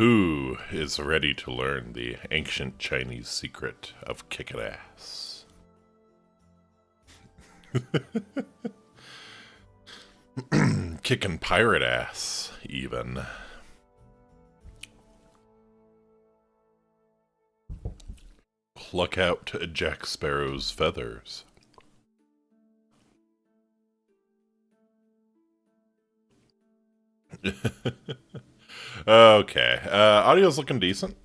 Who is ready to learn the ancient Chinese secret of kicking ass? Kicking pirate ass, even. Pluck out Jack Sparrow's feathers. Okay, audio's looking decent.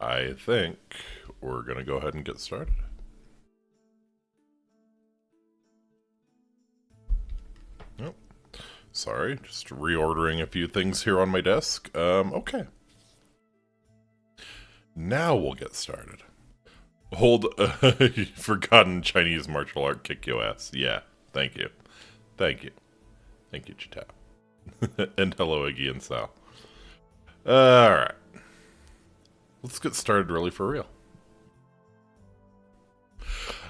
I think we're gonna go ahead and get started. Oh, sorry, just reordering a few things here on my desk. Okay. Now we'll get started. Hold, forgotten Chinese martial art kick your ass. Yeah, thank you. Thank you. Thank you, Chita. And hello, Iggy and Sal. Alright. Let's get started really for real.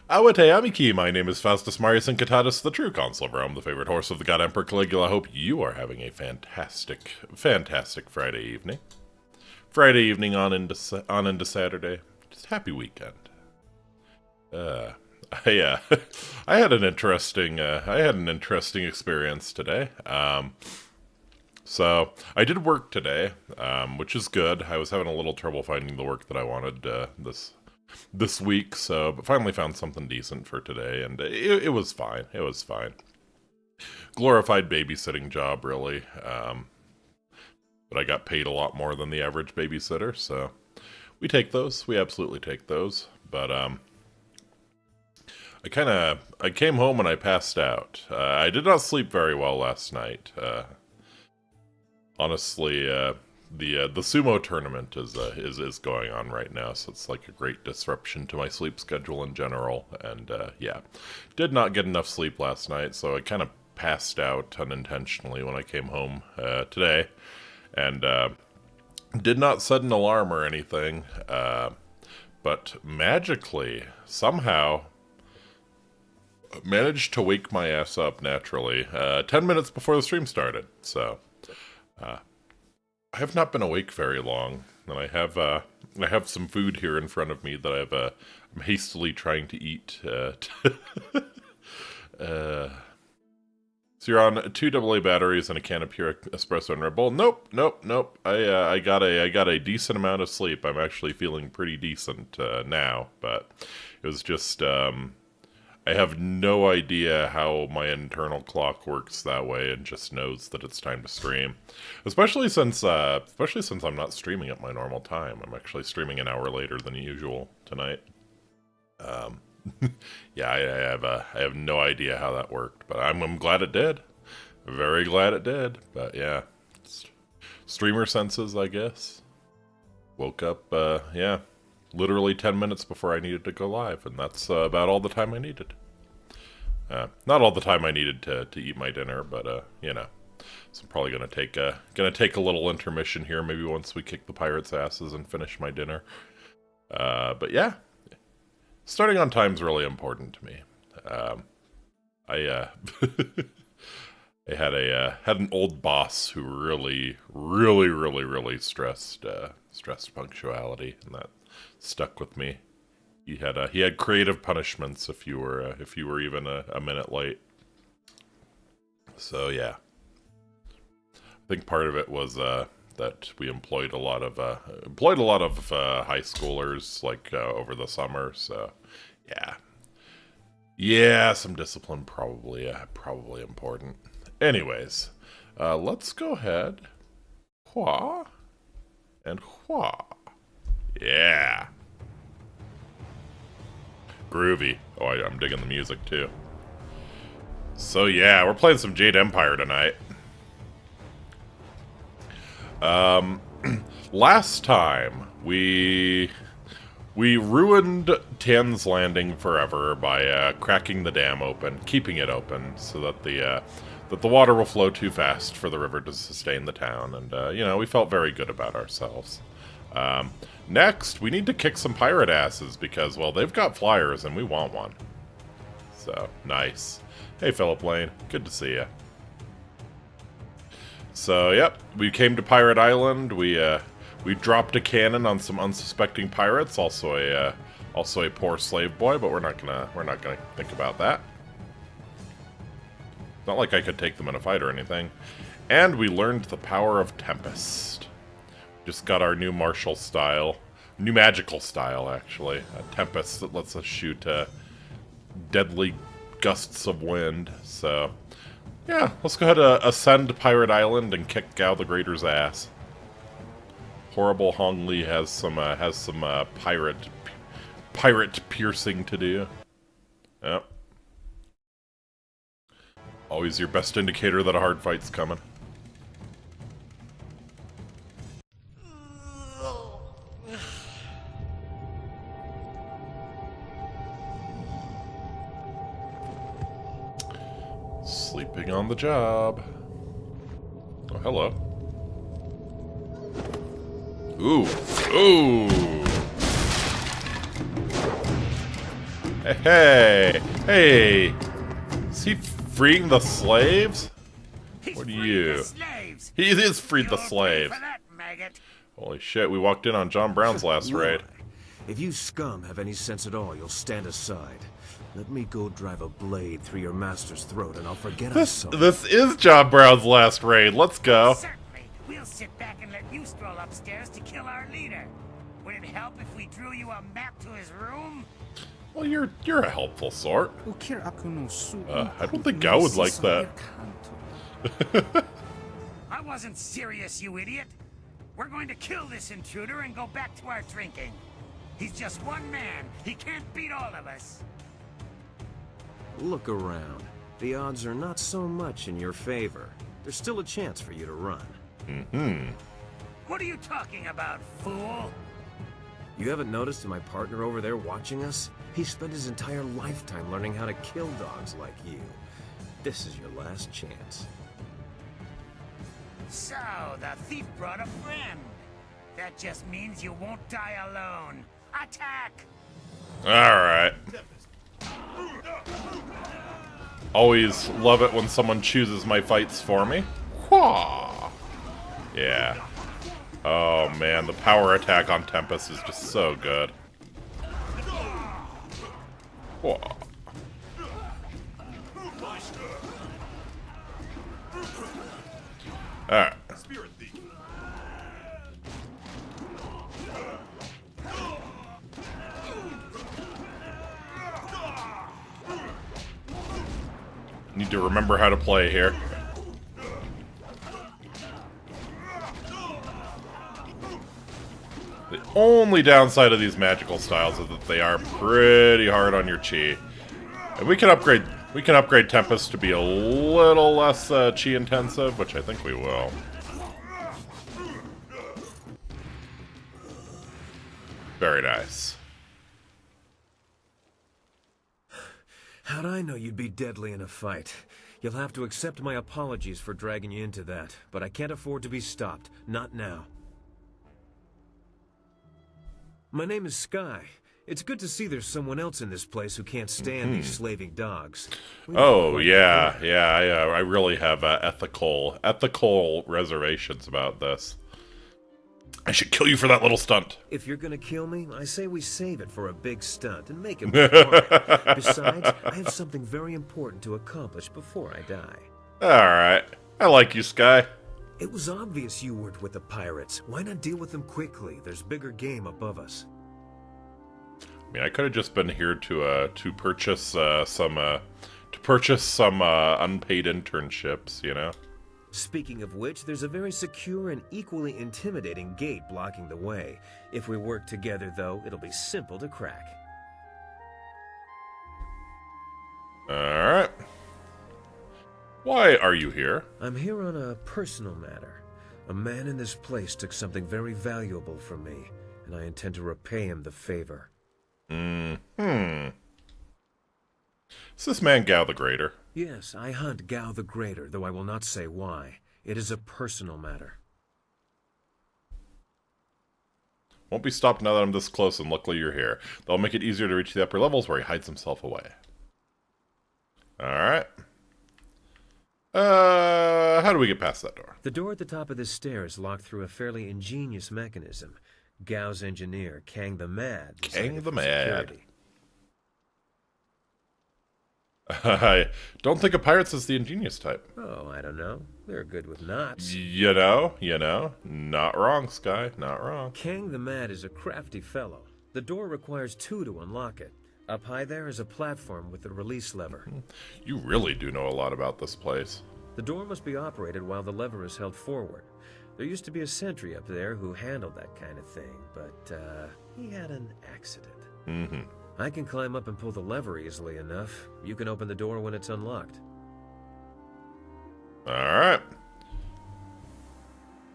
Awate Amiki, my name is Faustus Marius Incitatus, the true consul of Rome, the favorite horse of the god Emperor Caligula. I hope you are having a fantastic, fantastic Friday evening. Friday evening on into Saturday. Just happy weekend. I had an interesting experience today. So I did work today, which is good. I was having a little trouble finding the work that I wanted this week, but finally found something decent for today, and it was fine. It was fine. Glorified babysitting job, really. But I got paid a lot more than the average babysitter, so we take those. We absolutely take those. But I came home and I passed out. I did not sleep very well last night. Honestly, the sumo tournament is going on right now, so it's like a great disruption to my sleep schedule in general. And yeah, did not get enough sleep last night, so I kind of passed out unintentionally when I came home today. And did not set an alarm or anything, but magically, somehow, managed to wake my ass up naturally 10 minutes before the stream started. So I have not been awake very long, and I have some food here in front of me that I'm hastily trying to eat. So you're on 2 AA batteries and a can of pure espresso and Red Bull. Nope. I got a decent amount of sleep. I'm actually feeling pretty decent now, but it was just I have no idea how my internal clock works that way and just knows that it's time to stream. Especially since I'm not streaming at my normal time. I'm actually streaming an hour later than usual tonight. Yeah, I have no idea how that worked, but I'm glad it did. Very glad it did. But yeah, streamer senses, I guess. Woke up, yeah, literally 10 minutes before I needed to go live, and that's about all the time I needed. Not all the time I needed to eat my dinner, but you know, so I'm probably gonna take a little intermission here, maybe once we kick the pirates' asses and finish my dinner. But yeah. Starting on time is really important to me. I had an old boss who really stressed punctuality, and that stuck with me. He had creative punishments if you were even a minute late. So yeah, I think part of it was that we employed a lot of high schoolers like over the summer. So yeah, some discipline probably important. Anyways, let's go ahead, hua and hua. Yeah, groovy. Oh, I'm digging the music too. So yeah, we're playing some Jade Empire tonight. Last time we ruined Tian's Landing forever by cracking the dam open, keeping it open so that the water will flow too fast for the river to sustain the town, and you know, we felt very good about ourselves. Next, we need to kick some pirate asses because, well, they've got flyers and we want one. So nice. Hey, Philip Lane, good to see you. So, yep, we came to Pirate Island. We dropped a cannon on some unsuspecting pirates. Also a poor slave boy, but we're not gonna think about that. Not like I could take them in a fight or anything. And we learned the power of Tempest. Just got our new martial style. New magical style, actually. A Tempest that lets us shoot deadly gusts of wind. So, yeah, let's go ahead and ascend Pirate Island and kick Gao the Greater's ass. Horrible Hongli has some pirate piercing to do. Yep. Always your best indicator that a hard fight's coming. Sleeping on the job. Oh, hello. Ooh. Ooh. Hey. Hey. Is he freeing the slaves? What are you? He is freed the slaves. Holy shit, we walked in on John Brown's last raid. If you scum have any sense at all, you'll stand aside. Let me go drive a blade through your master's throat and I'll forget I saw. This is John Brown's last raid. Let's go. Certainly. We'll sit back and let you stroll upstairs to kill our leader. Would it help if we drew you a map to his room? Well, you're a helpful sort. I don't think Gao would like that. I wasn't serious, you idiot. We're going to kill this intruder and go back to our drinking. He's just one man. He can't beat all of us. Look around. The odds are not so much in your favor. There's still a chance for you to run. Mm-hmm. What are you talking about, fool? You haven't noticed my partner over there watching us? He spent his entire lifetime learning how to kill dogs like you. This is your last chance. So, the thief brought a friend. That just means you won't die alone. Attack! Alright. Always love it when someone chooses my fights for me. Whaw. Yeah. Oh man, the power attack on Tempest is just so good. Whoa. Alright. Need to remember how to play here. The only downside of these magical styles is that they are pretty hard on your chi. And we can upgrade Tempest to be a little less chi intensive, which I think we will. Very nice. How'd I know you'd be deadly in a fight? You'll have to accept my apologies for dragging you into that, but I can't afford to be stopped. Not now. My name is Sky. It's good to see there's someone else in this place who can't stand these slaving dogs. Oh, yeah, I really have ethical reservations about this. I should kill you for that little stunt. If you're gonna kill me, I say we save it for a big stunt and make it work. Besides, I have something very important to accomplish before I die. Alright. I like you, Sky. It was obvious you weren't with the pirates. Why not deal with them quickly? There's bigger game above us. I mean, I could have just been here to purchase some unpaid internships, you know? Speaking of which, there's a very secure and equally intimidating gate blocking the way. If we work together, though, it'll be simple to crack. Alright. Why are you here? I'm here on a personal matter. A man in this place took something very valuable from me, and I intend to repay him the favor. Is this man Gao the Greater? Yes, I hunt Gao the Greater, though I will not say why. It is a personal matter. Won't be stopped now that I'm this close, and luckily you're here. That'll make it easier to reach the upper levels where he hides himself away. Alright. How do we get past that door? The door at the top of this stair is locked through a fairly ingenious mechanism. Gao's engineer, Kang the Mad. Kang the for Mad. security. I don't think of pirates as the ingenious type. Oh, I don't know. They're good with knots. You know. Not wrong, Sky. Not wrong. Kang the Mad is a crafty fellow. The door requires 2 to unlock it. Up high there is a platform with a release lever. You really do know a lot about this place. The door must be operated while the lever is held forward. There used to be a sentry up there who handled that kind of thing, but he had an accident. Mm-hmm. I can climb up and pull the lever easily enough. You can open the door when it's unlocked. Alright.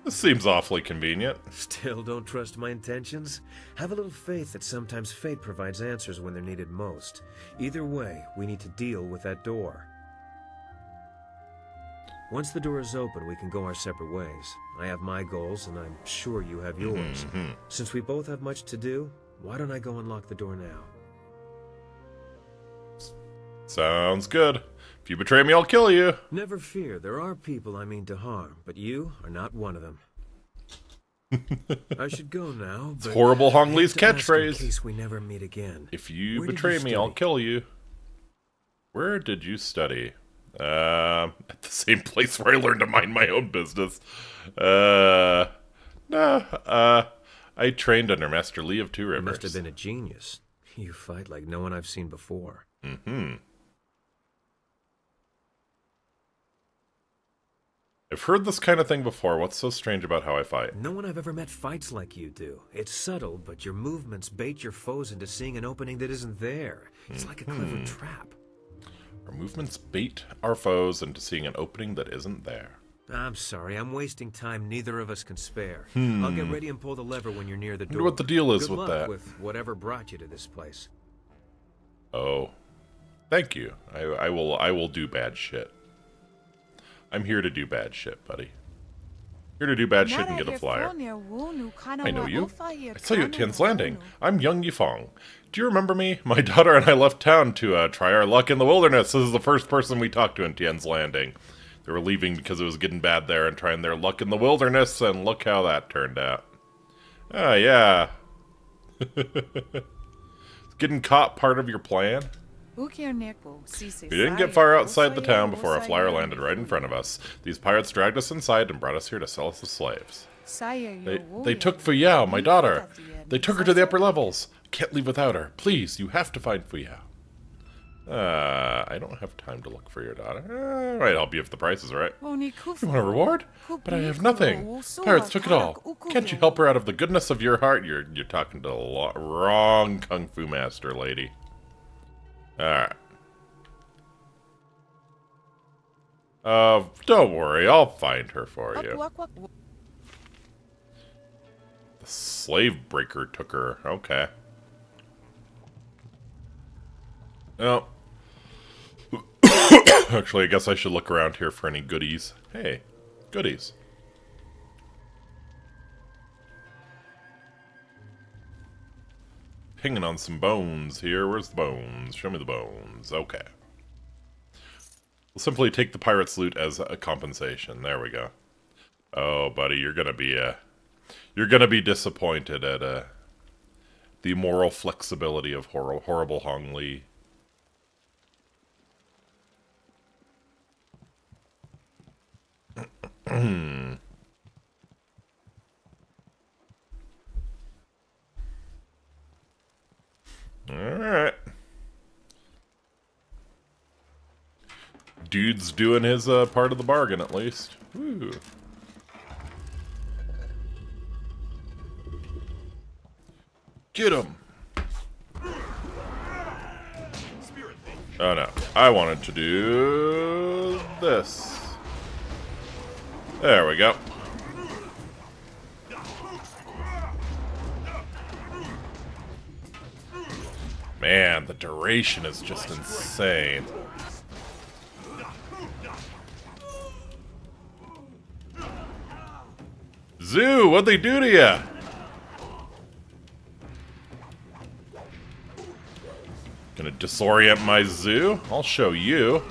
This seems awfully convenient. Still don't trust my intentions? Have a little faith that sometimes fate provides answers when they're needed most. Either way, we need to deal with that door. Once the door is open, we can go our separate ways. I have my goals, and I'm sure you have yours. Mm-hmm. Since we both have much to do, why don't I go unlock the door now? Sounds good. If you betray me, I'll kill you. Never fear, there are people I mean to harm, but you are not one of them. I should go now, but horrible Hongli's I have to ask catchphrase. in case we never meet again. If you Where did betray you me, I'll study? kill you. Where did you study? At the same place where I learned to mind my own business. I trained under Master Lee of Two You Rivers. must have been a genius. You fight like no one I've seen before. Mm-hmm. I've heard this kind of thing before. What's so strange about how I fight? No one I've ever met fights like you do. It's subtle, but your movements bait your foes into seeing an opening that isn't there. It's like a clever trap. Our movements bait our foes into seeing an opening that isn't there. I'm sorry, I'm wasting time neither of us can spare. I'll get ready and pull the lever when you're near the door. Wonder what the deal is Good with luck that. with whatever brought you to this place. Oh, thank you. I will do bad shit. I'm here to do bad shit, buddy. Here to do bad shit and get a flyer. I know you. I saw you at Tian's Landing. I'm Young Yifeng. Do you remember me? My daughter and I left town to try our luck in the wilderness. This is the first person we talked to in Tian's Landing. They were leaving because it was getting bad there and trying their luck in the wilderness, and look how that turned out. Ah, yeah. Getting caught part of your plan? We didn't get far outside the town before a flyer landed right in front of us. These pirates dragged us inside and brought us here to sell us as slaves. They took Fu Yao, my daughter. They took her to the upper levels. I can't leave without her. Please, you have to find Fu Yao. I don't have time to look for your daughter. Alright, I'll be if the price is right. You want a reward? But I have nothing. Pirates took it all. Can't you help her out of the goodness of your heart? You're talking to the wrong kung fu master, lady. Alright. Don't worry, I'll find her for you. The slave breaker took her. Okay. Oh. Actually, I guess I should look around here for any goodies. Hey, goodies. Hanging on some bones here. Where's the bones? Show me the bones. Okay. We'll simply take the pirate's loot as a compensation. There we go. Oh, buddy, you're gonna be disappointed at the moral flexibility of horrible Hongli. Alright. Dude's doing his part of the bargain, at least. Woo. Get him! Oh no, I wanted to do this. There we go. Man, the duration is just insane. Zoo, what'd they do to ya? Gonna disorient my zoo? I'll show you.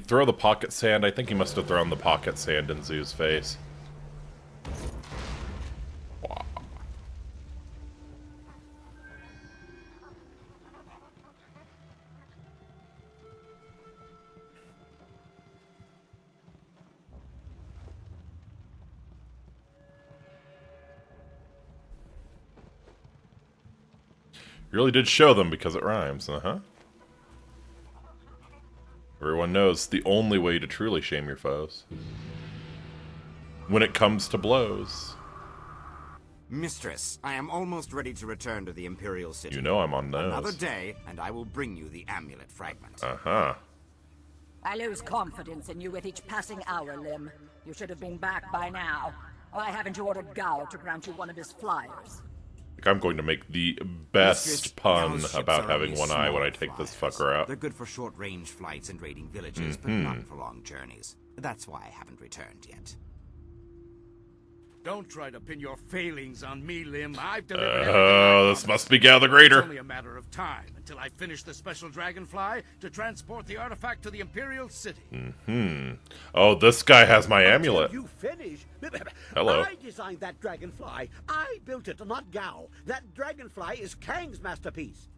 throw the pocket sand? I think he must have thrown the pocket sand in Zoo's face. Wow. Really did show them because it rhymes, uh-huh. Everyone knows the only way to truly shame your foes. When it comes to blows. Mistress, I am almost ready to return to the Imperial City. You know I'm on those. Another day, and I will bring you the amulet fragment. Uh-huh. I lose confidence in you with each passing hour, Lim. You should have been back by now. Why haven't you ordered Gao to grant you one of his flyers? Like I'm going to make the best Mistress, pun Gao's ships about are having only one eye when I small take this flyers. fucker out. They're good for short-range flights and raiding villages, but not for long journeys. That's why I haven't returned yet. Don't try to pin your failings on me, Lim. I've delivered everything I Oh, this promised. must be Gao the It's Greater. only a matter of time until I finish the special dragonfly to transport the artifact to the Imperial City. Oh, this guy has my amulet. You finish. Hello. I designed that dragonfly. I built it, not Gao. That dragonfly is Kang's masterpiece.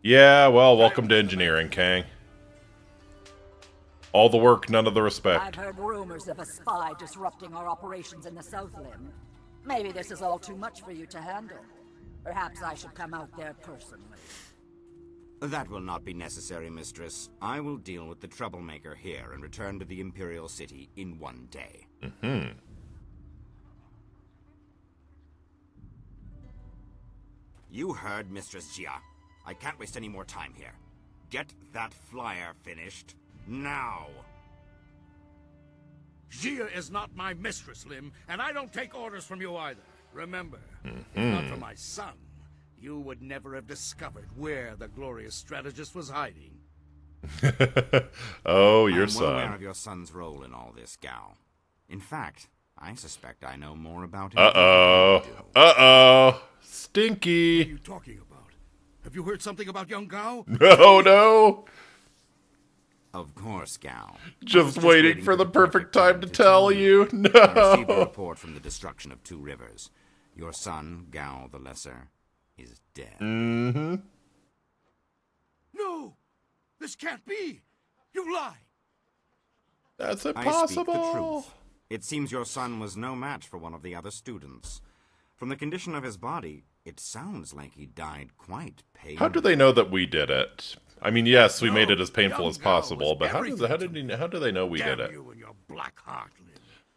Yeah, well, welcome to engineering, Kang. All the work, none of the I've respect. heard rumors of a spy disrupting our operations in the South Lim. Maybe this is all too much for you to handle. Perhaps I should come out there personally. That will not be necessary, Mistress. I will deal with the troublemaker here and return to the Imperial City in one day. You heard Mistress Jia. I can't waste any more time here. Get that flyer finished now. Jia is not my mistress, Lim, and I don't take orders from you either. Remember, if not for my son, you would never have discovered where the glorious strategist was hiding. Oh, your I'm well aware son. of your son's role in all this, Gao. In fact, I suspect I know more about him. Uh-oh. Uh-oh. What are Stinky. you talking about? Have you heard something about young Gao? Oh, no. Of course, Gao. Just waiting for the perfect time to tell you. I received a No. report from the destruction of two rivers. Your son, Gao the Lesser, is dead. Mm-hmm. No! This can't be! You lie! That's I speak the impossible. truth. It seems your son was no match for one of the other students. From the condition of his body, it sounds like he died quite painfully. How do they know that we did it? I mean, yes, we made it as painful young as Gao possible, was but how everything do they know we Damn did it? you and your black heart, Lim.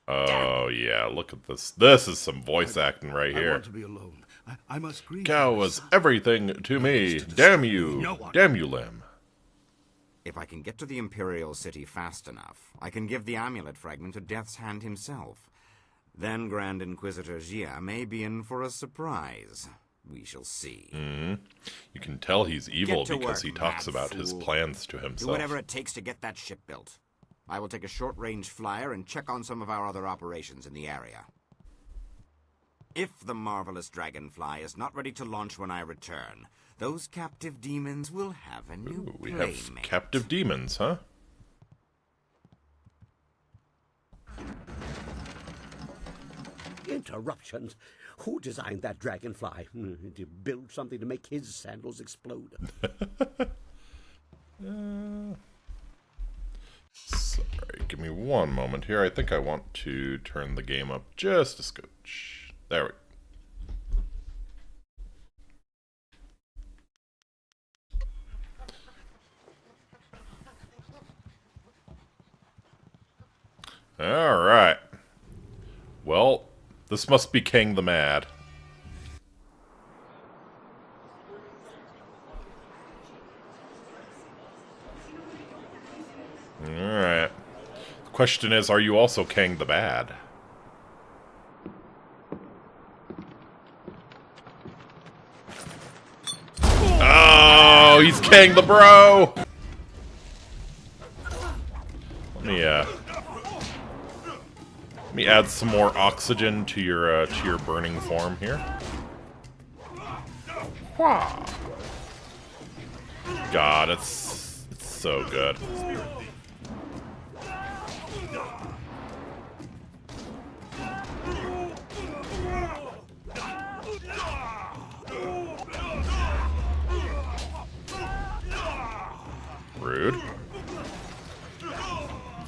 Oh yeah, look at this. This is some voice acting right I here. want to be alone. I must grieve. Gao my was son. everything to me. to Damn destroy you. no one. Damn you, Lim. If I can get to the Imperial City fast enough, I can give the amulet fragment to Death's Hand himself. Then Grand Inquisitor Jia may be in for a surprise. We shall see. You can tell he's evil Get to because work, he talks mad about his fool. plans to Do himself. whatever it takes to get that ship built. I will take a short-range flyer and check on some of our other operations in the area. If the marvelous dragonfly is not ready to launch when I return, those captive demons will have a new We have playmate. captive demons, huh? Interruptions. Who designed that dragonfly? To build something to make his sandals explode. Sorry, give me one moment here. I think I want to turn the game up just a scotch. There we go. All right. Well, this must be King the Mad. All right. The question is, are you also King the Bad? Oh, he's King the Bro. Let me add some more oxygen to your burning form here. God, it's so good.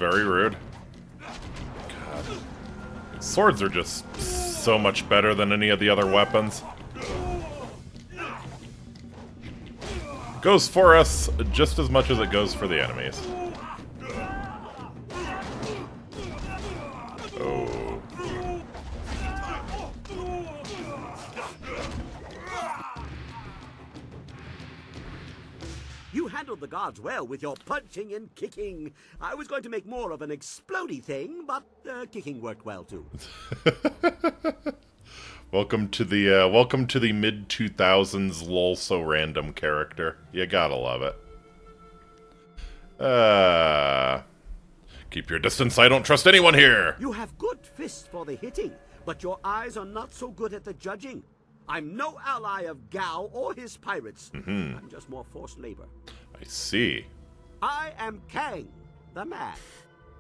very rude. God. Swords are just so much better than any of the other weapons. Goes for us just as much as it goes for the enemies. Oh. You handled the guards well with your punching and kicking. I was going to make more of an explodey thing, but kicking worked well too. Welcome to the mid 2000s lol so random character. You gotta love it. Keep your distance. I don't trust anyone here. You have good fists for the hitting, but your eyes are not so good at the judging. I'm no ally of Gao or his pirates. I'm just more forced labor. I see. I am Kang, the man.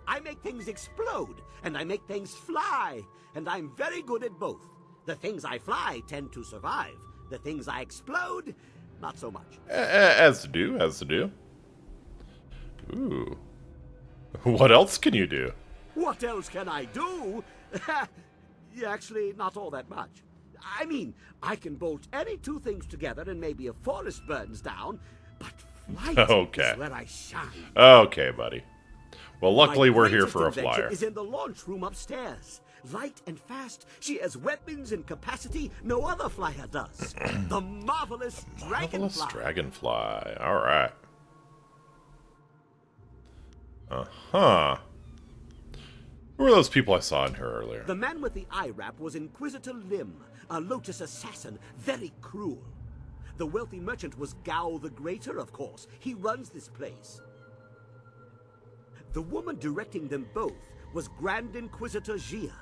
I make things explode, and I make things fly, and I'm very good at both. The things I fly tend to survive. The things I explode, not so much. As to do. Ooh. What else can you do? What else can I do? Actually, not all that much. I mean, I can bolt any two things together and maybe a forest burns down, but flight is where I shine. Okay, buddy. Well, luckily My we're here greatest for a invention flyer. is in the launch room upstairs. Light and fast, she has weapons and capacity no other flyer does. The marvelous Marvelous dragonfly. dragonfly. All right. Uh-huh. Who were those people I saw in here earlier? The man with the eye wrap was Inquisitor Lim, a Lotus assassin, very cruel. The wealthy merchant was Gao the Greater, of course. He runs this place. The woman directing them both was Grand Inquisitor Jia.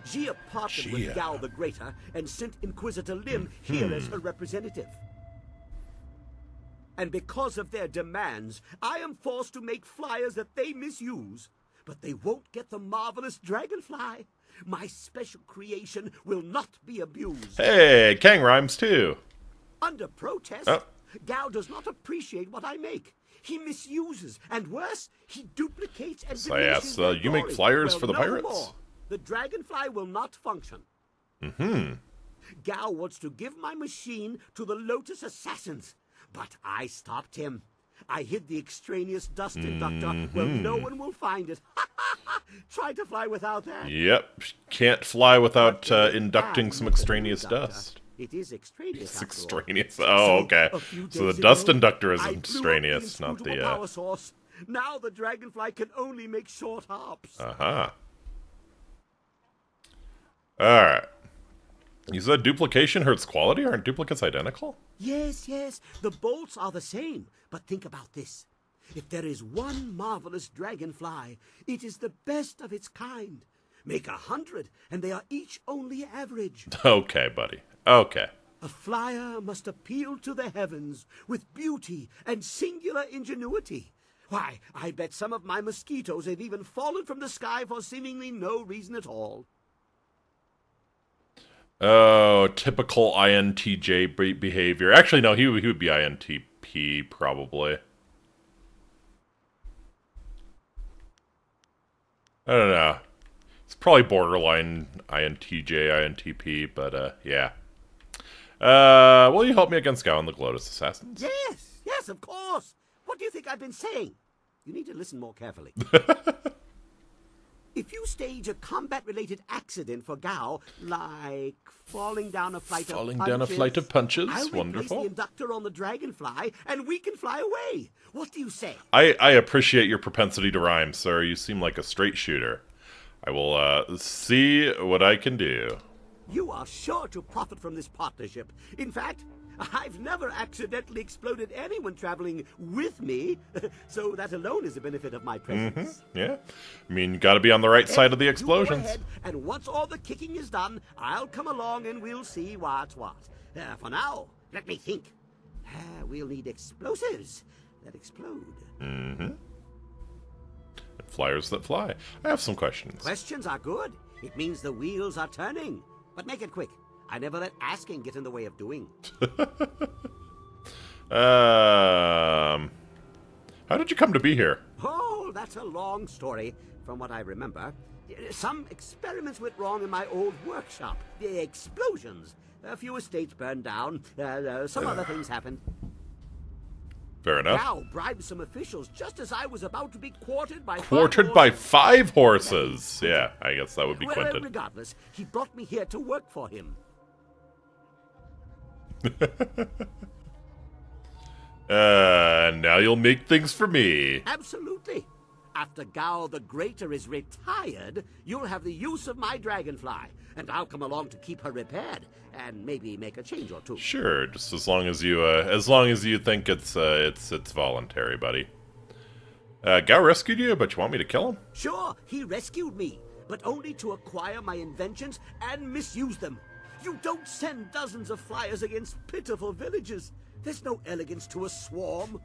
Jia partnered with Gao the Greater and sent Inquisitor Lim here as her representative. And because of their demands, I am forced to make flyers that they misuse. But they won't get the marvelous dragonfly. My special creation will not be abused. Hey, Kang rhymes too. Under protest, Gao does not appreciate what I make. He misuses, and worse, he duplicates and diminishes their you make glory. flyers Well, for the no pirates? more. The dragonfly will not function. Gao wants to give my machine to the Lotus assassins, but I stopped him. I hid the extraneous dust inductor where no one will find it. Try to fly without that. Yep. Can't fly without inducting some extraneous dust. It is extraneous. It's extraneous. Oh, okay. So the dust inductor is extraneous, not the power source. Now the dragonfly can only make short hops. Uh-huh. Alright. You said duplication hurts quality? Aren't duplicates identical? Yes, yes. The bolts are the same. But think about this. If there is one marvelous dragonfly, it is the best of its kind. Make 100, and they are each only average. Okay, buddy. Okay. A flyer must appeal to the heavens with beauty and singular ingenuity. Why, I bet some of my mosquitoes have even fallen from the sky for seemingly no reason at all. Oh, typical INTJ behavior. Actually, no, he would be INTP, probably. I don't know. It's probably borderline INTJ, INTP, but, yeah. Will you help me against Gao and the Lotus Assassins? Yes, yes, of course. What do you think I've been saying? You need to listen more carefully. If you stage a combat-related accident for Gao, like falling down a flight of punches, I'll wonderful. replace the inductor on the dragonfly, and we can fly away. What do you say? I appreciate your propensity to rhyme, sir. You seem like a straight shooter. I will see what I can do. You are sure to profit from this partnership. In fact, I've never accidentally exploded anyone traveling with me, so that alone is a benefit of my presence. Yeah. I mean, you gotta be on the right side of the explosions. You go ahead, and once all the kicking is done, I'll come along and we'll see what's what. For now, let me think. We'll need explosives that explode. And flyers that fly. I have some questions. Questions are good. It means the wheels are turning. But make it quick. I never let asking get in the way of doing. How did you come to be here? Oh, that's a long story. from what I remember. Some experiments went wrong in my old workshop. The explosions. A few estates burned down. Some other things happened. Fair enough. Gao bribed some officials just as I was about to be quartered by Quartered by 5 horses. Yeah, I guess that would be Well, Quentin. regardless, he brought me here to work for him. Now you'll make things for me. Absolutely. After Gao the Greater is retired, you'll have the use of my dragonfly, and I'll come along to keep her repaired and maybe make a change or two. Sure, just as long as you think it's voluntary, buddy. Gao rescued you, but you want me to kill him? Sure, he rescued me, but only to acquire my inventions and misuse them. You don't send dozens of flyers against pitiful villages. There's no elegance to a swarm.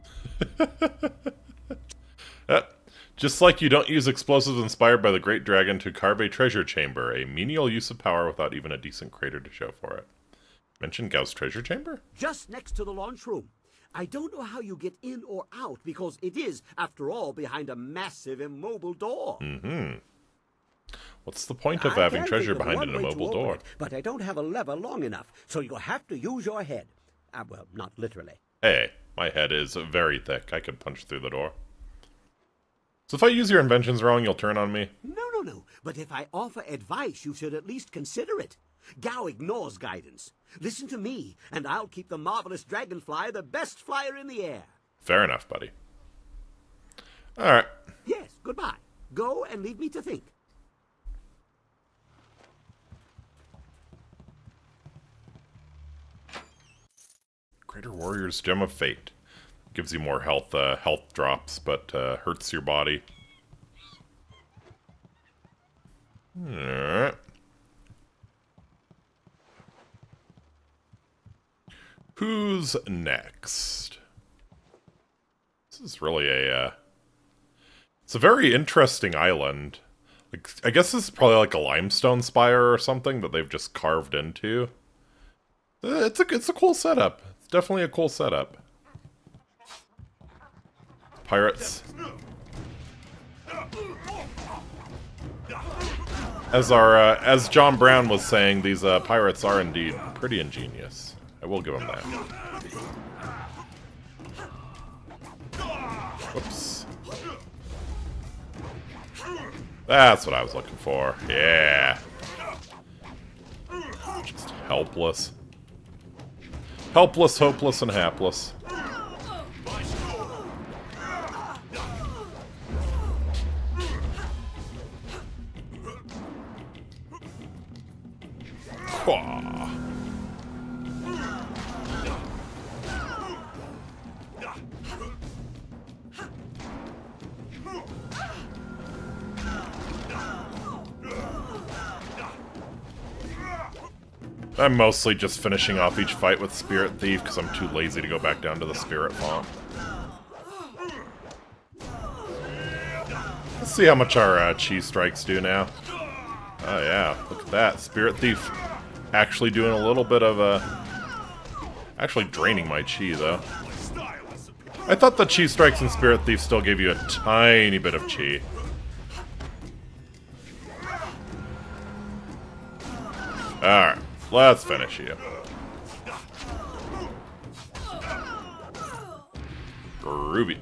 Just like you don't use explosives inspired by the Great Dragon to carve a treasure chamber, a menial use of power without even a decent crater to show for it. Mention Gao's treasure chamber? Just next to the launch room. I don't know how you get in or out, because it is, after all, behind a massive immobile door. Mm-hmm. What's the point of having treasure behind an immobile door? But I don't have a lever long enough, so you'll have to use your head. Well, not literally. Hey, my head is very thick. I could punch through the door. So if I use your inventions wrong, you'll turn on me? No. But if I offer advice, you should at least consider it. Gao ignores guidance. Listen to me, and I'll keep the marvelous dragonfly the best flyer in the air. Fair enough, buddy. Alright. Yes, goodbye. Go and leave me to think. Greater Warrior's Gem of Fate. Gives you more health drops, but hurts your body. Alright. Who's next? This is really it's a very interesting island. Like, I guess this is probably like a limestone spire or something that they've just carved into. It's a cool setup. It's definitely a cool setup. Pirates. As John Brown was saying, these pirates are indeed pretty ingenious. I will give him that. Whoops. That's what I was looking for. Yeah. Just helpless. Helpless, hopeless, and hapless. I'm mostly just finishing off each fight with Spirit Thief because I'm too lazy to go back down to the Spirit font. Let's see how much our chi strikes do now. Oh yeah, look at that. Spirit Thief actually doing a little bit of actually draining my chi, though. I thought the chi strikes in Spirit Thief still gave you a tiny bit of chi. Alright, let's finish you. Groovy.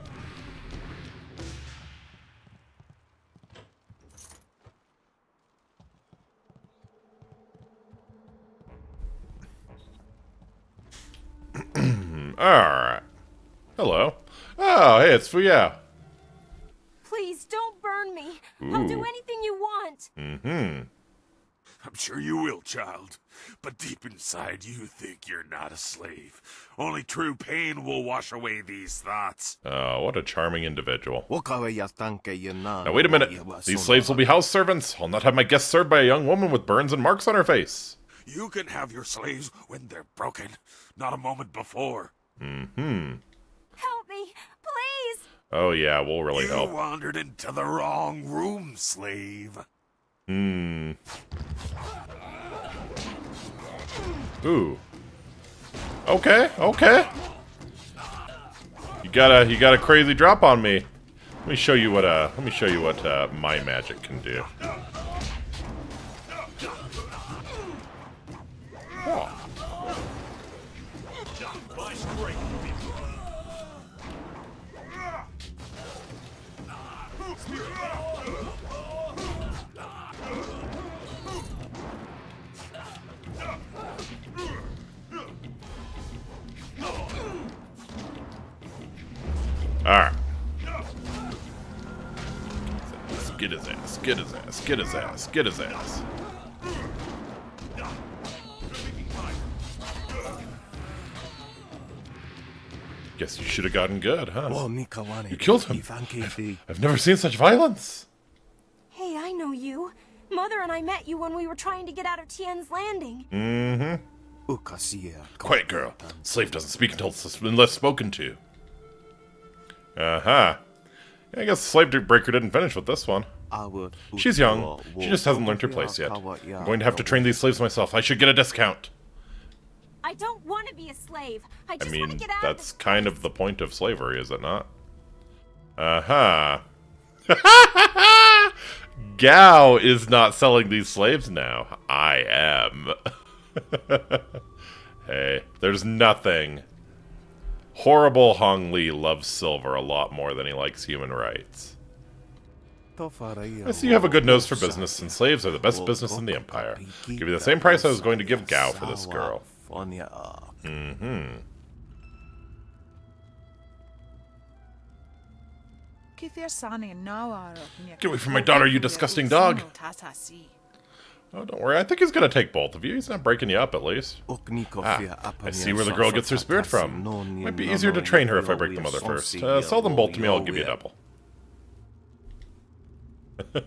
Alright. Hello. Oh, hey, it's Fuyao. Please, don't burn me. I'll do anything you want. Mm-hmm. I'm sure you will, child. But deep inside, you think you're not a slave. Only true pain will wash away these thoughts. Oh, what a charming individual. Now, Now wait a minute. These slaves will be house servants. I'll not have my guests served by a young woman with burns and marks on her face. You can have your slaves when they're broken, not a moment before. Mm-hmm. Help me, please. Oh, yeah, we'll really help. You wandered into the wrong room, slave. Hmm. Ooh. Okay, okay. You got a crazy drop on me. Let me show you what my magic can do. Oh. Alright. Get his ass, get his ass, get his ass, get his ass. Guess you should have gotten good, huh? You killed him. I've never seen such violence. Hey, I know you. Mother and I met you when we were trying to get out of Tien's Landing. Mm-hmm. Quiet, girl. Slave doesn't speak unless spoken to. Uh-huh. Yeah, I guess the slave breaker didn't finish with this one. She's young. She just hasn't learned her place yet. I'm going to have to train these slaves myself. I should get a discount. I don't want to be a slave. I just I want mean, to get out that's of this kind place. of the point of slavery, is it not? Uh-huh. Gao is not selling these slaves now. I am. Hey, there's nothing. Horrible Hongli loves silver a lot more than he likes human rights. I see you have a good nose for business, and slaves are the best business in the Empire. Give you the same price I was going to give Gao for this girl. Mm-hmm. Get away from my daughter, you disgusting dog! Oh, don't worry, I think he's gonna take both of you. He's not breaking you up, at least. I see where the girl gets her spirit from. Might be easier to train her if I break the mother first. Sell them both to me, I'll give you double. Yeah,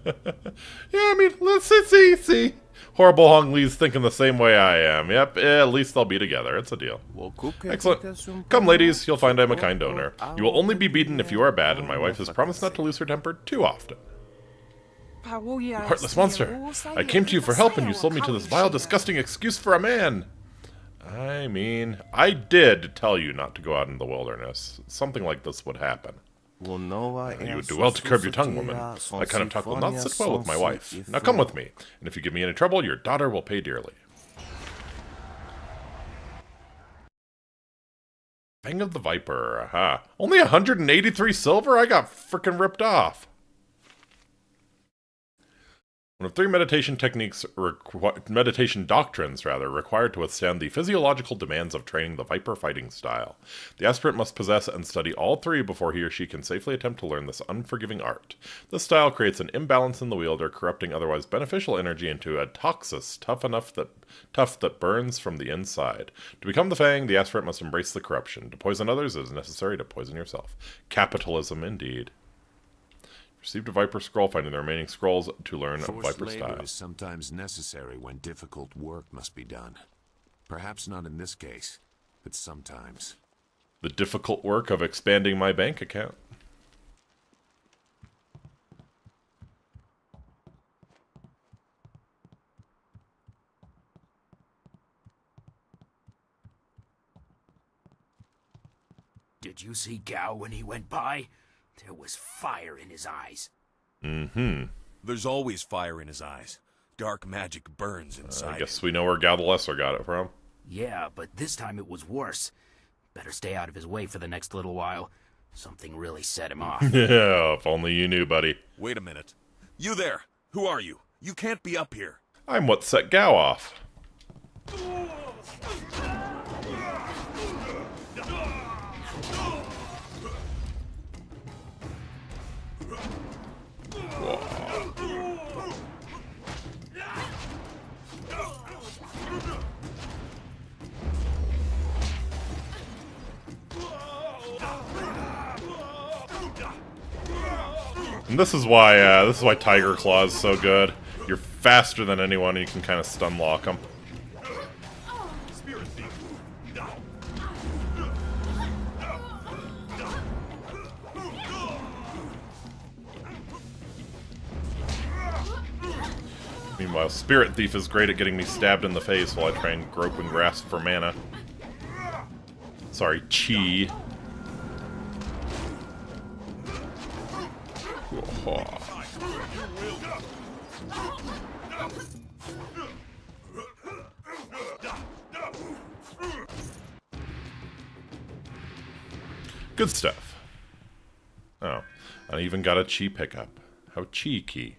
I mean, let's see. Horrible Hongli's thinking the same way I am. Yep, at least they'll be together. It's a deal. Excellent. Come, ladies, you'll find I'm a kind owner. You will only be beaten if you are bad, and my wife has promised not to lose her temper too often. Heartless monster! I came to you for help, and you sold me to this vile, disgusting excuse for a man! I mean, I did tell you not to go out in the wilderness. Something like this would happen. You would do well to curb your tongue, woman. That kind of talk will not sit well with my wife. Now come with me, and if you give me any trouble, your daughter will pay dearly. Fang of the Viper, aha. Only 183 silver? I got frickin' ripped off. One of 3 meditation doctrines required to withstand the physiological demands of training the Viper fighting style. The aspirant must possess and study all 3 before he or she can safely attempt to learn this unforgiving art. This style creates an imbalance in the wielder, corrupting otherwise beneficial energy into a toxus tough that burns from the inside. To become the Fang, the aspirant must embrace the corruption. To poison others, it is necessary to poison yourself. Capitalism, indeed. Received a Viper scroll, finding the remaining scrolls to learn Viper style. Is sometimes necessary when difficult work must be done. Perhaps not in this case, but sometimes. The difficult work of expanding my bank account. Did you see Gao when he went by? There was fire in his eyes. Mm-hmm. There's always fire in his eyes. Dark magic burns inside. I guess we know where Gao the Lesser got it from. Yeah, but this time it was worse. Better stay out of his way for the next little while. Something really set him off. Yeah, if only you knew, buddy. Wait a minute. You there! Who are you? You can't be up here. I'm what set Gao off. And this is why Tiger Claw is so good. You're faster than anyone, and you can kind of stun lock them. Meanwhile, Spirit Thief is great at getting me stabbed in the face while I try and grope and grasp for mana. Sorry, chi. Good stuff. Oh, I even got a chi pickup. How cheeky.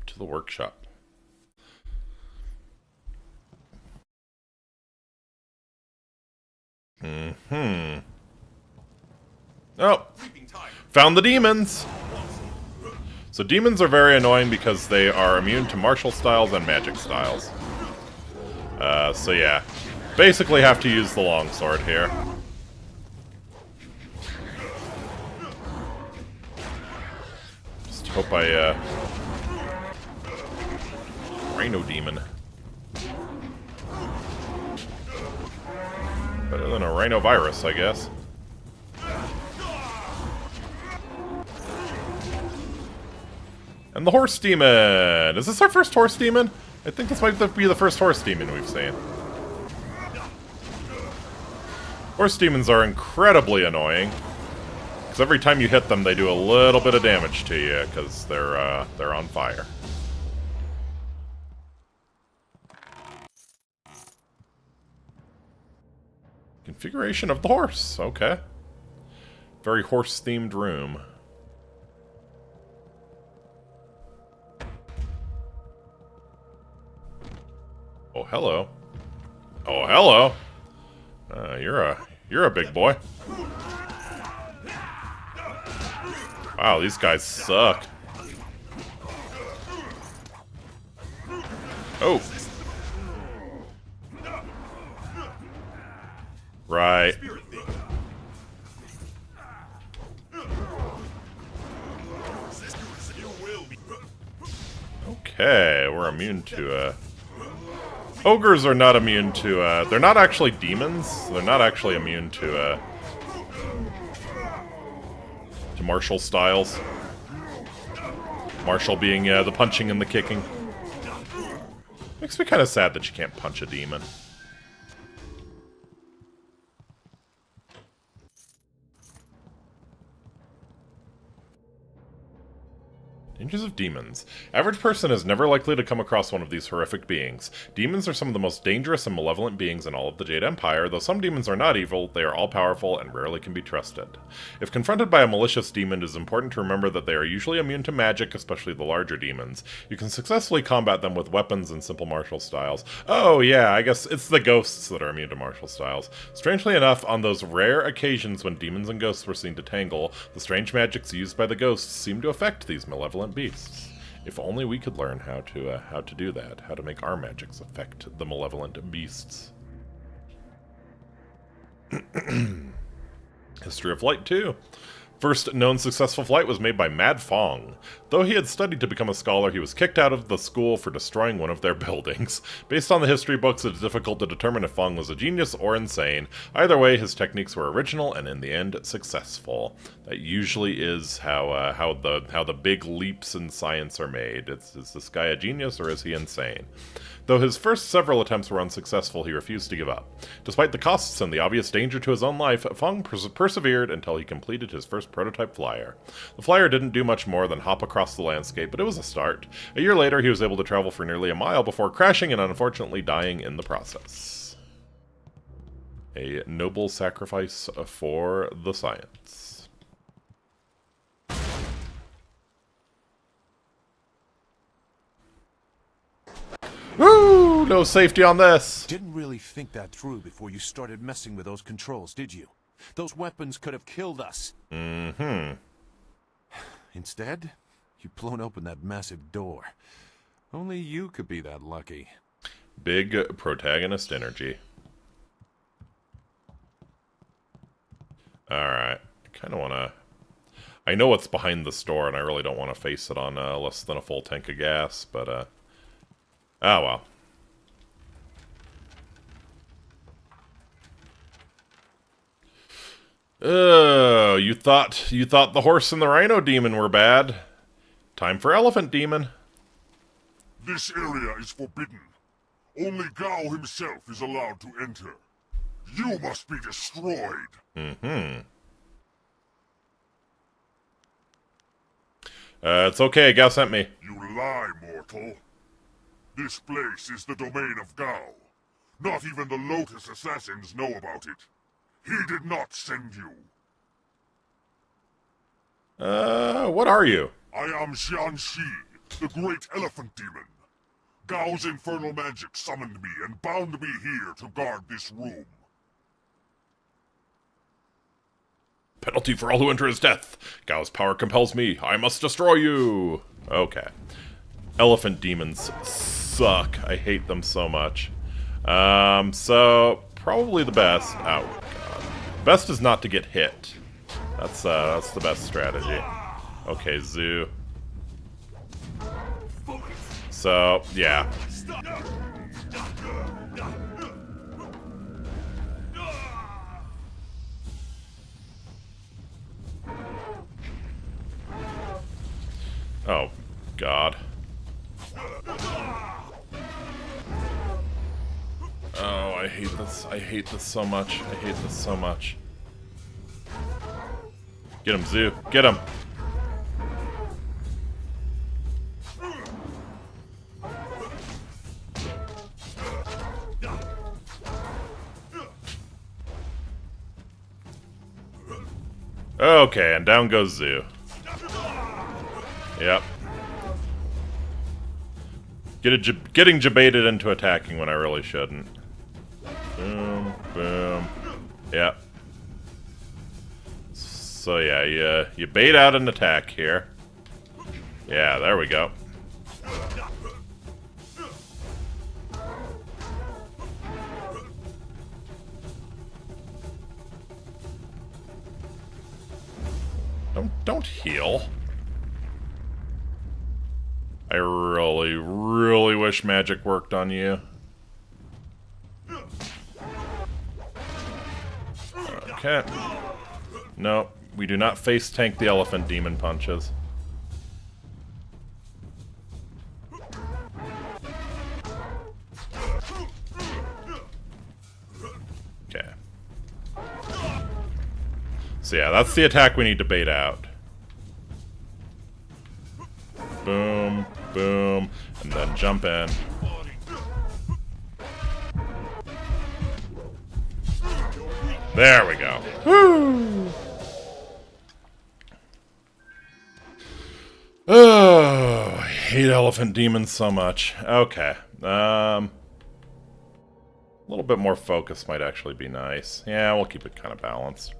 To the workshop. Oh, found the demons. So demons are very annoying because they are immune to martial styles and magic styles. So yeah, basically have to use the longsword here. Just hope I, Rhino demon. Better than a rhinovirus, I guess. And the horse demon! Is this our first horse demon? I think this might be the first horse demon we've seen. Horse demons are incredibly annoying. Because every time you hit them, they do a little bit of damage to you, because they're on fire. Configuration of the horse, okay. Very horse-themed room. Oh, hello. Oh, hello. You're a big boy. Wow, these guys suck. Oh. Right. Okay, we're immune to, ogres are not immune to, they're not actually demons. They're not actually immune to martial styles. Martial being, the punching and the kicking. Makes me kind of sad that you can't punch a demon. Dangers of demons. Average person is never likely to come across one of these horrific beings. Demons are some of the most dangerous and malevolent beings in all of the Jade Empire. Though some demons are not evil, they are all-powerful and rarely can be trusted. If confronted by a malicious demon, it is important to remember that they are usually immune to magic, especially the larger demons. You can successfully combat them with weapons and simple martial styles. Oh yeah, I guess it's the ghosts that are immune to martial styles. Strangely enough, on those rare occasions when demons and ghosts were seen to tangle, the strange magics used by the ghosts seem to affect these malevolent beasts. If only we could learn how to do that, how to make our magics affect the malevolent beasts. History of Flight 2. First known successful flight was made by Mad Fong. Though he had studied to become a scholar, he was kicked out of the school for destroying one of their buildings. Based on the history books, it is difficult to determine if Fong was a genius or insane. Either way, his techniques were original and in the end successful. That usually is how the big leaps in science are made. Is this guy a genius or is he insane? Though his first several attempts were unsuccessful, he refused to give up. Despite the costs and the obvious danger to his own life, Fong persevered until he completed his first prototype flyer. The flyer didn't do much more than hop across the landscape, but it was a start. A year later, he was able to travel for nearly a mile before crashing and unfortunately dying in the process. A noble sacrifice for the science. Woo! No safety on this! Didn't really think that through before you started messing with those controls, did you? Those weapons could have killed us. Mm-hmm. Instead, you've blown open that massive door. Only you could be that lucky. Big protagonist energy. Alright. I kind of want to... I know what's behind this door, and I really don't want to face it on less than a full tank of gas, but, oh well. Oh, you thought the horse and the rhino demon were bad. Time for elephant demon. This area is forbidden. Only Gao himself is allowed to enter. You must be destroyed. Mm-hmm. It's okay, Gao sent me. You lie, mortal. This place is the domain of Gao. Not even the Lotus assassins know about it. He did not send you. What are you? I am Xianxi, the great elephant demon. Gao's infernal magic summoned me and bound me here to guard this room. Penalty for all who enter is death. Gao's power compels me. I must destroy you. Okay. Elephant demons suck. I hate them so much. So probably the best. Oh god. Best is not to get hit. That's the best strategy. Okay, Zoo. So yeah. Oh, God. Oh, I hate this. I hate this so much. I hate this so much. Get him, Zoo. Get him. Okay, and down goes Zoo. Yep. Getting jebaited into attacking when I really shouldn't. Boom, boom. Yep. So yeah, you bait out an attack here. Yeah, there we go. Don't heal. I really wish magic worked on you. Okay. No, we do not face tank the elephant demon punches. Okay. So yeah, that's the attack we need to bait out. Boom, boom, and then jump in. There we go. Woo! Oh, I hate elephant demons so much. Okay. A little bit more focus might actually be nice. Yeah, we'll keep it kind of balanced.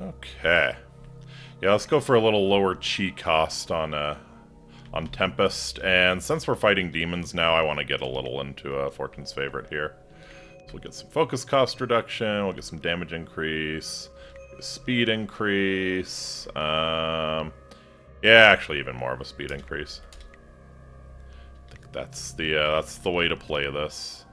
Okay. Yeah, let's go for a little lower chi cost on Tempest. And since we're fighting demons now, I want to get a little into Fortune's Favorite here. So we'll get some focus cost reduction, we'll get some damage increase, get a speed increase. Yeah, actually even more of a speed increase. I think that's the way to play this.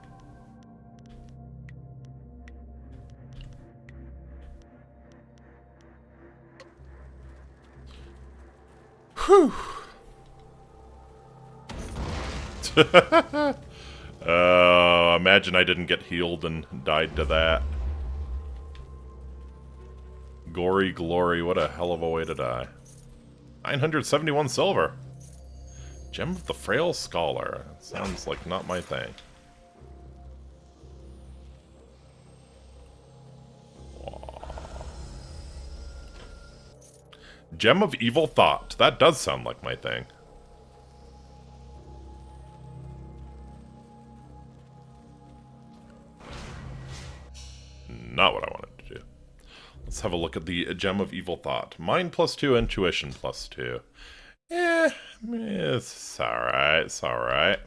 Whew. Imagine I didn't get healed and died to that. Gory glory, what a hell of a way to die. 971 silver. Gem of the Frail Scholar. Sounds like not my thing. Gem of Evil Thought. That does sound like my thing. Not what I wanted to do. Let's have a look at the Gem of Evil Thought. Mind +2, Intuition +2. It's alright, it's alright.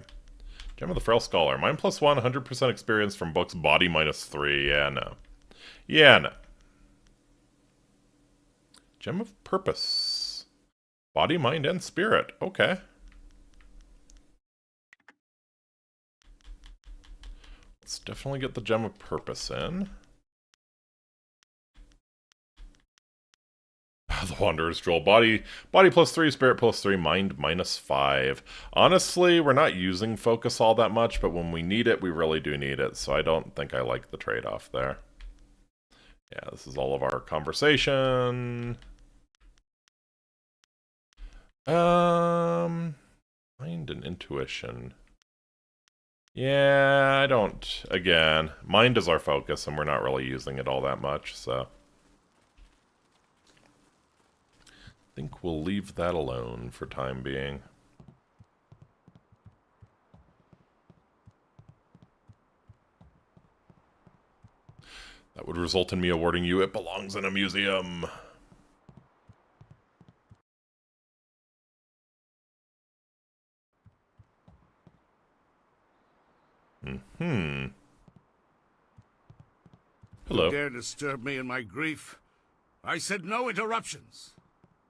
Gem of the Frail Scholar. Mind +1, 100% experience from books, body -3. Yeah, no. Yeah, no. Gem of Purpose. Body, mind, and spirit. Okay. Let's definitely get the Gem of Purpose in. The Wanderer's Droll. Body +3, spirit +3, mind -5. Honestly, we're not using focus all that much, but when we need it, we really do need it, so I don't think I like the trade-off there. Yeah, this is all of our conversation. Mind and intuition. Yeah, I don't. Again, mind is our focus, and we're not really using it all that much, so. I think we'll leave that alone for time being. That would result in me awarding you "It belongs in a museum." Hello. You dare disturb me in my grief? I said no interruptions.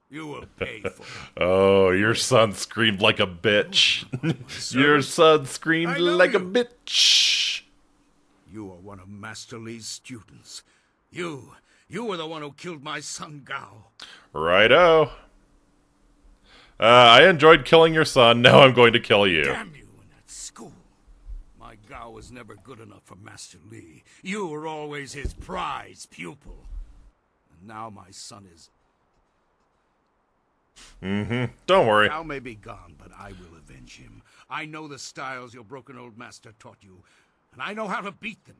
You will pay for it. Oh, your son screamed like a bitch. Your son screamed like a bitch. You are one of Master Li's students. You were the one who killed my son, Gao. Righto. I enjoyed killing your son. Now I'm going to kill you. Damn you in that school. My Gao was never good enough for Master Li. You were always his prize pupil. And now my son is... Don't worry. Gao may be gone, but I will avenge him. I know the styles your broken old master taught you, and I know how to beat them.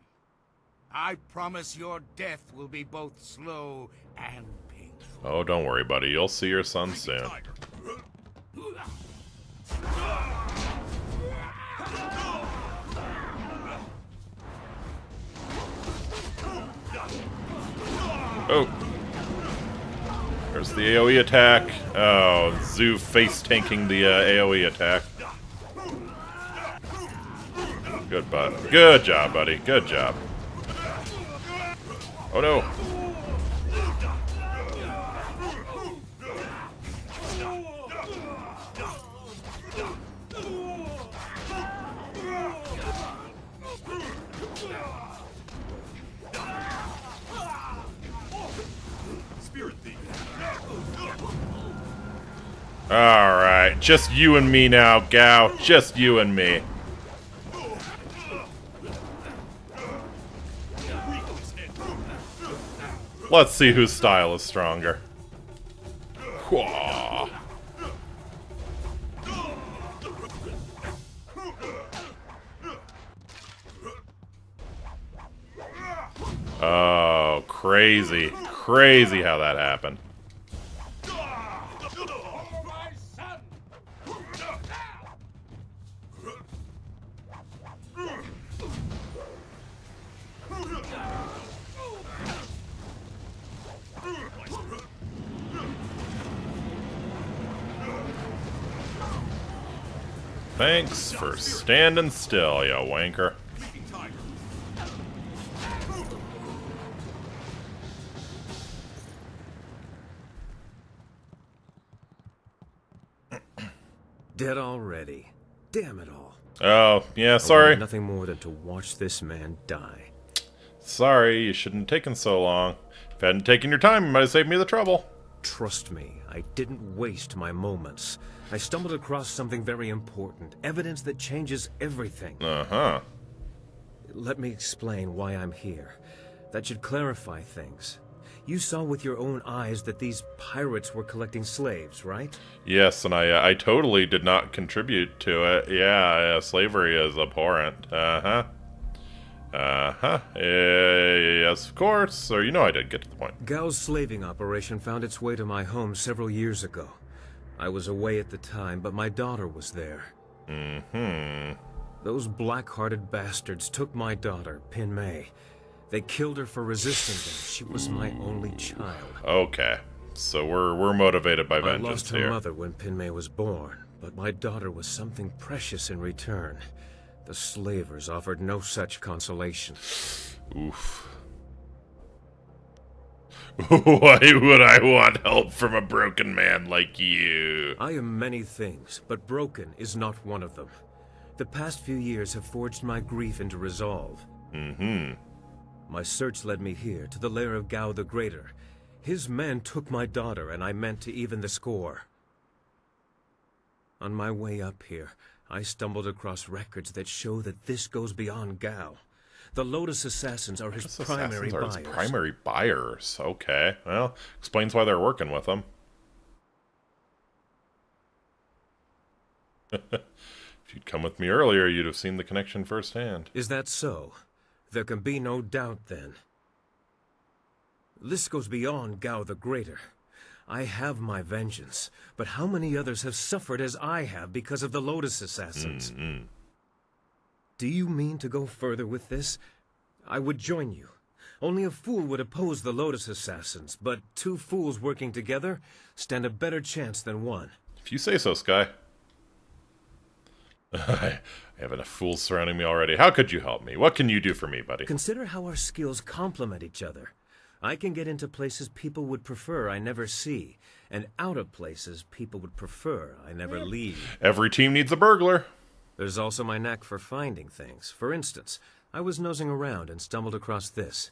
I promise your death will be both slow and painful. Oh, don't worry, buddy. You'll see your son soon. Oh. There's the AoE attack. Oh, Zoo face tanking the AoE attack. Good job, buddy. Good job. Oh no. Alright, just you and me now, Gao. Just you and me. Let's see whose style is stronger. Whoa. Oh, crazy. Crazy how that happened. Thanks for standing still, you wanker. Dead already. Damn it all. Oh, yeah, sorry. I wanted nothing more than to watch this man die. Sorry, you shouldn't have taken so long. If you hadn't taken your time, you might have saved me the trouble. Trust me, I didn't waste my moments. I stumbled across something very important. Evidence that changes everything. Uh-huh. Let me explain why I'm here. That should clarify things. You saw with your own eyes that these pirates were collecting slaves, right? Yes, and I totally did not contribute to it. Yeah, slavery is abhorrent. Uh-huh. Uh-huh. Yes, of course. Or, you know I did get to the point. Gao's slaving operation found its way to my home several years ago. I was away at the time, but my daughter was there. Mm-hmm. Those black-hearted bastards took my daughter, Pin Mei. They killed her for resisting them. She was my only child. Okay. So we're motivated by vengeance here. I lost her mother when Pin Mei was born, but my daughter was something precious in return. The slavers offered no such consolation. Oof. Why would I want help from a broken man like you? I am many things, but broken is not one of them. The past few years have forged my grief into resolve. Mm-hmm. My search led me here, to the lair of Gao the Greater. His men took my daughter, and I meant to even the score. On my way up here, I stumbled across records that show that this goes beyond Gao. The Lotus Assassins are his primary buyers. His primary buyers. Okay. Well, explains why they're working with him. If you'd come with me earlier, you'd have seen the connection firsthand. Is that so? There can be no doubt, then. This goes beyond Gao the Greater. I have my vengeance, but how many others have suffered as I have because of the Lotus Assassins? Do you mean to go further with this? I would join you. Only a fool would oppose the Lotus Assassins, but two fools working together stand a better chance than one. If you say so, Sky. I have enough fools surrounding me already. How could you help me? What can you do for me, buddy? Consider how our skills complement each other. I can get into places people would prefer I never see, and out of places people would prefer I never leave. Every team needs a burglar. There's also my knack for finding things. For instance, I was nosing around and stumbled across this.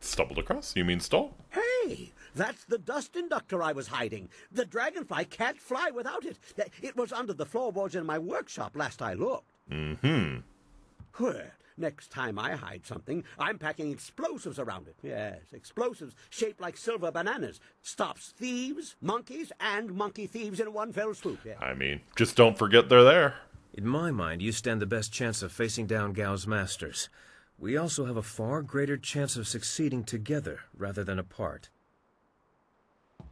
Stumbled across? You mean stole? Hey, that's the dust inductor I was hiding. The dragonfly can't fly without it. It was under the floorboards in my workshop last I looked. Well, next time I hide something, I'm packing explosives around it. Yes, explosives shaped like silver bananas. Stops thieves, monkeys, and monkey thieves in one fell swoop. Yeah. I mean, just don't forget they're there. In my mind, you stand the best chance of facing down Gao's masters. We also have a far greater chance of succeeding together rather than apart.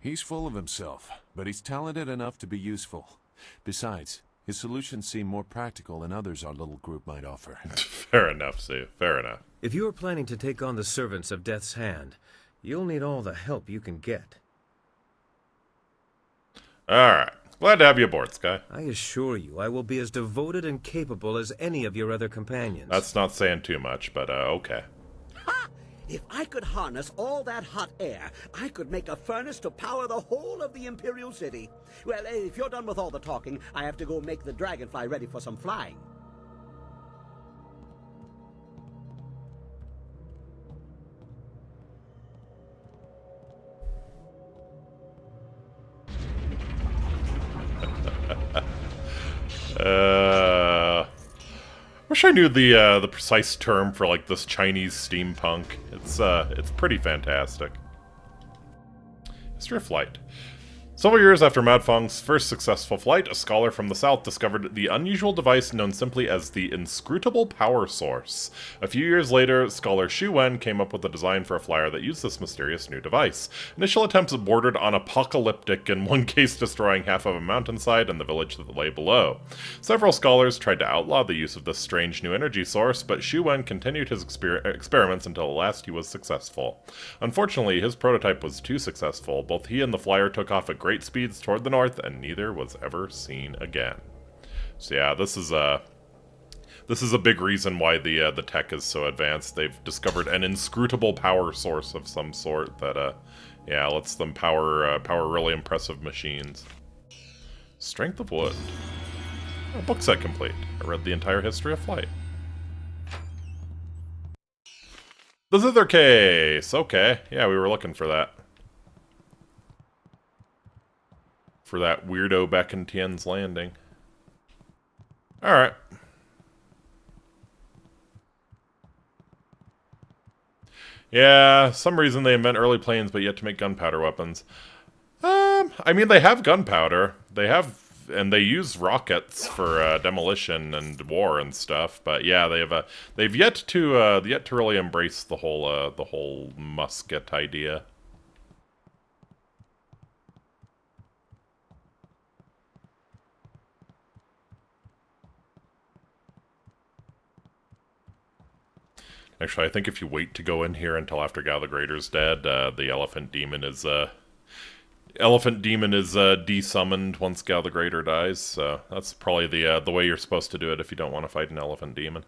He's full of himself, but he's talented enough to be useful. Besides, his solutions seem more practical than others our little group might offer. Fair enough, Sue. Fair enough. If you are planning to take on the servants of Death's Hand, you'll need all the help you can get. Alright. Glad to have you aboard, Sky. I assure you, I will be as devoted and capable as any of your other companions. That's not saying too much, but okay. Ha! If I could harness all that hot air, I could make a furnace to power the whole of the Imperial City. Well, if you're done with all the talking, I have to go make the dragonfly ready for some flying. Wish I knew the precise term for like this Chinese steampunk. It's pretty fantastic. History of flight. Several years after Mad Fong's first successful flight, a scholar from the south discovered the unusual device known simply as the inscrutable power source. A few years later, scholar Xu Wen came up with a design for a flyer that used this mysterious new device. Initial attempts bordered on apocalyptic, in one case destroying half of a mountainside and the village that lay below. Several scholars tried to outlaw the use of this strange new energy source, but Xu Wen continued his experiments until at last he was successful. Unfortunately, his prototype was too successful. Both he and the flyer took off at great speeds toward the north, and neither was ever seen again. So yeah, this is a big reason why the tech is so advanced. They've discovered an inscrutable power source of some sort that yeah, lets them power really impressive machines. Strength of wood. Oh, book set complete. I read the entire history of flight. The Zither Case. Okay, yeah, we were looking for that. For that weirdo back in Tien's Landing. Alright. Yeah, some reason they invent early planes but yet to make gunpowder weapons. I mean, they have gunpowder. They have, and they use rockets for demolition and war and stuff. But yeah, they've yet to really embrace the whole musket idea. Actually, I think if you wait to go in here until after Gao the Greater's dead, the Elephant Demon is desummoned once Gao the Greater dies. So that's probably the way you're supposed to do it if you don't want to fight an Elephant Demon.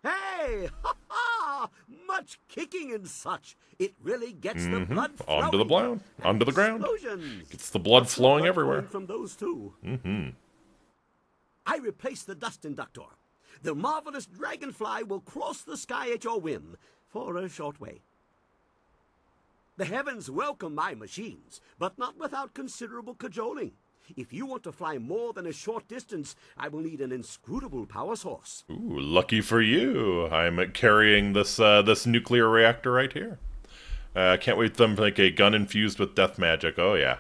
Hey! Ha ha! Much kicking and such. It really gets the blood flowing. Onto the ground. Onto the ground. Explosions. Gets the blood flowing everywhere. From those two. I replaced the dust inductor. The marvelous dragonfly will cross the sky at your whim, for a short way. The heavens welcome my machines, but not without considerable cajoling. If you want to fly more than a short distance, I will need an inscrutable power source. Ooh, lucky for you. I'm carrying this nuclear reactor right here. Can't wait for them to make a gun infused with death magic. Oh yeah.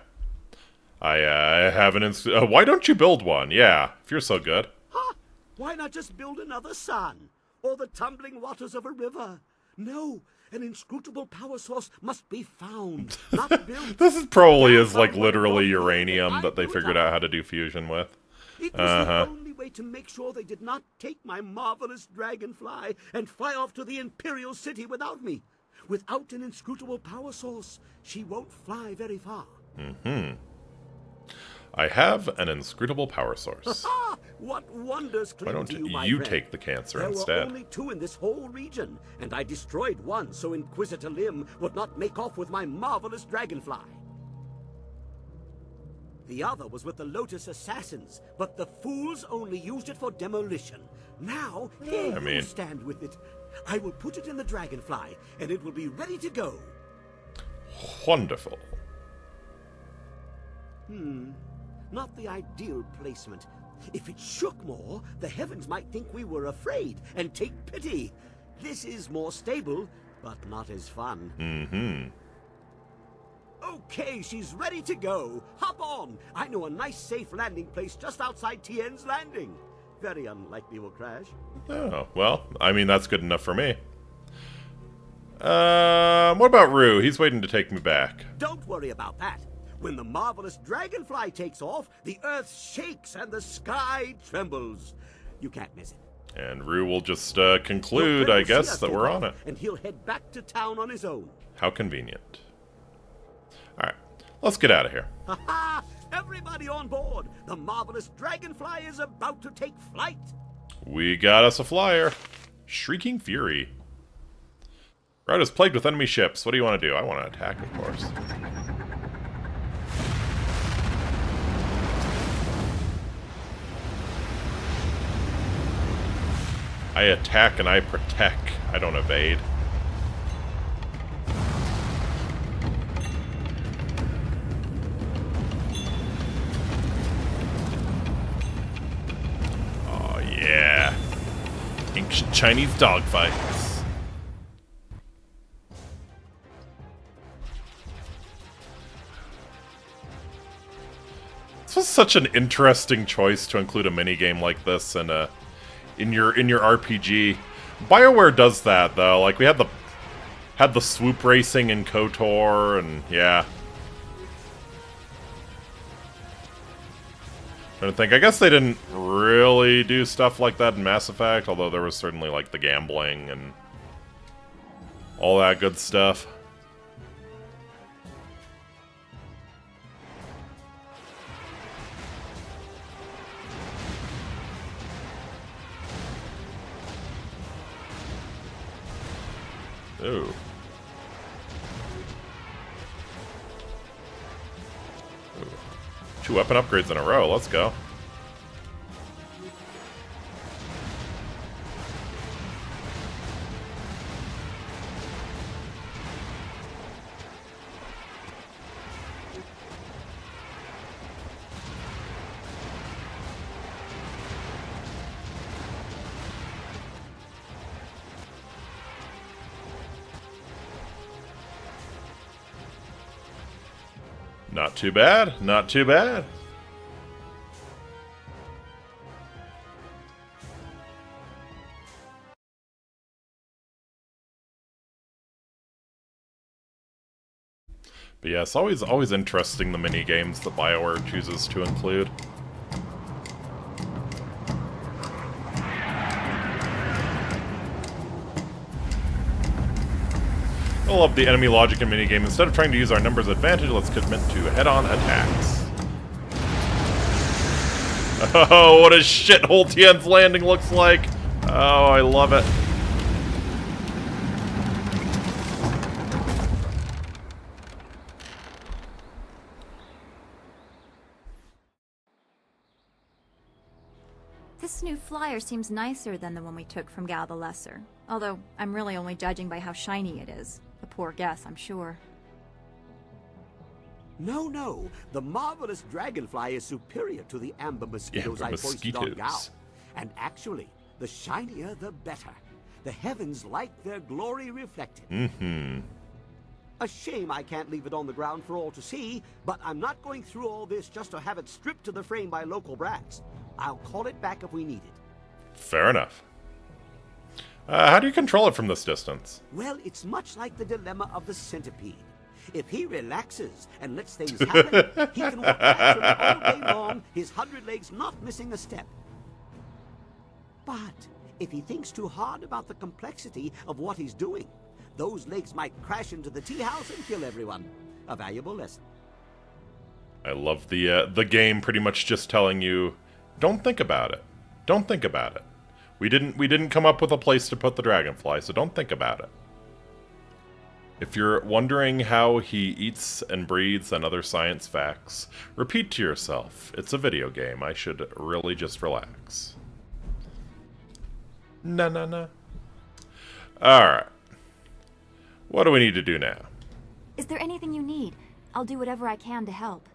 I have an why don't you build one? Yeah, if you're so good. Ha! Why not just build another sun? Or the tumbling waters of a river? No, an inscrutable power source must be found, not built. This is probably is like literally uranium that they figured out how to do fusion with. It was the only way to make sure they did not take my marvelous dragonfly and fly off to the Imperial City without me. Without an inscrutable power source, she won't fly very far. Mm-hmm. I have an inscrutable power source. What wonders cling Why don't to you, my you friend? take the cancer There instead? were only 2 in this whole region, and I destroyed one so Inquisitor Lim would not make off with my marvelous dragonfly. The other was with the Lotus Assassins, but the fools only used it for demolition. Now, here you stand with it. I will put it in the dragonfly, and it will be ready to go. Wonderful. Not the ideal placement. If it shook more, the heavens might think we were afraid and take pity. This is more stable, but not as fun. Mm-hmm. Okay, she's ready to go. Hop on. I know a nice, safe landing place just outside Tien's Landing. Very unlikely we'll crash. Oh, well, I mean, that's good enough for me. What about Rue? He's waiting to take me back. Don't worry about that. When the marvelous dragonfly takes off, the earth shakes and the sky trembles. You can't miss it. And Rue will just conclude, I guess, that we're on it. And he'll head back to town on his own. How convenient. Alright, let's get out of here. Ha-ha! Everybody on board! The marvelous dragonfly is about to take flight! We got us a flyer. Shrieking Fury. Route is plagued with enemy ships. What do you want to do? I want to attack, of course. I attack and I protect. I don't evade. Oh yeah. Ancient Chinese dogfights. This was such an interesting choice to include a minigame like this in your RPG. BioWare does that though. Like we had the swoop racing in KOTOR, and yeah. Trying to think. I guess they didn't really do stuff like that in Mass Effect, although there was certainly like the gambling and all that good stuff. Ooh. Ooh. 2 weapon upgrades in a row, let's go. Not too bad, not too bad. But yeah, it's always interesting the mini games that BioWare chooses to include. I love the enemy logic in minigame. Instead of trying to use our numbers advantage, let's commit to head-on attacks. Oh, what a shithole Tien's Landing looks like! Oh, I love it. This new flyer seems nicer than the one we took from Gao the Lesser. Although, I'm really only judging by how shiny it is. A poor guess, I'm sure. No. The marvelous dragonfly is superior to the amber mosquitoes I foisted on Gao. And actually, the shinier the better. The heavens like their glory reflected. Mm-hmm. A shame I can't leave it on the ground for all to see, but I'm not going through all this just to have it stripped to the frame by local brats. I'll call it back if we need it. Fair enough. How do you control it from this distance? Well, it's much like the dilemma of the centipede. If he relaxes and lets things happen, he can walk naturally all day long, his 100 legs not missing a step. But if he thinks too hard about the complexity of what he's doing, those legs might crash into the tea house and kill everyone. A valuable lesson. I love the game pretty much just telling you, don't think about it. Don't think about it. We didn't come up with a place to put the dragonfly, so don't think about it. If you're wondering how he eats and breathes and other science facts, repeat to yourself, it's a video game. I should really just relax. Na. Alright. What do we need to do now? Is there anything you need? I'll do whatever I can to help.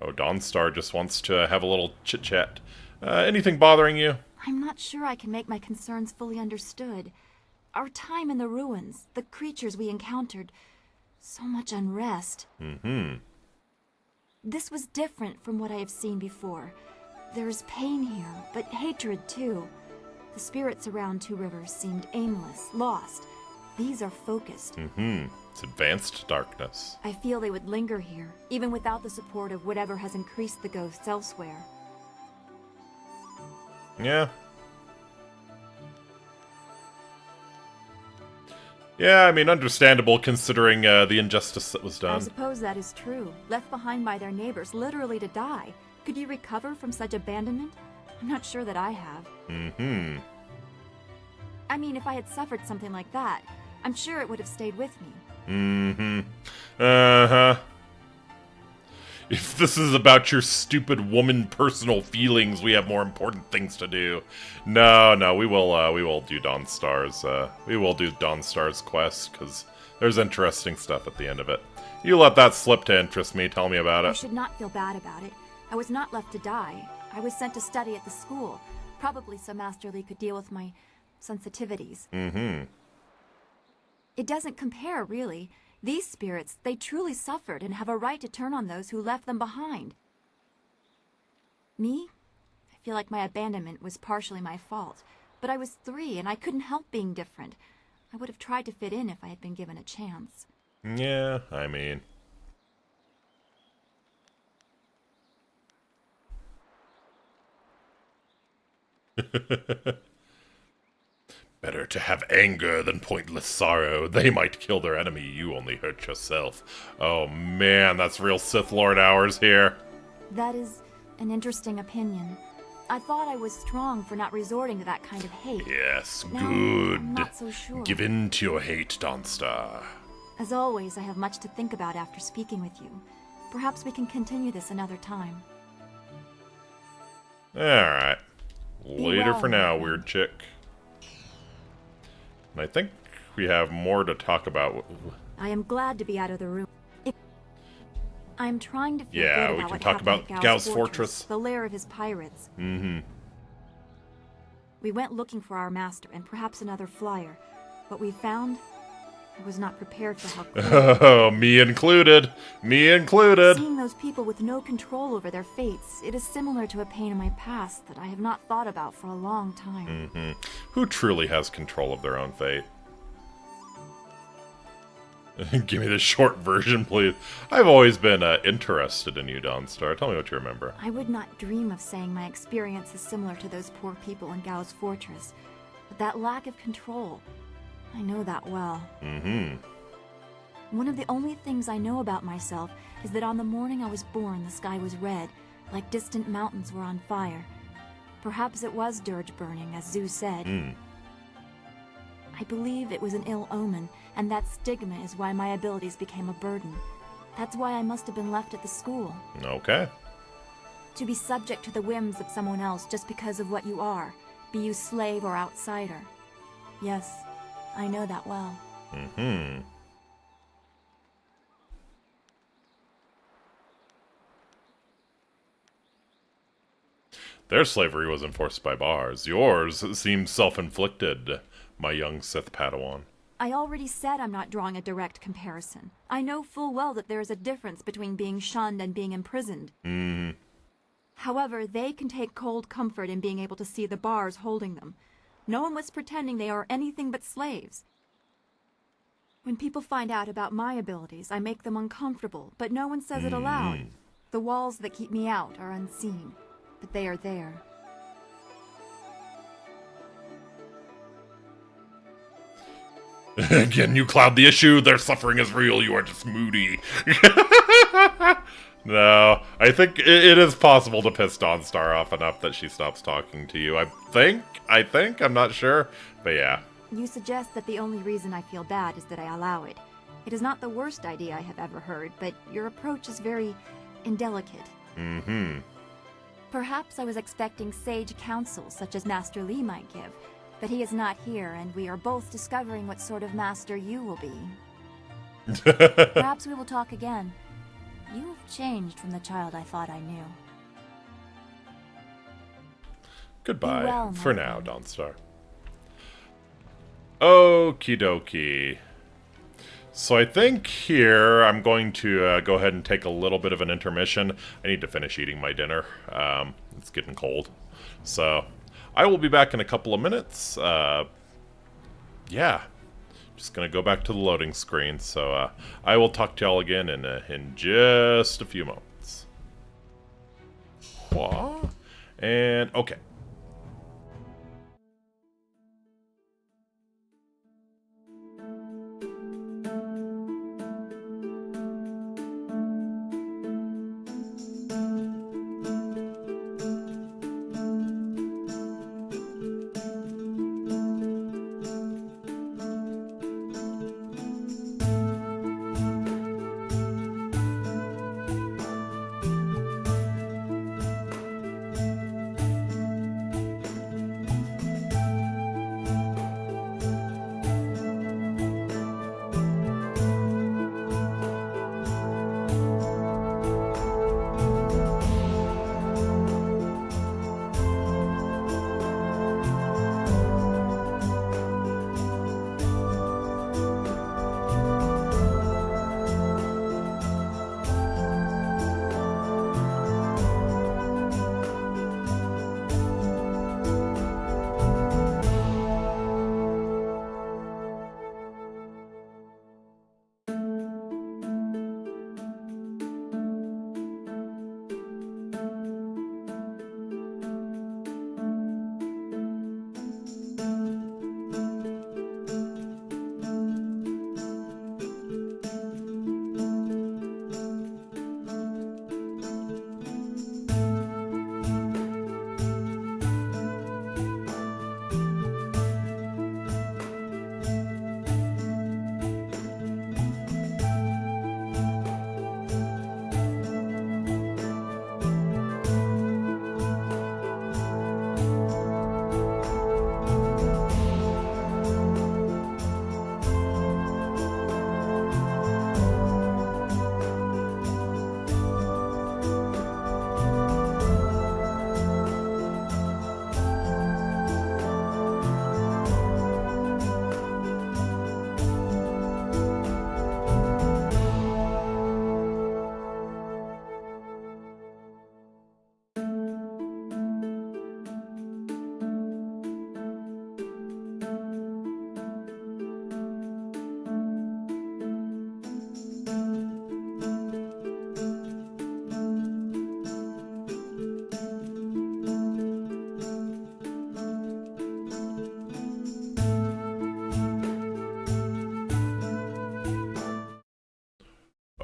Oh, Dawnstar just wants to have a little chit-chat. Anything bothering you? I'm not sure I can make my concerns fully understood. Our time in the ruins, the creatures we encountered, so much unrest. Mm-hmm. This was different from what I have seen before. There is pain here, but hatred too. The spirits around Two Rivers seemed aimless, lost. These are focused. Mm-hmm. It's advanced darkness. I feel they would linger here, even without the support of whatever has increased the ghosts elsewhere. Yeah. Yeah, I mean, understandable considering the injustice that was done. I suppose that is true. Left behind by their neighbors, literally to die. Could you recover from such abandonment? I'm not sure that I have. Mm-hmm. I mean, if I had suffered something like that, I'm sure it would have stayed with me. Mm-hmm. Uh-huh. If this is about your stupid woman personal feelings, we have more important things to do. No, we will do Dawnstar's, we will do Dawnstar's quest, because there's interesting stuff at the end of it. You let that slip to interest me, tell me about it. I should not feel bad about it. I was not left to die. I was sent to study at the school, probably so Master Li could deal with my sensitivities. Mm-hmm. It doesn't compare, really. These spirits, they truly suffered and have a right to turn on those who left them behind. Me? I feel like my abandonment was partially my fault, but I was 3 and I couldn't help being different. I would have tried to fit in if I had been given a chance. Yeah, I mean... Better to have anger than pointless sorrow. They might kill their enemy, you only hurt yourself. Oh man, that's real Sith Lord hours here. That is an interesting opinion. I thought I was strong for not resorting to that kind of hate. Yes, now, good. I'm not so sure. Give in to your hate, Dawnstar. As always, I have much to think about after speaking with you. Perhaps we can continue this another time. Alright. Later well, for now, weird chick. And I think we have more to talk about. I am glad to be out of the room. I am trying to feel yeah, good about we can what talk happened about at Gao's Fortress. The lair of his pirates. Mm-hmm. We went looking for our master and perhaps another flyer. What we found, I was not prepared for how quickly. Oh, me included. Me included. Seeing those people with no control over their fates, it is similar to a pain in my past that I have not thought about for a long time. Mm-hmm. Who truly has control of their own fate? Give me the short version, please. I've always been interested in you, Dawnstar. Tell me what you remember. I would not dream of saying my experience is similar to those poor people in Gao's Fortress. But that lack of control, I know that well. Mm-hmm. One of the only things I know about myself is that on the morning I was born, the sky was red, like distant mountains were on fire. Perhaps it was dirge burning, as Zeus said. I believe it was an ill omen, and that stigma is why my abilities became a burden. That's why I must have been left at the school. Okay. To be subject to the whims of someone else just because of what you are, be you slave or outsider. Yes, I know that well. Mm-hmm. Their slavery was enforced by bars. Yours seems self-inflicted, my young Sith Padawan. I already said I'm not drawing a direct comparison. I know full well that there is a difference between being shunned and being imprisoned. However, they can take cold comfort in being able to see the bars holding them. No one was pretending they are anything but slaves. When people find out about my abilities, I make them uncomfortable, but no one says it aloud. The walls that keep me out are unseen, but they are there. Again, you cloud the issue. Their suffering is real. You are just moody. No, I think it is possible to piss Dawnstar off enough that she stops talking to you. I think, I'm not sure, but yeah. You suggest that the only reason I feel bad is that I allow it. It is not the worst idea I have ever heard, but your approach is very indelicate. Perhaps I was expecting sage counsel such as Master Li might give, but he is not here, and we are both discovering what sort of master you will be. Perhaps we will talk again. You have changed from the child I thought I knew. Goodbye, well, for now, Dawnstar. Okie dokie. So I think here I'm going to go ahead and take a little bit of an intermission. I need to finish eating my dinner. It's getting cold. So I will be back in a couple of minutes. Yeah. Just going to go back to the loading screen. So I will talk to y'all again in just a few moments. And okay.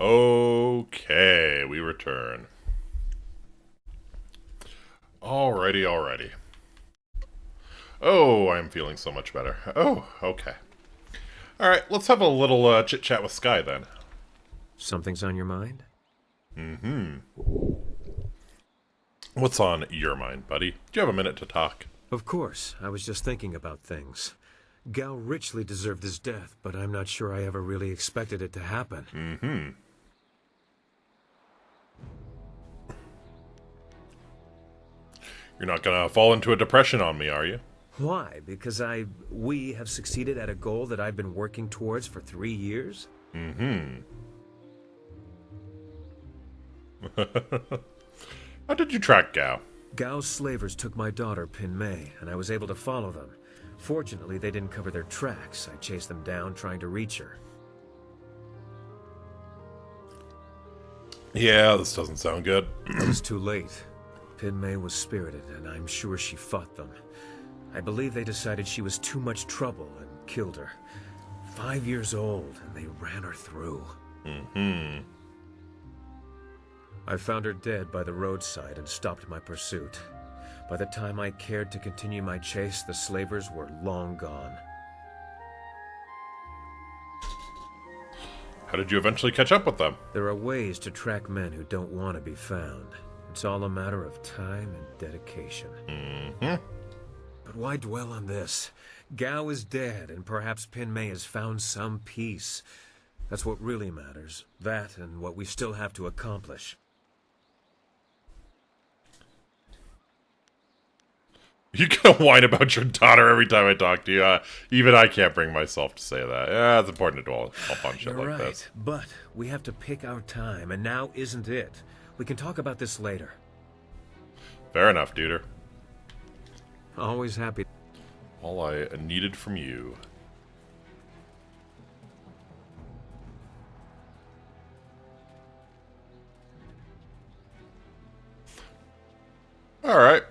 Okay, we return. Alrighty. Oh, I'm feeling so much better. Oh, okay. Alright, let's have a little chit-chat with Sky, then. Something's on your mind? What's on your mind, buddy? Do you have a minute to talk? Of course. I was just thinking about things. Gao richly deserved his death, but I'm not sure I ever really expected it to happen. You're not gonna fall into a depression on me, are you? Why? Because we have succeeded at a goal that I've been working towards for 3 years? Mm-hmm. How did you track Gao? Gao's slavers took my daughter, Pin Mei, and I was able to follow them. Fortunately, they didn't cover their tracks. I chased them down, trying to reach her. Yeah, this doesn't sound good. It was too late. Pin Mei was spirited, and I'm sure she fought them. I believe they decided she was too much trouble and killed her. 5 years old, and they ran her through. Mm-hmm. I found her dead by the roadside and stopped my pursuit. By the time I cared to continue my chase, the slavers were long gone. How did you eventually catch up with them? There are ways to track men who don't want to be found. It's all a matter of time and dedication. Mm-hmm. But why dwell on this? Gao is dead, and perhaps Pin Mei has found some peace. That's what really matters. That and what we still have to accomplish. You gonna whine about your daughter every time I talk to you. Even I can't bring myself to say that. Yeah, it's important to dwell upon shit like this. But we have to pick our time, and now isn't it. We can talk about this later. Fair enough, duder. Always happy. All I needed from you. All right.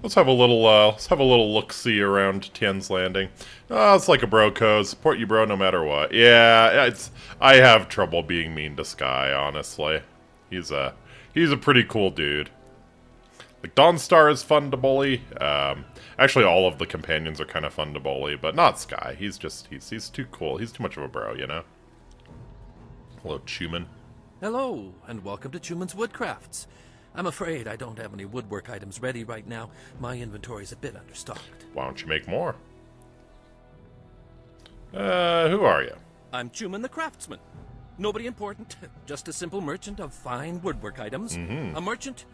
Let's have a little look-see around Tien's Landing. It's like a bro code. Support you, bro, no matter what. Yeah, I have trouble being mean to Sky, honestly. He's a pretty cool dude. Like, Dawnstar is fun to bully. Actually, all of the companions are kind of fun to bully, but not Sky. He's too cool. He's too much of a bro, you know? Hello, Chuman. Hello, and welcome to Chuman's Woodcrafts. I'm afraid I don't have any woodwork items ready right now. My inventory's a bit understocked. Why don't you make more? Who are you? I'm Chuman the Craftsman. Nobody important, just a simple merchant of fine woodwork items. Mm-hmm. A merchant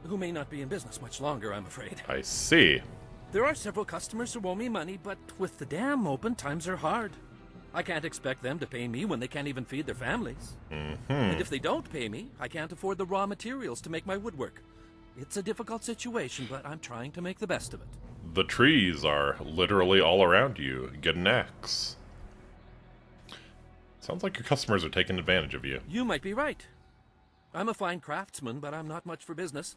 who may not be in business much longer, I'm afraid. I see. There are several customers who owe me money, but with the dam open, times are hard. I can't expect them to pay me when they can't even feed their families. Mm-hmm. And if they don't pay me, I can't afford the raw materials to make my woodwork. It's a difficult situation, but I'm trying to make the best of it. The trees are literally all around you. Get an axe. Sounds like your customers are taking advantage of you. You might be right. I'm a fine craftsman, but I'm not much for business.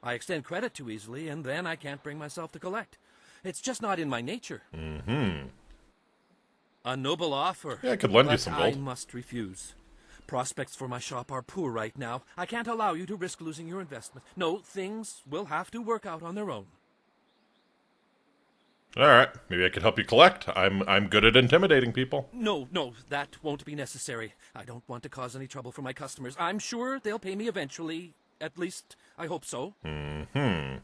I extend credit too easily, and then I can't bring myself to collect. It's just not in my nature. Mm-hmm. A noble offer. Yeah, I could lend you some gold. I must refuse. Prospects for my shop are poor right now. I can't allow you to risk losing your investment. No, things will have to work out on their own. Alright, maybe I could help you collect. I'm good at intimidating people. No, that won't be necessary. I don't want to cause any trouble for my customers. I'm sure they'll pay me eventually. At least, I hope so. Mm-hmm.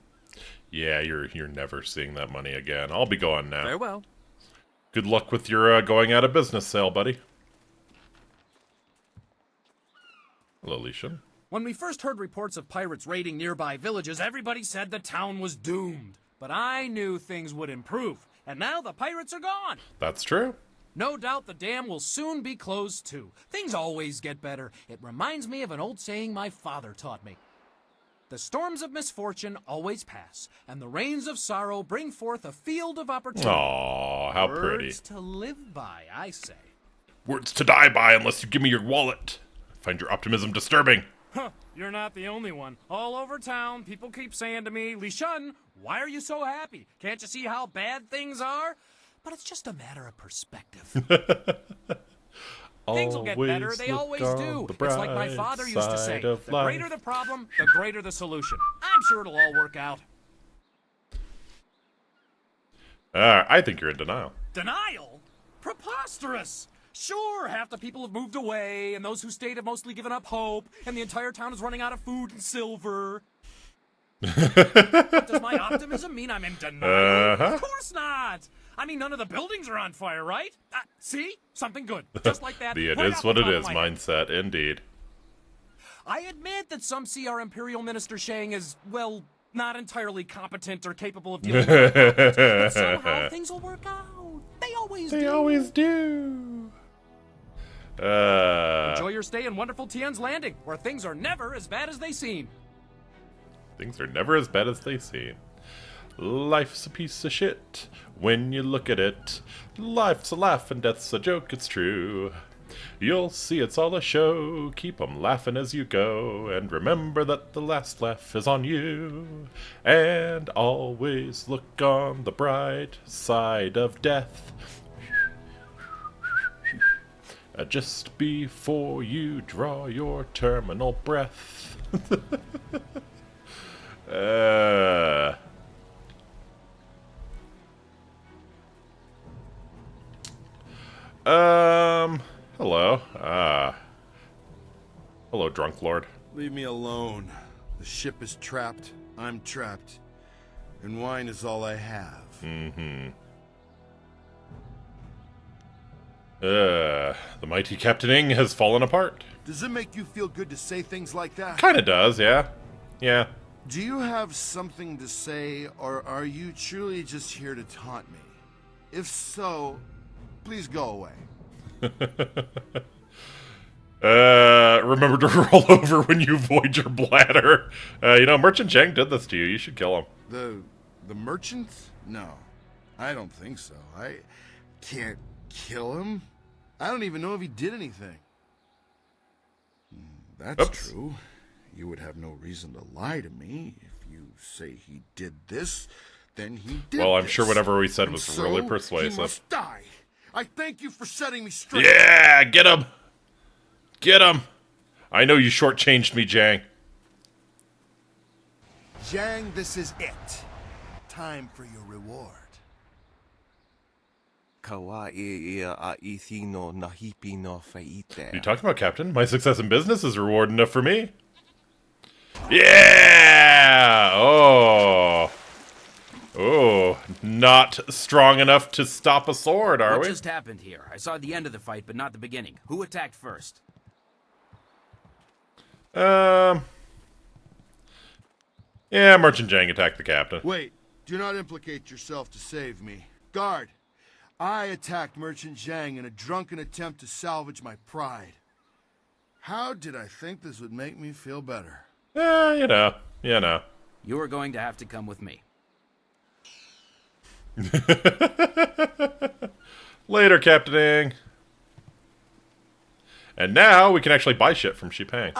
Yeah, you're never seeing that money again. I'll be going now. Farewell. Good luck with your going out of business sale, buddy. Hello, Lishan. When we first heard reports of pirates raiding nearby villages, everybody said the town was doomed. But I knew things would improve, and now the pirates are gone. That's true. No doubt the dam will soon be closed too. Things always get better. It reminds me of an old saying my father taught me. The storms of misfortune always pass, and the rains of sorrow bring forth a field of opportunity. Aw, how pretty. Words to live by, I say. Words to die by unless you give me your wallet. I find your optimism disturbing. Huh, you're not the only one. All over town, people keep saying to me, Lishan, why are you so happy? Can't you see how bad things are? But it's just a matter of perspective. Things will get better, they always do. It's like my father used to say, the greater the problem, the greater the solution. I'm sure it'll all work out. I think you're in denial. Denial? Preposterous! Sure, half the people have moved away, and those who stayed have mostly given up hope, and the entire town is running out of food and silver. Does my optimism mean I'm in denial? Of course not! I mean, none of the buildings are on fire, right? See? Something good. Just like that. The it is what it is mindset, indeed. I admit that some see our Imperial Minister Shang as, well, not entirely competent or capable of dealing with problems, but somehow things will work out. They always do. They always do. Enjoy your stay in wonderful Tien's Landing, where things are never as bad as they seem. Things are never as bad as they seem. Life's a piece of shit when you look at it. Life's a laugh and death's a joke, it's true. You'll see it's all a show, keep 'em laughing as you go, and remember that the last laugh is on you. And always look on the bright side of death. Just before you draw your terminal breath. Hello. Hello, drunk lord. Leave me alone. The ship is trapped. I'm trapped. And wine is all I have. The mighty captaining has fallen apart. Does it make you feel good to say things like that? Kinda does, yeah. Yeah. Do you have something to say, or are you truly just here to taunt me? If so, please go away. Remember to roll over when you void your bladder. Merchant Zhang did this to you. You should kill him. The merchant? No, I don't think so. I can't kill him. I don't even know if he did anything. That's true. You would have no reason to lie to me. If you say he did this, then he did Well, I'm this. sure whatever we said And was so really persuasive. He must die. I thank you for setting me straight. Yeah, get him! Get him! I know you shortchanged me, Zhang. Zhang, this is it. Time for your reward. You talking about, Captain? My success in business is reward enough for me. Yeah! Oh, not strong enough to stop a sword, are we? What just happened here? I saw the end of the fight, but not the beginning. Who attacked first? Yeah, Merchant Zhang attacked the captain. Wait, do not implicate yourself to save me. Guard, I attacked Merchant Zhang in a drunken attempt to salvage my pride. How did I think this would make me feel better? You know. You are going to have to come with me. Later, Captaining. And now we can actually buy shit from Xipeng.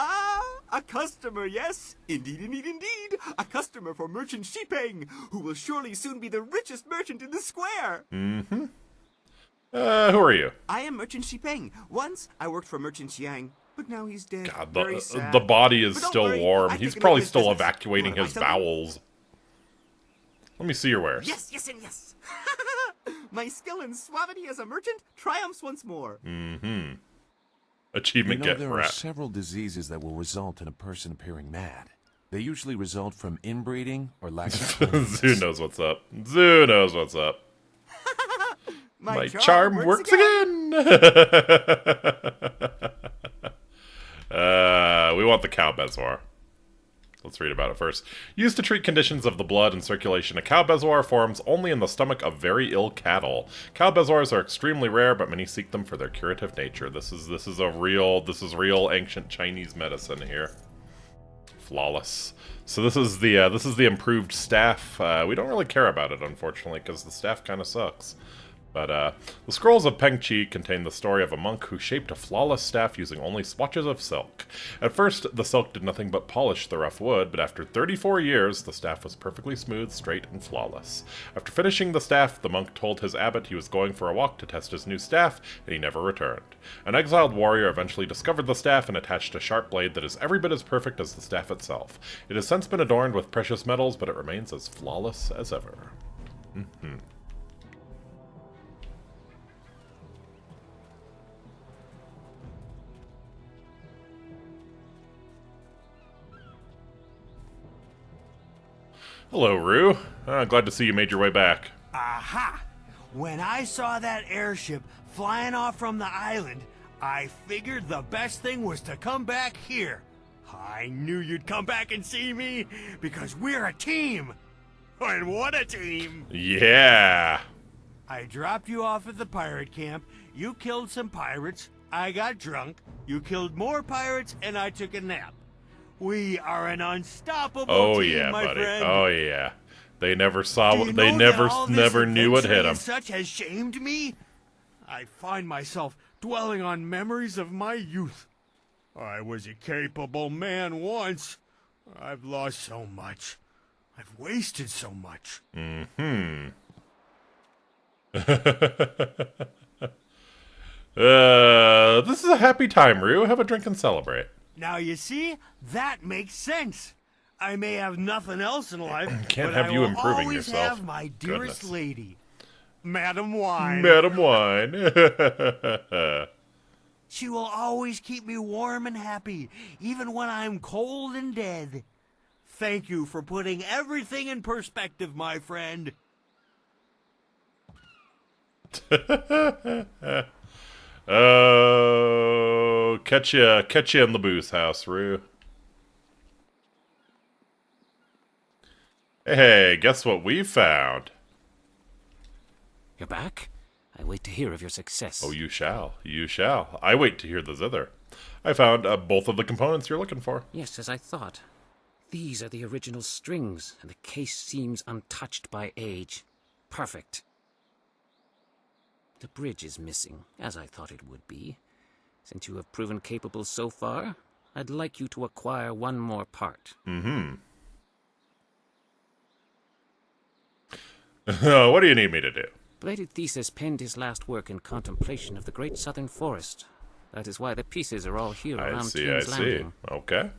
A customer, yes. Indeed, indeed, indeed. A customer for Merchant Xipeng, who will surely soon be the richest merchant in the square. Mm-hmm. Who are you? I am Merchant Xipeng. Once, I worked for Merchant Xiang, but now he's dead. God, Very sad. the body is But don't still worry, warm. I've He's taken probably over his still business. evacuating You wanna his buy something? bowels. Let me see your wares. Yes, yes, and yes. My skill in suavity as a merchant triumphs once more. Mm-hmm. Achievement You know, get there are rat. several diseases that will result in a person appearing mad. They usually result from inbreeding or lack of cleanliness. Zoo knows what's up. Zoo knows what's up. My charm works again. We want the cow bezoar. Let's read about it first. Used to treat conditions of the blood and circulation, a cow bezoar forms only in the stomach of very ill cattle. Cow bezoars are extremely rare, but many seek them for their curative nature. This is real ancient Chinese medicine here. Flawless. So this is the improved staff. We don't really care about it, unfortunately, because the staff kind of sucks. But the scrolls of Pengqi contain the story of a monk who shaped a flawless staff using only swatches of silk. At first, the silk did nothing but polish the rough wood, but after 34 years, the staff was perfectly smooth, straight, and flawless. After finishing the staff, the monk told his abbot he was going for a walk to test his new staff, and he never returned. An exiled warrior eventually discovered the staff and attached a sharp blade that is every bit as perfect as the staff itself. It has since been adorned with precious metals, but it remains as flawless as ever. Mm-hmm. Hello, Rue. Glad to see you made your way back. Aha! When I saw that airship flying off from the island, I figured the best thing was to come back here. I knew you'd come back and see me, because we're a team. And what a team! Yeah. I dropped you off at the pirate camp, you killed some pirates, I got drunk, you killed more pirates, and I took a nap. We are an unstoppable team, yeah, my buddy. friend. Oh yeah. They never saw Do you what they know never that all this never knew what hit adventuring them. and such has shamed me. I find myself dwelling on memories of my youth. I was a capable man once. I've lost so much. I've wasted so much. Mm-hmm. This is a happy time, Rue. Have a drink and celebrate. Now you see, that makes sense. I may have nothing else in life, Can't but have I you will improving always yourself. have my dearest Goodness. lady, Madam Wine. Madam Wine. She will always keep me warm and happy, even when I'm cold and dead. Thank you for putting everything in perspective, my friend. Oh, catch ya in the booth house, Rue. Hey, guess what we found? You're back? I wait to hear of your success. Oh, you shall. You shall. I wait to hear the zither. I found both of the components you're looking for. Yes, as I thought. These are the original strings, and the case seems untouched by age. Perfect. The bridge is missing, as I thought it would be. Since you have proven capable so far, I'd like you to acquire one more part. Mm-hmm. What do you need me to do? Bladed Thesis penned his last work in contemplation of the great southern forest. That is why the pieces are all here around King's Landing. Okay.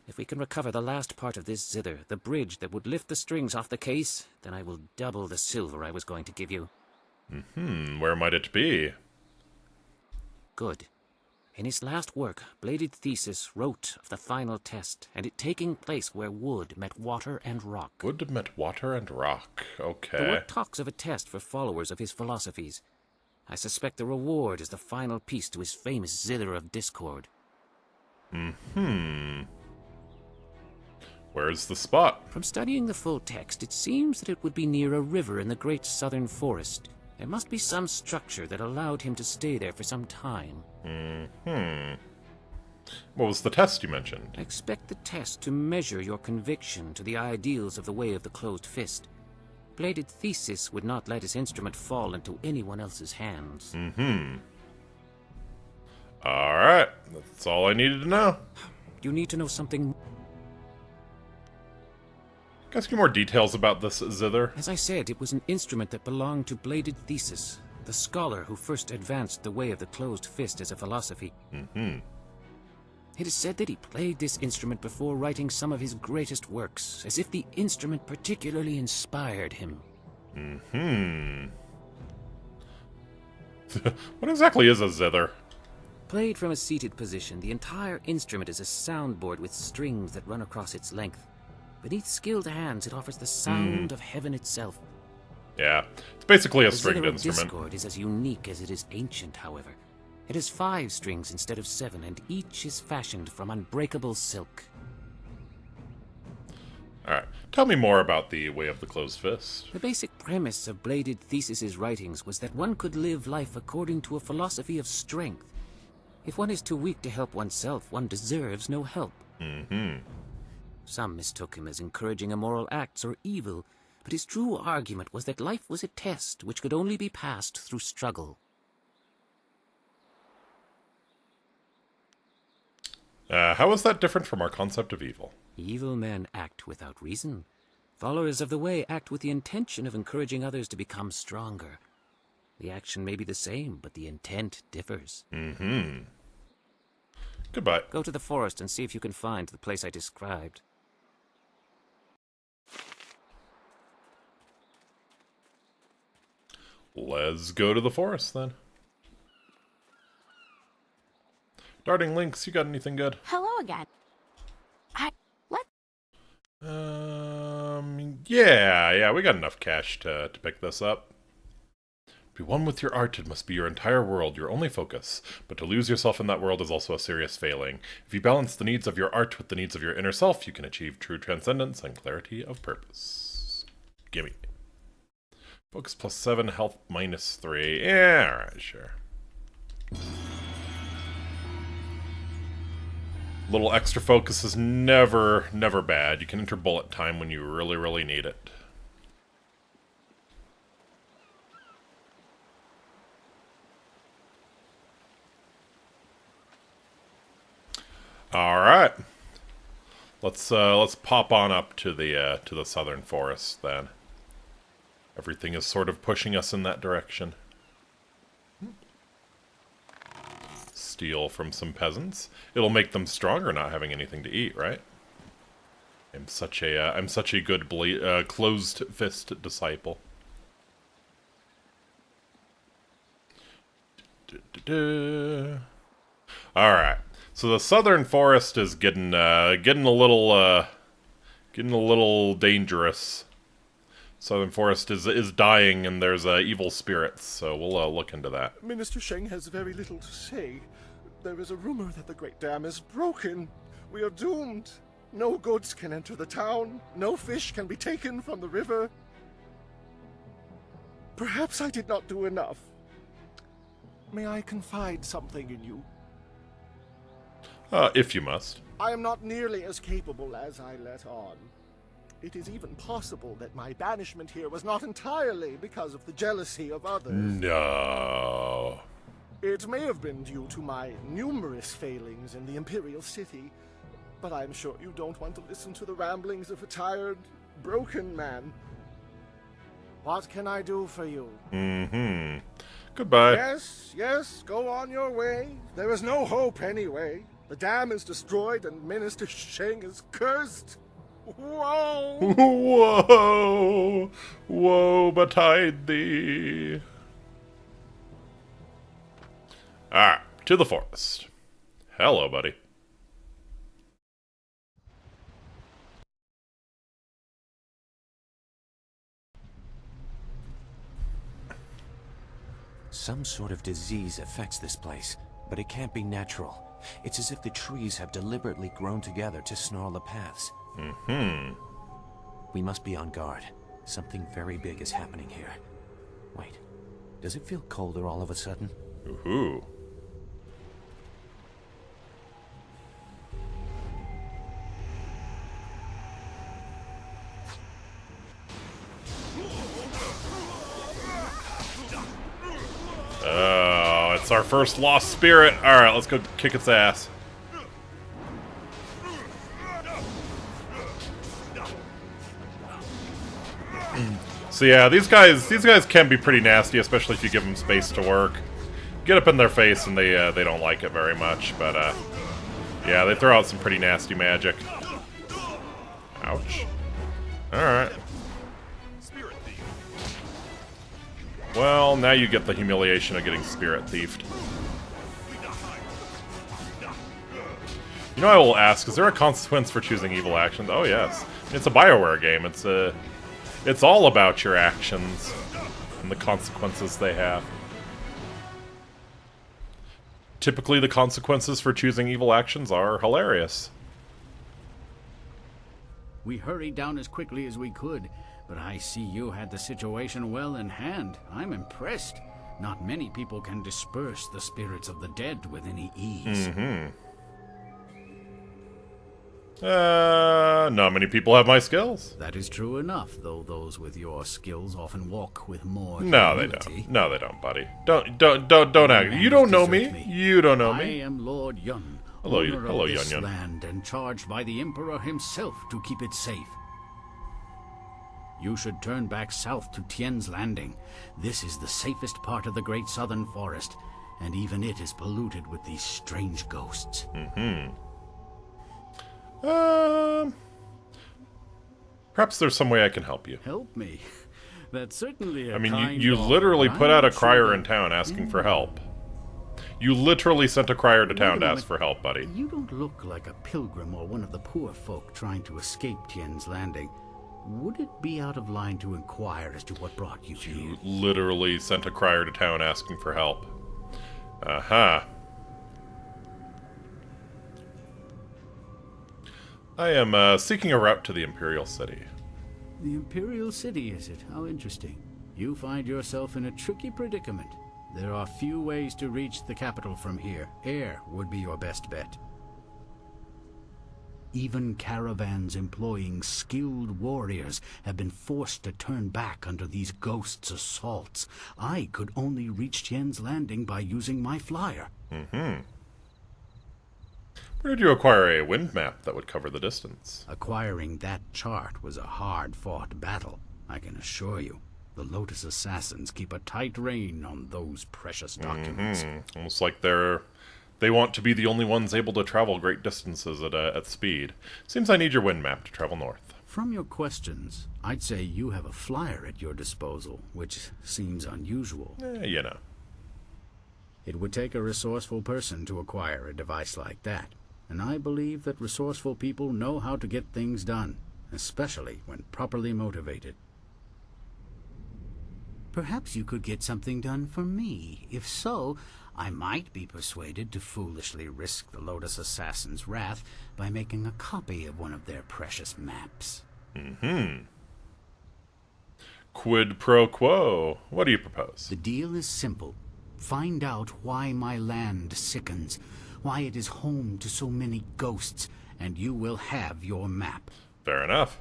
If we can recover the last part of this zither, the bridge that would lift the strings off the case, then I will double the silver I was going to give you. Mm-hmm. Where might it be? Good. In his last work, Bladed Thesis wrote of the final test, and it taking place where wood met water and rock. Wood met water and rock. Okay. The work talks of a test for followers of his philosophies. I suspect the reward is the final piece to his famous Zither of Discord. Mm-hmm. Where's the spot? From studying the full text, it seems that it would be near a river in the great southern forest. There must be some structure that allowed him to stay there for some time. Mm-hmm. What was the test you mentioned? I expect the test to measure your conviction to the ideals of the way of the closed fist. Bladed Thesis would not let his instrument fall into anyone else's hands. Mm-hmm. Alright, that's all I needed to know. You need to know something. Can I ask you more details about this zither? As I said, it was an instrument that belonged to Bladed Thesis, the scholar who first advanced the way of the closed fist as a philosophy. Mm-hmm. It is said that he played this instrument before writing some of his greatest works, as if the instrument particularly inspired him. Mm-hmm. What exactly is a zither? Played from a seated position, the entire instrument is a soundboard with strings that run across its length. Beneath skilled hands, it offers the sound of heaven itself. Yeah, it's basically a The stringed Zither of instrument. Discord is as unique as it is ancient, however. It has 5 strings instead of 7, and each is fashioned from unbreakable silk. Alright, tell me more about the way of the closed fist. The basic premise of Bladed Thesis' writings was that one could live life according to a philosophy of strength. If one is too weak to help oneself, one deserves no help. Mm-hmm. Some mistook him as encouraging immoral acts or evil, but his true argument was that life was a test which could only be passed through struggle. How is that different from our concept of evil? Evil men act without reason. Followers of the way act with the intention of encouraging others to become stronger. The action may be the same, but the intent differs. Mm-hmm. Goodbye. Go to the forest and see if you can find the place I described. Let's go to the forest, then. Darting Lynx, you got anything good? Hello again. Yeah, we got enough cash to pick this up. Be one with your art, it must be your entire world, your only focus. But to lose yourself in that world is also a serious failing. If you balance the needs of your art with the needs of your inner self, you can achieve true transcendence and clarity of purpose. Gimme. Focus +7, health -3. Yeah, alright, sure. Little extra focus is never bad. You can enter bullet time when you really need it. All right, let's pop on up to the southern forest then. Everything is sort of pushing us in that direction. Steal from some peasants. It'll make them stronger not having anything to eat, right? I'm such a good closed fist disciple. All right. So the southern forest is getting a little dangerous. Southern forest is dying, and there's evil spirits. So we'll look into that. Minister Sheng has very little to say. There is a rumor that the Great Dam is broken. We are doomed. No goods can enter the town. No fish can be taken from the river. Perhaps I did not do enough. May I confide something in you? If you must. I am not nearly as capable as I let on. It is even possible that my banishment here was not entirely because of the jealousy of others. No. It may have been due to my numerous failings in the Imperial City, but I'm sure you don't want to listen to the ramblings of a tired, broken man. What can I do for you? Goodbye. Yes, go on your way. There is no hope anyway. The dam is destroyed and Minister Sheng is cursed. Whoa! Whoa! Woe betide thee. Alright, to the forest. Hello, buddy. Some sort of disease affects this place, but it can't be natural. It's as if the trees have deliberately grown together to snarl the paths. We must be on guard. Something very big is happening here. Wait, does it feel colder all of a sudden? Ooh. Oh, it's our first lost spirit. Alright, let's go kick its ass. So yeah, these guys can be pretty nasty, especially if you give them space to work. Get up in their face and they don't like it very much, but yeah, they throw out some pretty nasty magic. Ouch. Alright. Well, now you get the humiliation of getting spirit thiefed. You know, I will ask, is there a consequence for choosing evil actions? Oh yes. It's a BioWare game. It's all about your actions and the consequences they have. Typically, the consequences for choosing evil actions are hilarious. We hurried down as quickly as we could, but I see you had the situation well in hand. I'm impressed. Not many people can disperse the spirits of the dead with any ease. Not many people have my skills. That is true enough, though those with your skills often walk with more No, they don't. No, they don't, buddy. Don't act. You don't know me. You don't know me. I am Lord Yun, Hello, owner of this Yun. land, and charged by the Emperor himself to keep it safe. You should turn back south to Tien's Landing. This is the safest part of the Great Southern Forest, and even it is polluted with these strange ghosts. Perhaps there's some way I can help you. Help me? That's certainly a I mean, kind you offer, literally but put I'm out a not sure crier that- in town asking for help. You literally sent a crier to town to ask for help, buddy. You don't look like a pilgrim or one of the poor folk trying to escape Tien's Landing. Would it be out of line to inquire as to what brought you here? You literally sent a crier to town asking for help. Aha. I am seeking a route to the Imperial City. The Imperial City, is it? How interesting. You find yourself in a tricky predicament. There are few ways to reach the capital from here. Air would be your best bet. Even caravans employing skilled warriors have been forced to turn back under these ghosts' assaults. I could only reach Tien's Landing by using my flyer. Mm-hmm. Where did you acquire a wind map that would cover the distance? Acquiring that chart was a hard-fought battle, I can assure you. The Lotus Assassins keep a tight rein on those precious documents. Mm-hmm. Almost like they want to be the only ones able to travel great distances at speed. Seems I need your wind map to travel north. From your questions, I'd say you have a flyer at your disposal, which seems unusual. You know. It would take a resourceful person to acquire a device like that, and I believe that resourceful people know how to get things done, especially when properly motivated. Perhaps you could get something done for me. If so, I might be persuaded to foolishly risk the Lotus Assassin's wrath by making a copy of one of their precious maps. Mm-hmm. Quid pro quo. What do you propose? The deal is simple. Find out why my land sickens, why it is home to so many ghosts, and you will have your map. Fair enough.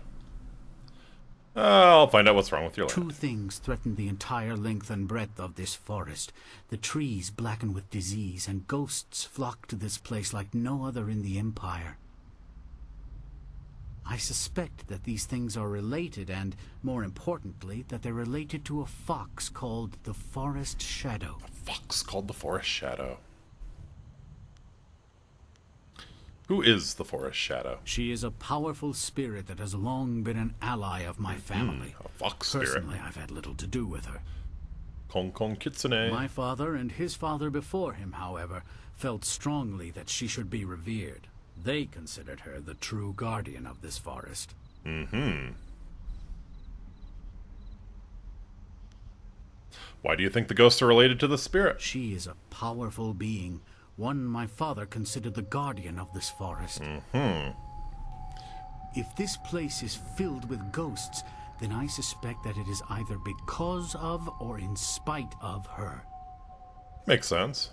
I'll find out what's wrong with your land. Two things threaten the entire length and breadth of this forest. The trees blacken with disease, and ghosts flock to this place like no other in the Empire. I suspect that these things are related, and, more importantly, that they're related to a fox called the Forest Shadow. A fox called the Forest Shadow. Who is the Forest Shadow? She is a powerful spirit that has long been an ally of my family. A fox spirit. Personally, I've had little to do with her. Kong Kong Kitsune. My father and his father before him, however, felt strongly that she should be revered. They considered her the true guardian of this forest. Mm-hmm. Why do you think the ghosts are related to the spirit? She is a powerful being, one my father considered the guardian of this forest. Mm-hmm. If this place is filled with ghosts, then I suspect that it is either because of or in spite of her. Makes sense.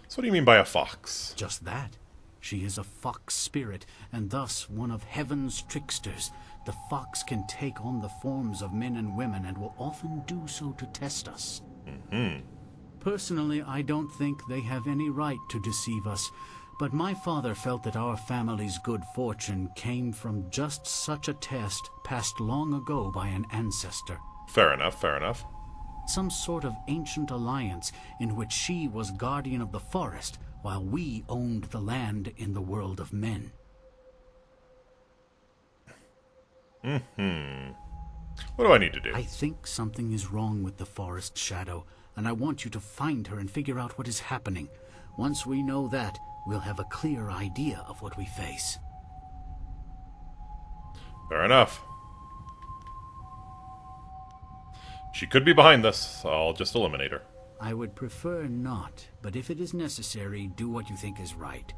So what do you mean by a fox? Just that. She is a fox spirit, and thus one of heaven's tricksters. The fox can take on the forms of men and women, and will often do so to test us. Mm-hmm. Personally, I don't think they have any right to deceive us, but my father felt that our family's good fortune came from just such a test passed long ago by an ancestor. Fair enough, fair enough. Some sort of ancient alliance in which she was guardian of the forest, while we owned the land in the world of men. Mm-hmm. What do I need to do? I think something is wrong with the Forest Shadow, and I want you to find her and figure out what is happening. Once we know that, we'll have a clear idea of what we face. Fair enough. She could be behind this. I'll just eliminate her. I would prefer not, but if it is necessary, do what you think is right.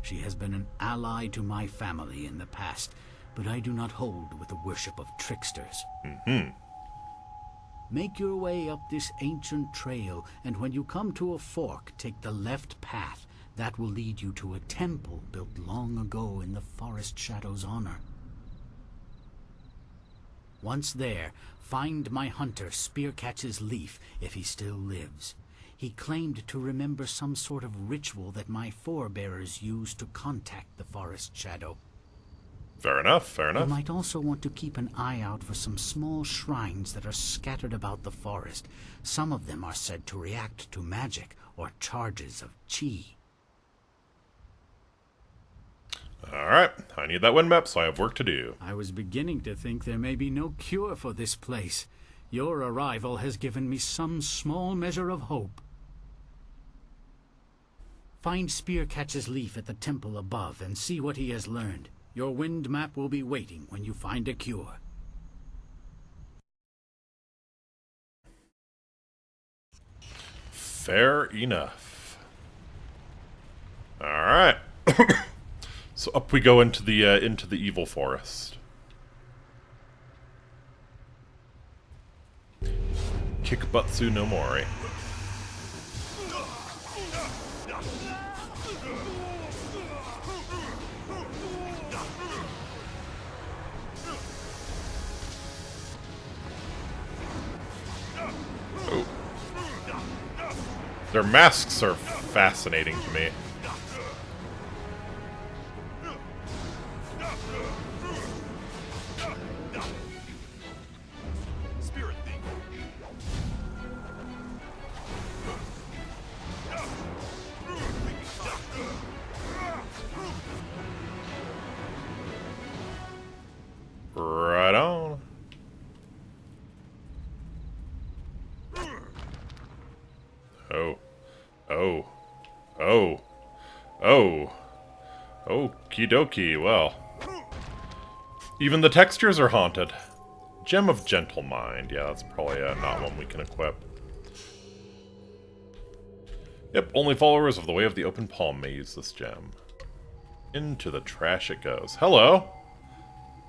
She has been an ally to my family in the past, but I do not hold with the worship of tricksters. Mm-hmm. Make your way up this ancient trail, and when you come to a fork, take the left path. That will lead you to a temple built long ago in the Forest Shadow's honor. Once there, find my hunter Spearcatch's Leaf, if he still lives. He claimed to remember some sort of ritual that my forebears used to contact the Forest Shadow. Fair enough, fair enough. You might also want to keep an eye out for some small shrines that are scattered about the forest. Some of them are said to react to magic or charges of chi. Alright, I need that wind map, so I have work to do. I was beginning to think there may be no cure for this place. Your arrival has given me some small measure of hope. Find Spearcatch's Leaf at the temple above and see what he has learned. Your wind map will be waiting when you find a cure. Fair enough. All right. So up we go into the evil forest. Kikubutsu no Mori. Oh. Their masks are fascinating to me. Right on. Oh. Oh. Oh. Oh. Okie dokie, well. Even the textures are haunted. Gem of Gentle Mind. Yeah, that's probably not one we can equip. Yep, only followers of the Way of the Open Palm may use this gem. Into the trash it goes. Hello!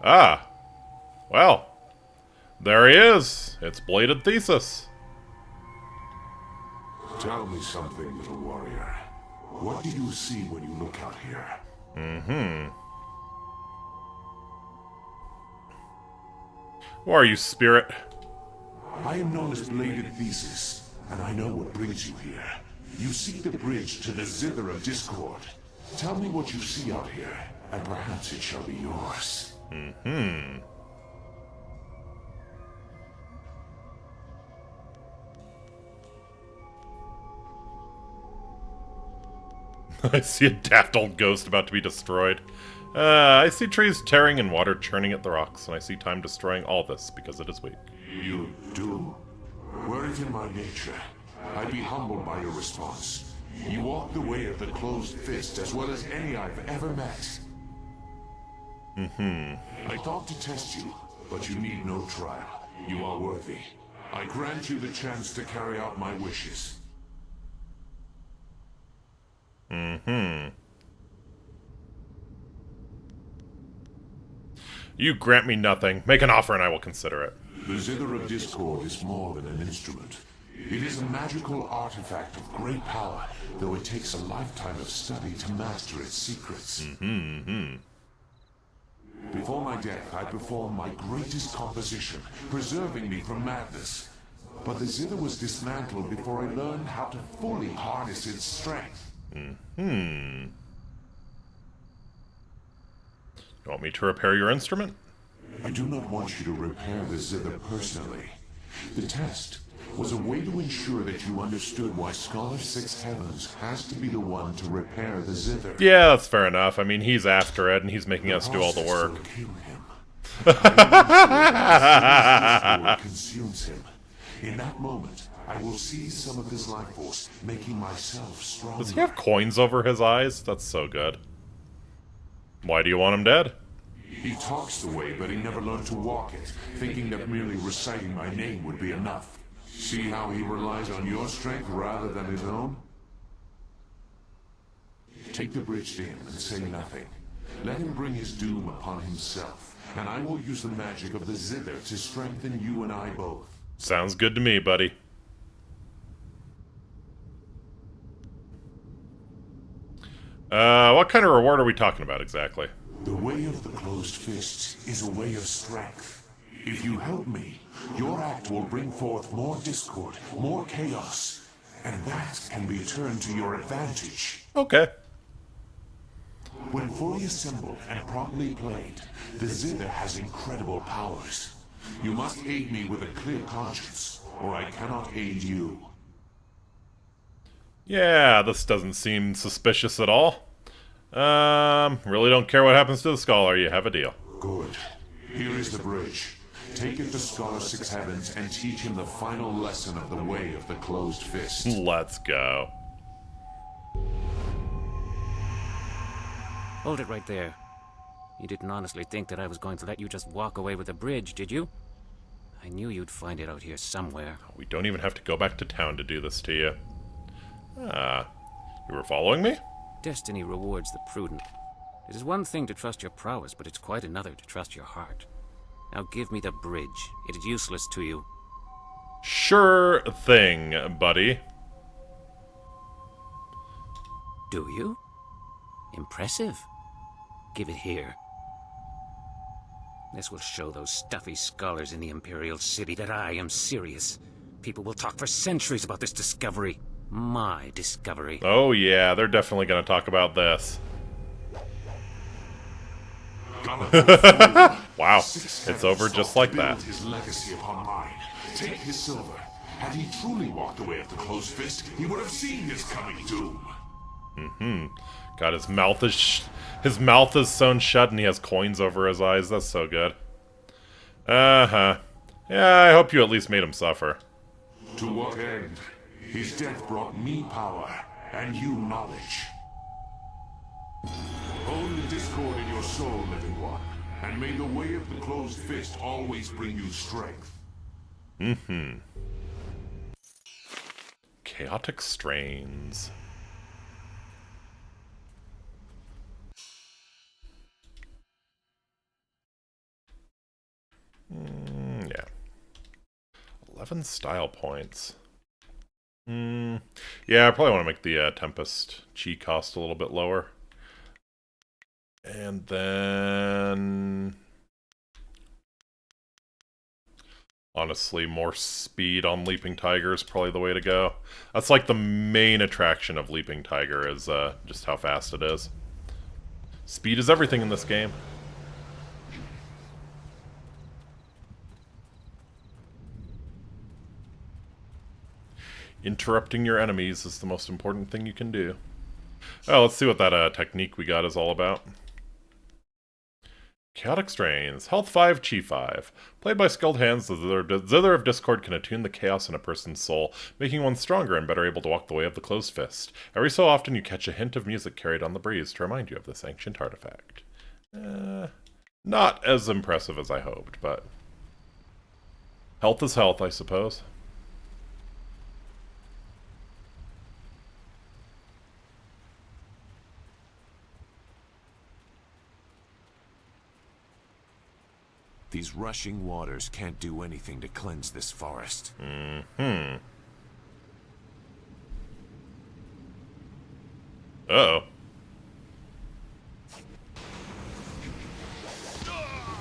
Ah! Well, there he is. It's Bladed Thesis. Tell me something, little warrior. What do you see when you look out here? Who are you, spirit? I am known as Bladed Thesis, and I know what brings you here. You seek the bridge to the Zither of Discord. Tell me what you see out here, and perhaps it shall be yours. I see a daft old ghost about to be destroyed. I see trees tearing and water churning at the rocks, and I see time destroying all this because it is weak. You do? Were it in my nature, I'd be humbled by your response. You walk the way of the closed fist as well as any I've ever met. I thought to test you, but you need no trial. You are worthy. I grant you the chance to carry out my wishes. You grant me nothing. Make an offer and I will consider it. The Zither of Discord is more than an instrument. It is a magical artifact of great power, though it takes a lifetime of study to master its secrets. Before my death, I performed my greatest composition, preserving me from madness. But the Zither was dismantled before I learned how to fully harness its strength. You want me to repair your instrument? I do not want you to repair the Zither personally. The test was a way to ensure that you understood why Scholar Six Heavens has to be the one to repair the Zither. Yeah, that's fair enough. I mean, he's after it, and he's making us do all the work. Consumes him. In that moment, I will seize some of his life force, making myself stronger. Does he have coins over his eyes? That's so good. Why do you want him dead? He talks the way, but he never learned to walk it, thinking that merely reciting my name would be enough. See how he relies on your strength rather than his own? Take the bridge to him and say nothing. Let him bring his doom upon himself, and I will use the magic of the Zither to strengthen you and I both. Sounds good to me, buddy. What kind of reward are we talking about exactly? The way of the closed fists is a way of strength. If you help me, your act will bring forth more discord, more chaos, and that can be turned to your advantage. Okay. When fully assembled and properly played, the Zither has incredible powers. You must aid me with a clear conscience, or I cannot aid you. Yeah, this doesn't seem suspicious at all. Really don't care what happens to the scholar. You have a deal. Good. Here is the bridge. Take it to Scholar Six Heavens and teach him the final lesson of the way of the closed fist. Let's go. Hold it right there. You didn't honestly think that I was going to let you just walk away with the bridge, did you? I knew you'd find it out here somewhere. We don't even have to go back to town to do this to you. Ah, you were following me? Destiny rewards the prudent. It is one thing to trust your prowess, but it's quite another to trust your heart. Now give me the bridge. It is useless to you. Sure thing, buddy. Do you? Impressive. Give it here. This will show those stuffy scholars in the Imperial City that I am serious. People will talk for centuries about this discovery. My discovery. Oh yeah, they're definitely going to talk about this. Wow, it's over just like that. His legacy upon mine. Take his silver. Had he truly walked away at the closed fist, he would have seen his coming doom. God, his mouth is sewn shut and he has coins over his eyes. That's so good. Yeah, I hope you at least made him suffer. To what end? His death brought me power, and you knowledge. Own the discord in your soul, living one, and may the way of the closed fist always bring you strength. Chaotic strains. Yeah. 11 style points. Yeah, I probably want to make the Tempest chi cost a little bit lower. And then... honestly, more speed on Leaping Tiger is probably the way to go. That's like the main attraction of Leaping Tiger, is just how fast it is. Speed is everything in this game. Interrupting your enemies is the most important thing you can do. Oh, let's see what that technique we got is all about. Chaotic Strains. Health 5, Chi 5. Played by skilled hands, the Zither of Discord can attune the chaos in a person's soul, making one stronger and better able to walk the way of the closed fist. Every so often you catch a hint of music carried on the breeze to remind you of this ancient artifact. Not as impressive as I hoped, but... health is health, I suppose. These rushing waters can't do anything to cleanse this forest. Uh-oh.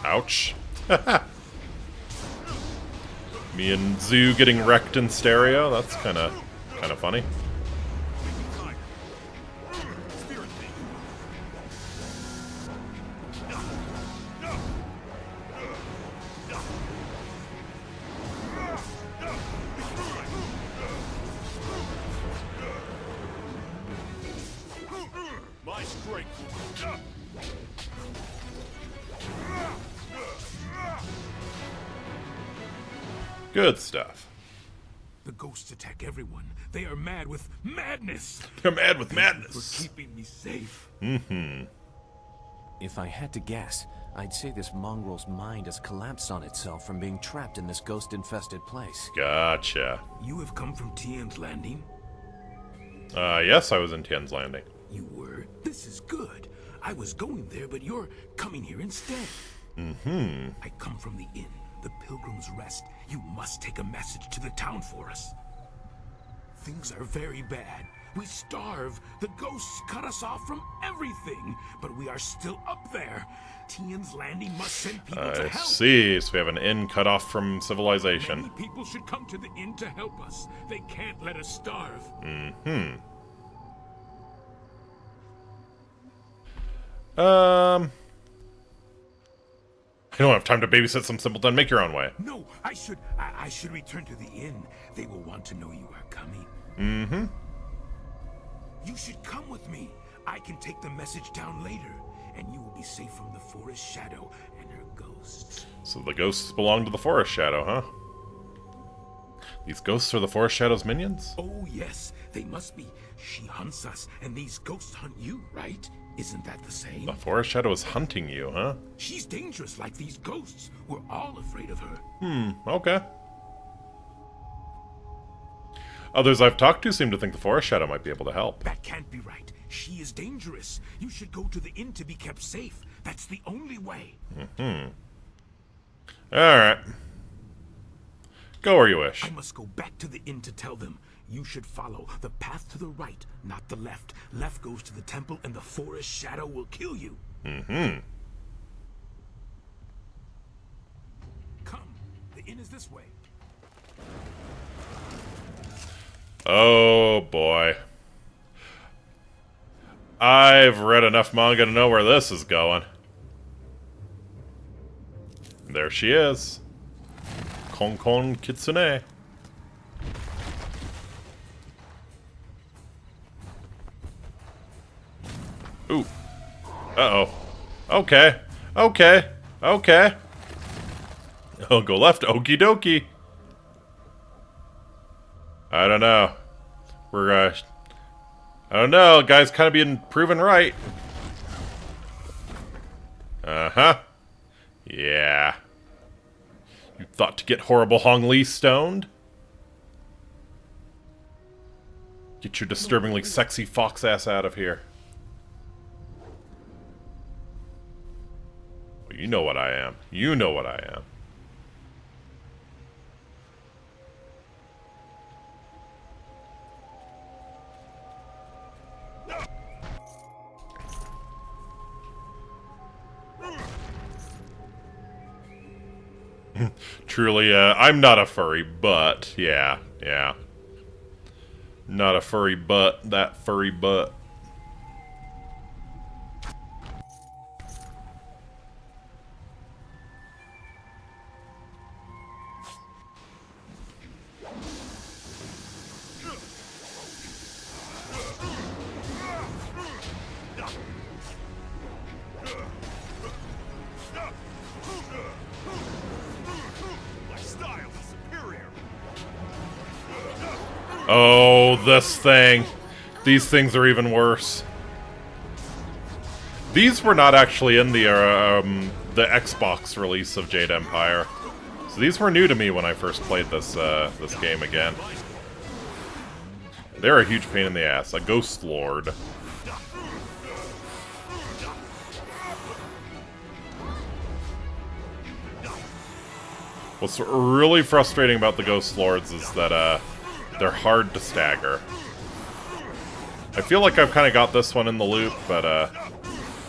Ouch. Me and Zoo getting wrecked in stereo. That's kind of funny. Good stuff. The ghosts attack everyone. They are mad with madness. They're mad with madness. For keeping me safe. If I had to guess, I'd say this mongrel's mind has collapsed on itself from being trapped in this ghost-infested place. Gotcha. You have come from Tien's Landing? Yes, I was in Tien's Landing. You were? This is good. I was going there, but you're coming here instead. I come from the inn, the Pilgrim's Rest. You must take a message to the town for us. Things are very bad. We starve. The ghosts cut us off from everything. But we are still up there. Tien's Landing must send people to help. I see. So we have an inn cut off from civilization. Many people should come to the inn to help us. They can't let us starve. I don't have time to babysit some simpleton. Make your own way. No, I should return to the inn. They will want to know you are coming. You should come with me. I can take the message down later, and you will be safe from the Forest Shadow and her ghosts. So the ghosts belong to the Forest Shadow, huh? These ghosts are the Forest Shadow's minions? Oh, yes, they must be. She hunts us, and these ghosts hunt you, right? Isn't that the same? The forest shadow is hunting you, huh? She's dangerous like these ghosts. We're all afraid of her. Okay. Others I've talked to seem to think the forest shadow might be able to help. That can't be right. She is dangerous. You should go to the inn to be kept safe. That's the only way. Alright. Go where you wish. I must go back to the inn to tell them. You should follow the path to the right, not the left. Left goes to the temple, and the forest shadow will kill you. Come. The inn is this way. Oh, boy. I've read enough manga to know where this is going. There she is. Konkon Kitsune. Ooh. Uh-oh. Okay. Okay. Okay. Oh, go left. Okie dokie. I don't know. We're, I don't know. Guy's kind of being proven right. Uh-huh. Yeah. You thought to get horrible Hongli stoned? Get your disturbingly sexy fox ass out of here. Well, you know what I am. You know what I am. Truly, I'm not a furry, but yeah. Not a furry, but that furry butt. Oh, this thing. These things are even worse. These were not actually in the Xbox release of Jade Empire. So these were new to me when I first played this this game again. They're a huge pain in the ass. A Ghost Lord. What's really frustrating about the Ghost Lords is that they're hard to stagger. I feel like I've kind of got this one in the loop, but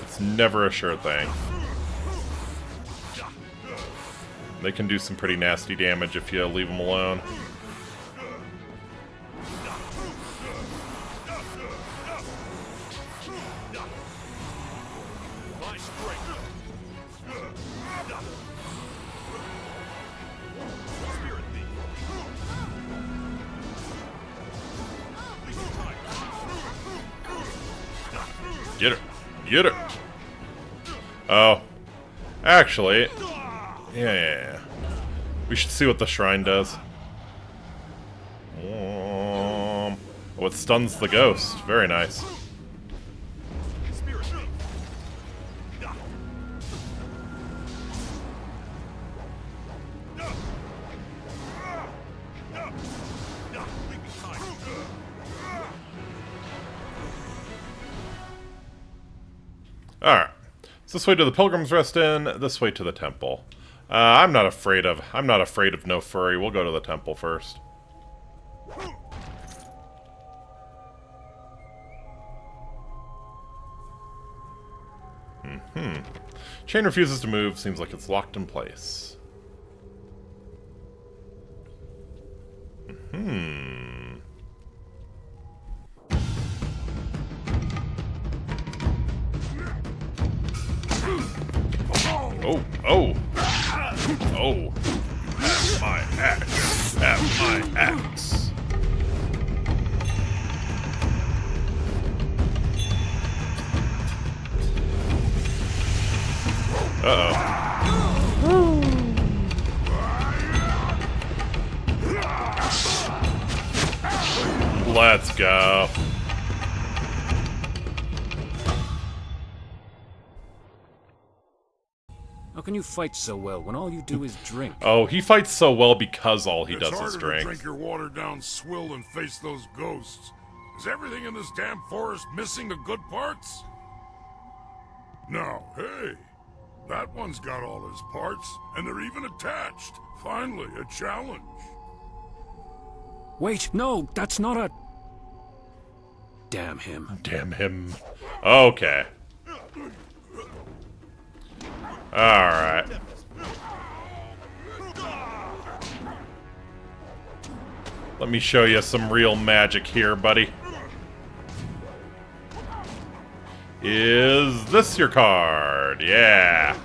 it's never a sure thing. They can do some pretty nasty damage if you leave them alone. Get her. Get her. Oh. Actually. Yeah. We should see what the shrine does. Oh, it stuns the ghost. Very nice. Alright. So this way to the Pilgrim's Rest Inn, this way to the temple. I'm not afraid of no furry. We'll go to the temple first. Chain refuses to move, seems like it's locked in place. Oh, oh. Oh. At my axe. At my axe. Uh-oh. Let's go. How can you fight so well when all you do is drink? Oh, he fights so well because all he does is It's harder drink. to drink your watered-down swill than face those ghosts. Is everything in this damn forest missing the good parts? No, hey, that one's got all his parts, and they're even attached. Finally, a challenge. Wait, no, that's not a... Damn him. Damn him. Okay. Alright. Let me show you some real magic here, buddy. Is this your card? Yeah.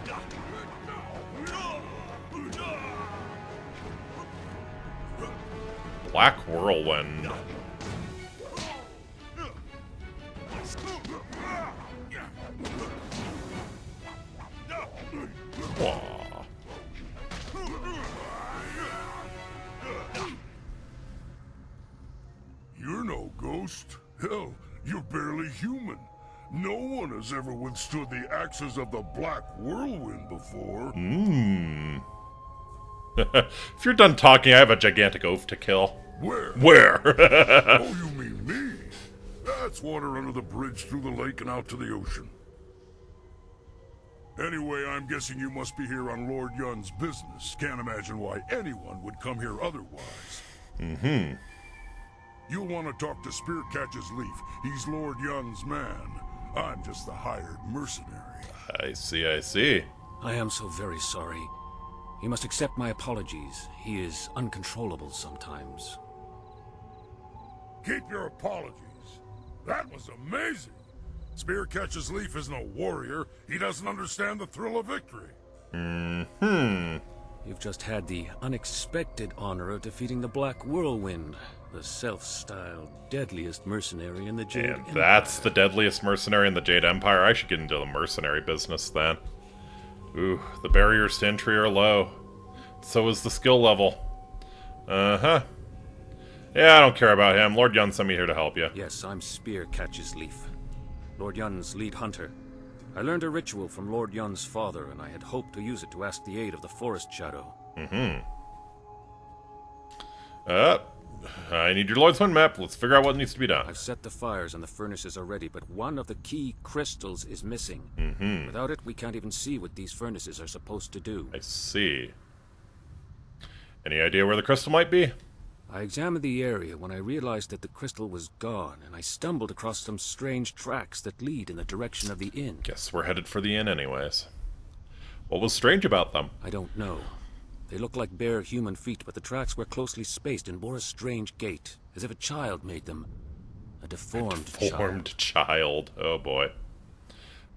Black Whirlwind. Aw. You're no ghost. Hell, you're barely human. No one has ever withstood the axes of the Black Whirlwind before. If you're done talking, I have a gigantic oaf to kill. Where? Where? Oh, you mean me? That's water under the bridge through the lake and out to the ocean. Anyway, I'm guessing you must be here on Lord Yun's business. Can't imagine why anyone would come here otherwise. Mm-hmm. You'll want to talk to Spearcatch's Leaf. He's Lord Yun's man. I'm just the hired mercenary. I see, I see. I am so very sorry. You must accept my apologies. He is uncontrollable sometimes. Keep your apologies. That was amazing. Spearcatch's Leaf is no warrior. He doesn't understand the thrill of victory. Mm-hmm. You've just had the unexpected honor of defeating the Black Whirlwind, the self-styled deadliest mercenary in the Jade And Empire. that's the deadliest mercenary in the Jade Empire. I should get into the mercenary business then. Ooh, the barriers to entry are low. So is the skill level. Uh-huh. Yeah, I don't care about him. Lord Yun sent me here to help you. Yes, I'm Spearcatch's Leaf, Lord Yun's lead hunter. I learned a ritual from Lord Yun's father, and I had hoped to use it to ask the aid of the Forest Shadow. Mm-hmm. I need your Lord's Wind map. Let's figure out what needs to be done. I've set the fires and the furnaces are ready, but one of the key crystals is missing. Mm-hmm. Without it, we can't even see what these furnaces are supposed to do. I see. Any idea where the crystal might be? I examined the area when I realized that the crystal was gone, and I stumbled across some strange tracks that lead in the direction of the inn. Guess we're headed for the inn anyways. What was strange about them? I don't know. They looked like bare human feet, but the tracks were closely spaced and bore a strange gait, as if a child made them. A deformed child. Oh boy.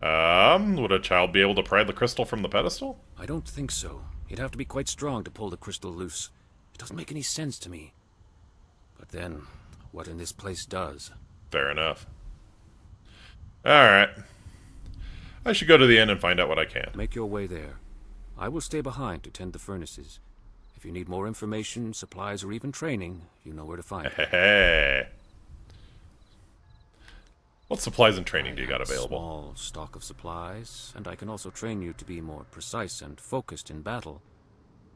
Would a child be able to pry the crystal from the pedestal? I don't think so. You'd have to be quite strong to pull the crystal loose. It doesn't make any sense to me. But then, what in this place does? Fair enough. Alright. I should go to the inn and find out what I can. Make your way there. I will stay behind to tend the furnaces. If you need more information, supplies, or even training, you know where to find me. Hey. What supplies and training do you got available? Small stock of supplies, and I can also train you to be more precise and focused in battle.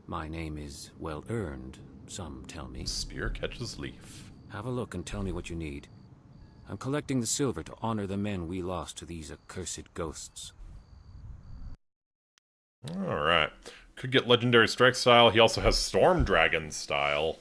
My name is well earned, some tell me. Spearcatch's Leaf. Have a look and tell me what you need. I'm collecting the silver to honor the men we lost to these accursed ghosts. Alright. Could get Legendary Strike style. He also has Storm Dragon style.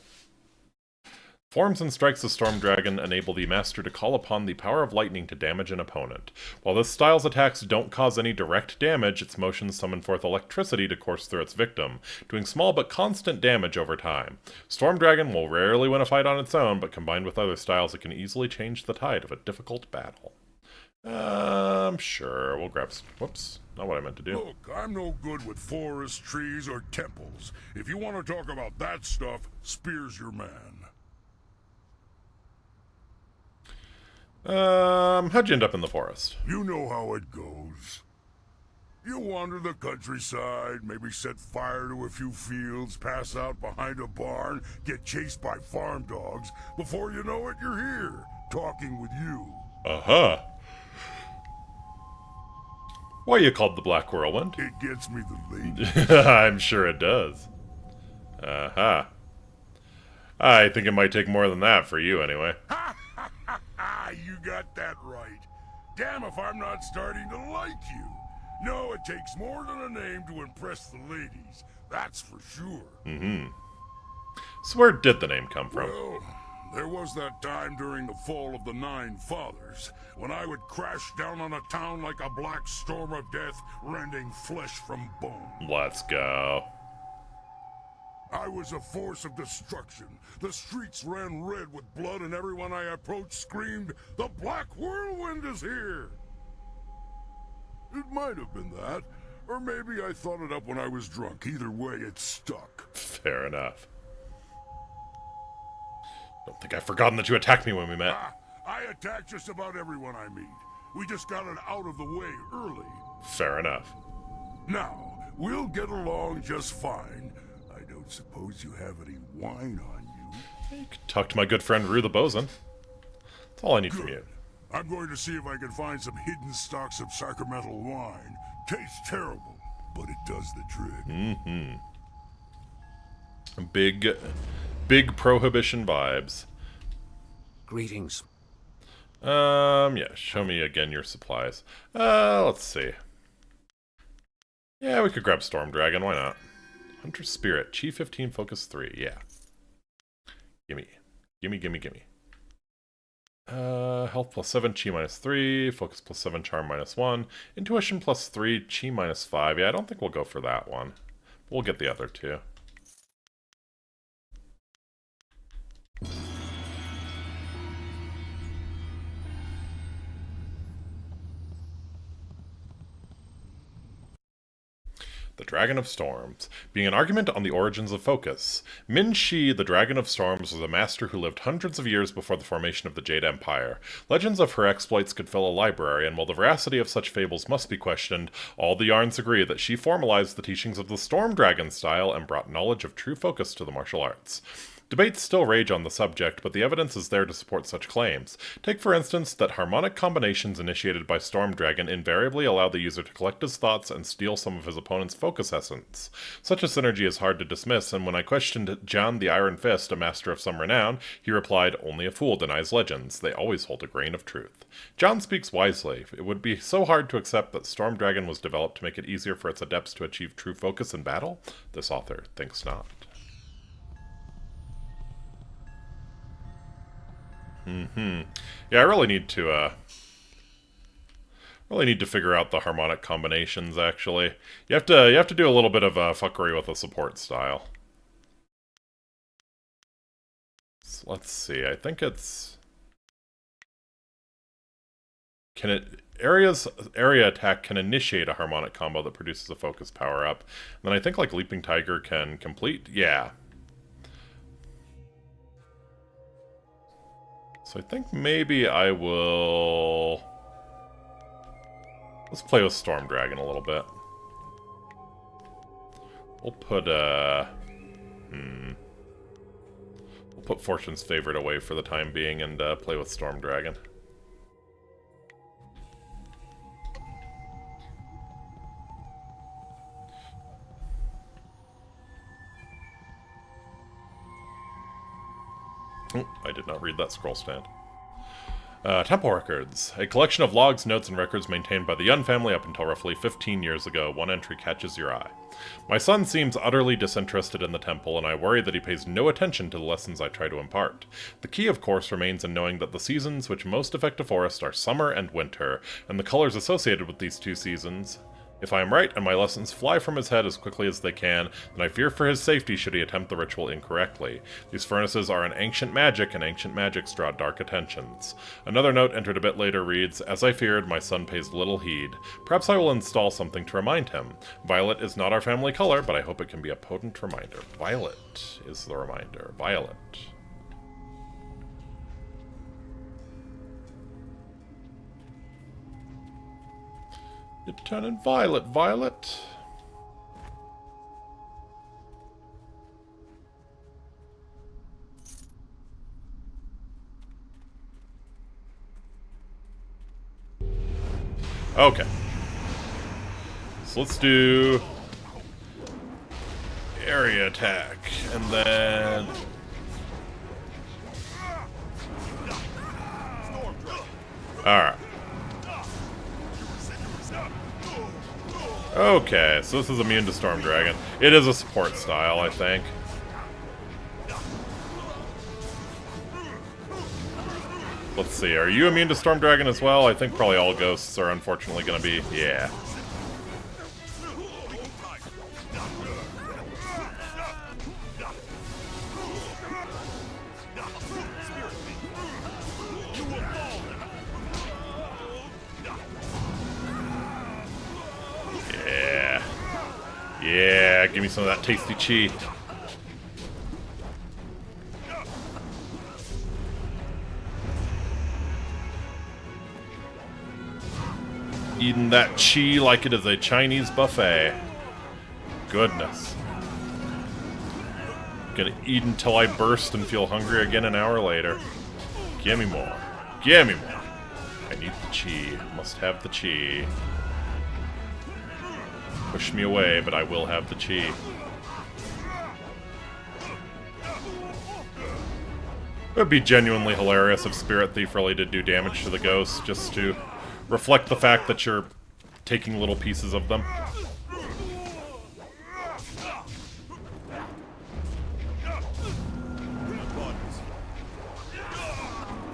Forms and strikes of Storm Dragon enable the Master to call upon the power of lightning to damage an opponent. While this style's attacks don't cause any direct damage, its motions summon forth electricity to course through its victim, doing small but constant damage over time. Storm Dragon will rarely win a fight on its own, but combined with other styles it can easily change the tide of a difficult battle. Sure, we'll grab... Whoops, not what I meant to do. Look, I'm no good with forests, trees, or temples. If you want to talk about that stuff, Spear's your man. How'd you end up in the forest? You know how it goes. You wander the countryside, maybe set fire to a few fields, pass out behind a barn, get chased by farm dogs. Before you know it, you're here, talking with you. Uh-huh. Why you called the Black Whirlwind? It gets me the lead. I'm sure it does. Uh-huh. I think it might take more than that for you, anyway. You got that right. Damn if I'm not starting to like you. No, it takes more than a name to impress the ladies. That's for sure. Mm-hmm. So where did the name come from? Well, there was that time during the fall of the Nine Fathers, when I would crash down on a town like a black storm of death, rending flesh from bone. Let's go. I was a force of destruction. The streets ran red with blood, and everyone I approached screamed, "The Black Whirlwind is here!" It might have been that, or maybe I thought it up when I was drunk. Either way, it stuck. Fair enough. Don't think I've forgotten that you attacked me when we met. I attack just about everyone I meet. We just got it out of the way early. Fair enough. Now, we'll get along just fine. I don't suppose you have any wine on you? You can talk to my good friend Rue the Bosun. That's all I need from you. I'm going to see if I can find some hidden stocks of sacramental wine. Tastes terrible, but it does the trick. Mm-hmm. Big prohibition vibes. Greetings. Yeah, show me again your supplies. Let's see. Yeah, we could grab Storm Dragon, why not? Hunter Spirit, Chi 15, Focus 3, yeah. Gimme. Health plus 7, Chi minus 3, Focus plus 7, Charm minus 1, Intuition plus 3, Chi minus 5. Yeah, I don't think we'll go for that one. We'll get the other two. The Dragon of Storms, being an argument on the origins of focus. Min Shi, the Dragon of Storms, was a master who lived hundreds of years before the formation of the Jade Empire. Legends of her exploits could fill a library, and while the veracity of such fables must be questioned, all the yarns agree that she formalized the teachings of the Storm Dragon style and brought knowledge of true focus to the martial arts. Debates still rage on the subject, but the evidence is there to support such claims. Take, for instance, that harmonic combinations initiated by Storm Dragon invariably allow the user to collect his thoughts and steal some of his opponent's focus essence. Such a synergy is hard to dismiss, and when I questioned John the Iron Fist, a master of some renown, he replied, "Only a fool denies legends. They always hold a grain of truth." John speaks wisely. It would be so hard to accept that Storm Dragon was developed to make it easier for its adepts to achieve true focus in battle? This author thinks not. Yeah, I really need to figure out the harmonic combinations, actually. You have to do a little bit of fuckery with the support style. So let's see. I think it's area attack can initiate a harmonic combo that produces a focus power up. And then I think like Leaping Tiger can complete. Yeah. So I think maybe I will... Let's play with Storm Dragon a little bit. We'll put, We'll put Fortune's Favorite away for the time being and play with Storm Dragon. Oh, I did not read that scroll stand. Temple Records. A collection of logs, notes, and records maintained by the Yun family up until roughly 15 years ago. One entry catches your eye. My son seems utterly disinterested in the temple, and I worry that he pays no attention to the lessons I try to impart. The key, of course, remains in knowing that the seasons which most affect a forest are summer and winter, and the colors associated with these two seasons. If I am right, and my lessons fly from his head as quickly as they can, then I fear for his safety should he attempt the ritual incorrectly. These furnaces are an ancient magic, and ancient magics draw dark attentions. Another note entered a bit later reads, "As I feared, my son pays little heed. Perhaps I will install something to remind him. Violet is not our family color, but I hope it can be a potent reminder." Violet is the reminder. Violet. You're turning violet, Violet. Okay. So let's do area attack, and then alright. Okay, so this is immune to Storm Dragon. It is a support style, I think. Let's see, are you immune to Storm Dragon as well? I think probably all ghosts are unfortunately going to be. Yeah. Yeah. Yeah, give me some of that tasty chi. Eating that chi like it is a Chinese buffet. Goodness. Gonna eat until I burst and feel hungry again an hour later. Give me more. Give me more. I need the chi. Must have the chi. Push me away, but I will have the chi. It would be genuinely hilarious if Spirit Thief really did do damage to the ghosts, just to reflect the fact that you're taking little pieces of them.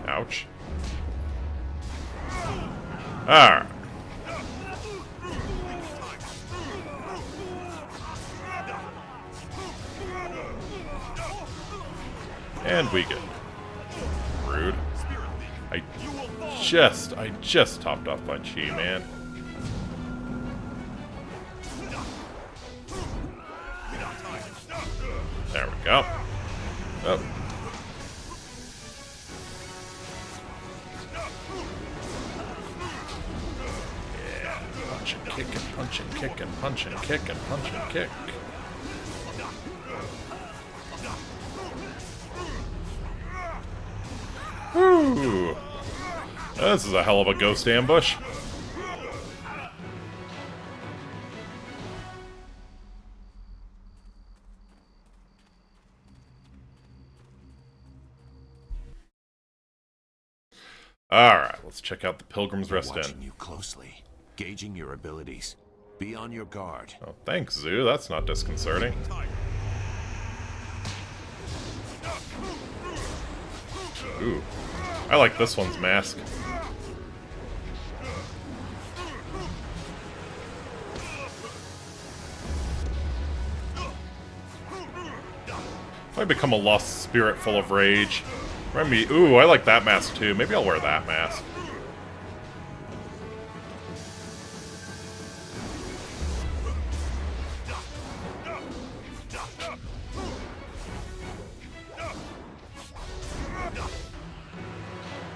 Ouch. Alright. And we get rude. I just topped off my chi, man. There we go. Oh. Yeah, punch and kick and punch and kick and punch and kick and punch and kick. Whew. This is a hell of a ghost ambush. Alright, let's check out the Pilgrim's Rest Inn. Watching you closely, gauging your abilities. Be on your guard. Oh, thanks, Zoo. That's not disconcerting. Ooh. I like this one's mask. If I become a lost spirit full of rage. Remind me, ooh, I like that mask too. Maybe I'll wear that mask.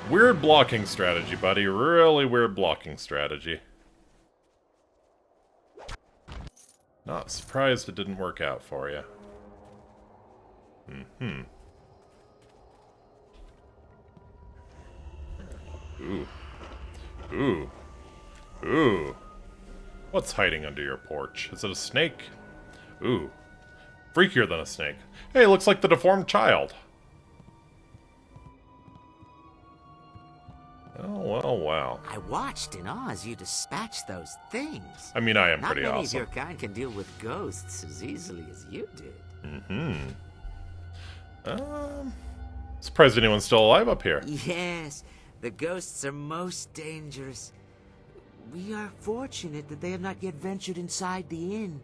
Weird blocking strategy, buddy. Really weird blocking strategy. Not surprised it didn't work out for you. Mm-hmm. Ooh. Ooh. Ooh. What's hiding under your porch? Is it a snake? Ooh. Freakier than a snake. Hey, looks like the deformed child. Oh, well, wow. I watched in awe as you dispatched those things. I mean, I am pretty Not many awesome. of your kind can deal with ghosts as easily as you did. Mm-hmm. Surprised anyone's still alive up here. Yes, the ghosts are most dangerous. We are fortunate that they have not yet ventured inside the inn.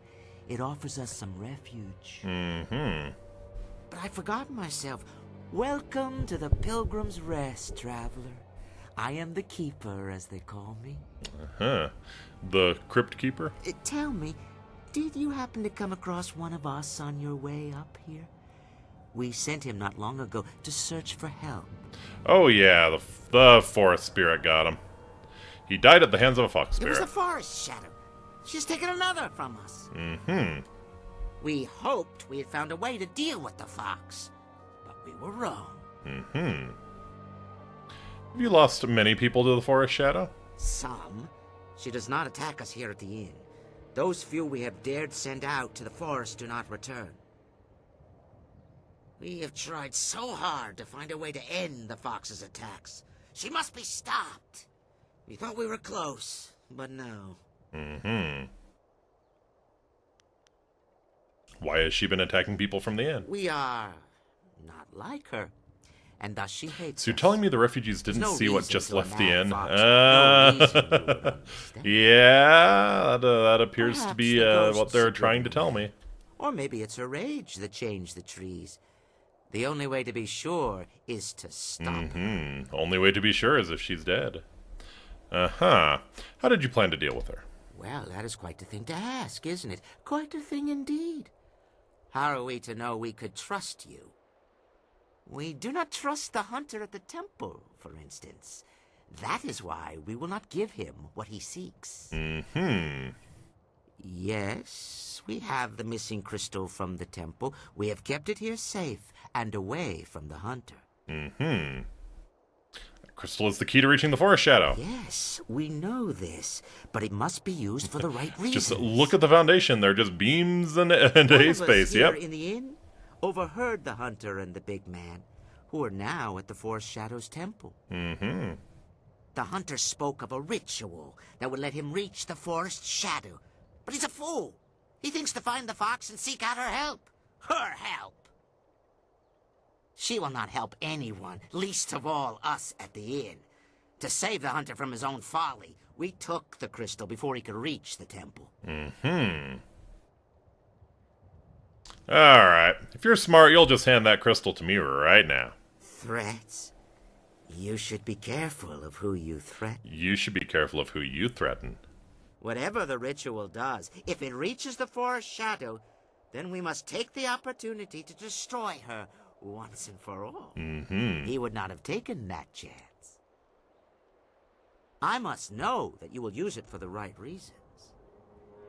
It offers us some refuge. Mm-hmm. But I'd forgotten myself. Welcome to the Pilgrim's Rest, traveler. I am the Keeper, as they call me. Uh-huh. The Crypt Keeper? Tell me, did you happen to come across one of us on your way up here? We sent him not long ago to search for help. Oh yeah, the forest spirit got him. He died at the hands of a fox It spirit. was the forest shadow. She's taken another from us. Mm-hmm. We hoped we had found a way to deal with the fox, but we were wrong. Mm-hmm. Have you lost many people to the forest shadow? Some. She does not attack us here at the inn. Those few we have dared send out to the forest do not return. We have tried so hard to find a way to end the fox's attacks. She must be stopped. We thought we were close, but no. Mm-hmm. Why has she been attacking people from the inn? We are not like her, and thus she hates So you're us. telling me the refugees didn't There's no see what reason just to a left the mad inn? fox. No reason you would understand. Yeah, that appears to Perhaps be the what ghosts they're agree. trying to tell me. Or maybe it's her rage that changed the trees. The only way to be sure is to stop her. Mm-hmm. Only way to be sure is if she's dead. Uh-huh. How did you plan to deal with her? Well, that is quite the thing to ask, isn't it? Quite a thing indeed. How are we to know we could trust you? We do not trust the hunter at the temple, for instance. That is why we will not give him what he seeks. Mm-hmm. Yes, we have the missing crystal from the temple. We have kept it here safe and away from the hunter. Mm-hmm. Crystal is the key to reaching the forest shadow. Yes, we know this, but it must be used for the right reason. Just look at the foundation. They're just beams and One of hay us space. here Yep. in the inn overheard the hunter and the big man, who are now at the Forest Shadow's temple. Mm-hmm. The hunter spoke of a ritual that would let him reach the forest shadow. But he's a fool. He thinks to find the fox and seek out her help. Her help. She will not help anyone, least of all us at the inn. To save the hunter from his own folly, we took the crystal before he could reach the temple. Mm-hmm. Alright. If you're smart, you'll just hand that crystal to me right now. Threats? You should be careful of who you threaten. You should be careful of who you threaten. Whatever the ritual does, if it reaches the forest shadow, then we must take the opportunity to destroy her once and for all. Mm-hmm. He would not have taken that chance. I must know that you will use it for the right reasons.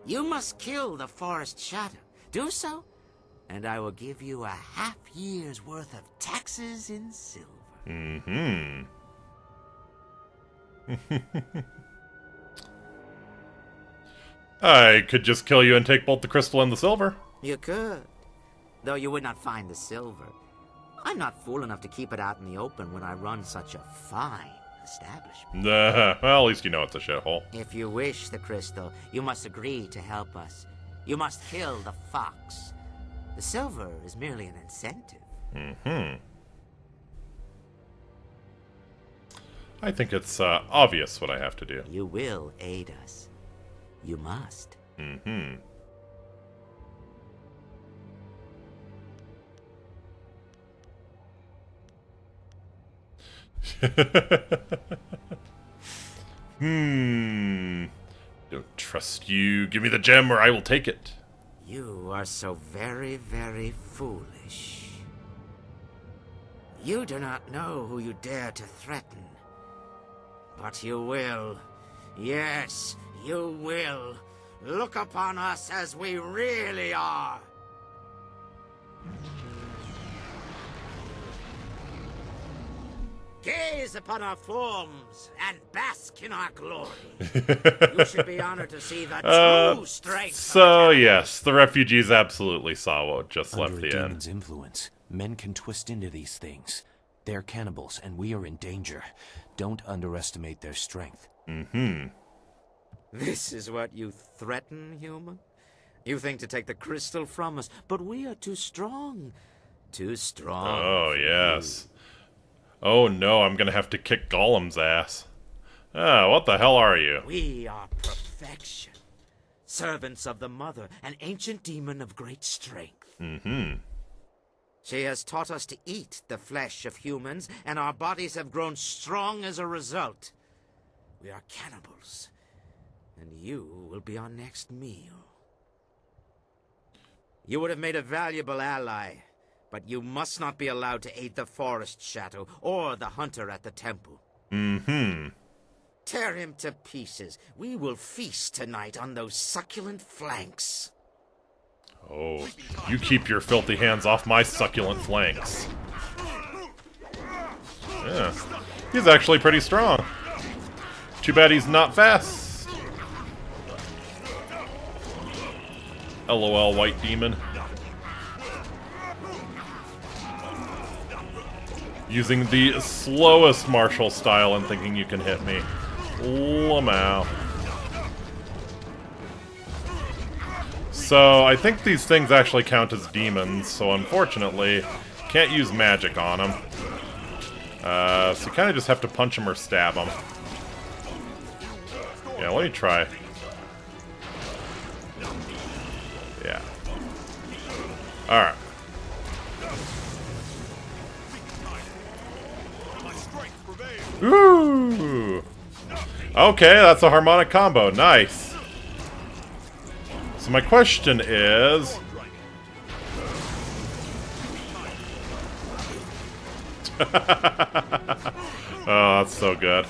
You must kill the forest shadow. Do so, and I will give you a half-year's worth of taxes in silver. Mm-hmm. I could just kill you and take both the crystal and the silver. You could, though you would not find the silver. I'm not fool enough to keep it out in the open when I run such a fine establishment. Well, at least you know it's a shithole. If you wish the crystal, you must agree to help us. You must kill the fox. The silver is merely an incentive. Mm-hmm. I think it's obvious what I have to do. You will aid us. You must. Mm-hmm. Don't trust you. Give me the gem or I will take it. You are so very, very foolish. You do not know who you dare to threaten. But you will. Yes, you will. Look upon us as we really are. Gaze upon our forms and bask in our glory. You should be honored to see the true strength. So yes, the refugees absolutely saw what just left Under the a inn. demon's influence, men can twist into these things. They're cannibals, and we are in danger. Don't underestimate their strength. Mm-hmm. This is what you threaten, human? You think to take the crystal from us, but we are too strong. Too strong. Oh, yes. Oh no, I'm gonna have to kick Gollum's ass. Ah, what the hell are you? We are perfection. Servants of the Mother, an ancient demon of great strength. Mm-hmm. She has taught us to eat the flesh of humans, and our bodies have grown strong as a result. We are cannibals, and you will be our next meal. You would have made a valuable ally, but you must not be allowed to aid the forest shadow or the hunter at the temple. Mm-hmm. Tear him to pieces. We will feast tonight on those succulent flanks. Oh, you keep your filthy hands off my succulent flanks. Yeah, he's actually pretty strong. Too bad he's not fast. LOL white demon. Using the slowest martial style and thinking you can hit me. Lamau. So, I think these things actually count as demons, so unfortunately, can't use magic on them. So you kind of just have to punch them or stab them. Yeah, let me try. Yeah. Alright. Ooh! Okay, that's a harmonic combo. Nice. So my question is... Oh, that's so good.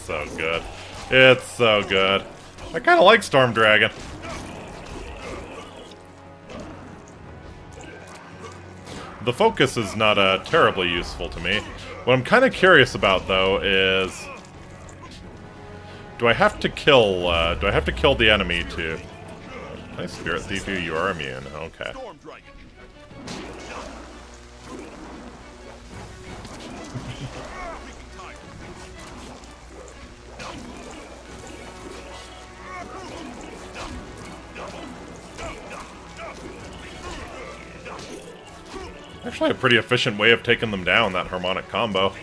So good. It's so good. I kind of like Storm Dragon. The focus is not terribly useful to me. What I'm kind of curious about, though, is... Do I have to kill the enemy to... Can I Spirit Thief you? You are immune. Okay. Actually a pretty efficient way of taking them down, that harmonic combo.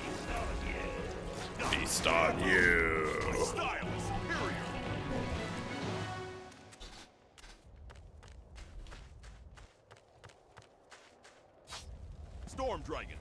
Feast on you. Storm Dragon.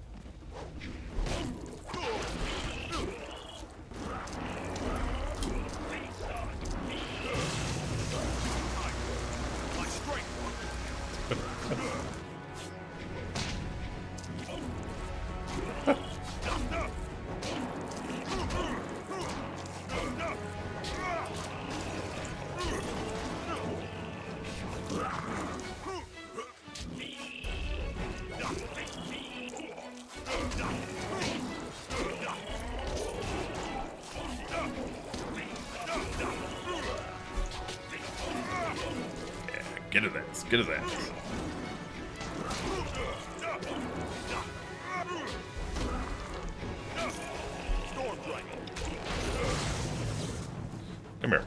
Get his ass. Get his ass. Come here.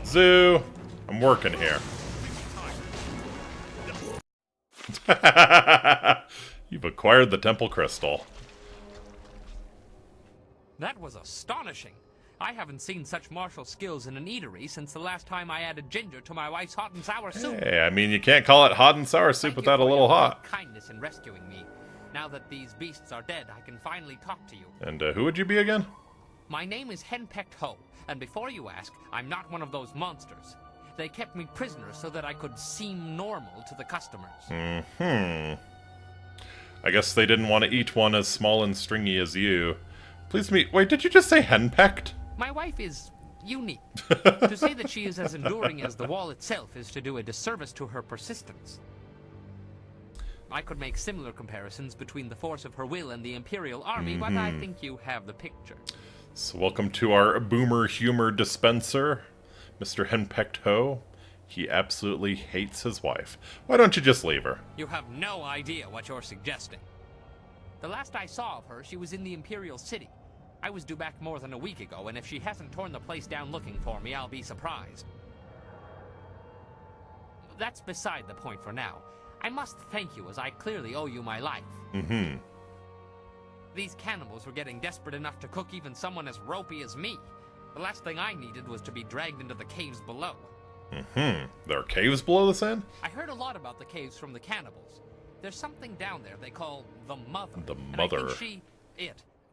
Zoo! I'm working here. You've acquired the Temple Crystal. That was astonishing. I haven't seen such martial skills in an eatery since the last time I added ginger to my wife's hot and sour soup. Hey, I mean, you can't call it hot and sour soup without a little hot. Kindness in rescuing me. Now that these beasts are dead, I can finally talk to you. And who would you be again? My name is Henpecked Ho, and before you ask, I'm not one of those monsters. They kept me prisoner so that I could seem normal to the customers. Mm-hmm. I guess they didn't want to eat one as small and stringy as you. Please meet... Wait, did you just say henpecked? My wife is unique. To say that she is as enduring as the wall itself is to do a disservice to her persistence. I could make similar comparisons between the force of her will and the Imperial Army, but I think you have the picture. So welcome to our boomer humor dispenser, Mr. Henpecked Ho. He absolutely hates his wife. Why don't you just leave her? You have no idea what you're suggesting. The last I saw of her, she was in the Imperial City. I was due back more than a week ago, and if she hasn't torn the place down looking for me, I'll be surprised. That's beside the point for now. I must thank you, as I clearly owe you my life. Mm-hmm. These cannibals were getting desperate enough to cook even someone as ropey as me. The last thing I needed was to be dragged into the caves below. Mm-hmm. There are caves below the sand? I heard a lot about the caves from the cannibals. There's something down there they call the Mother. The And Mother. I think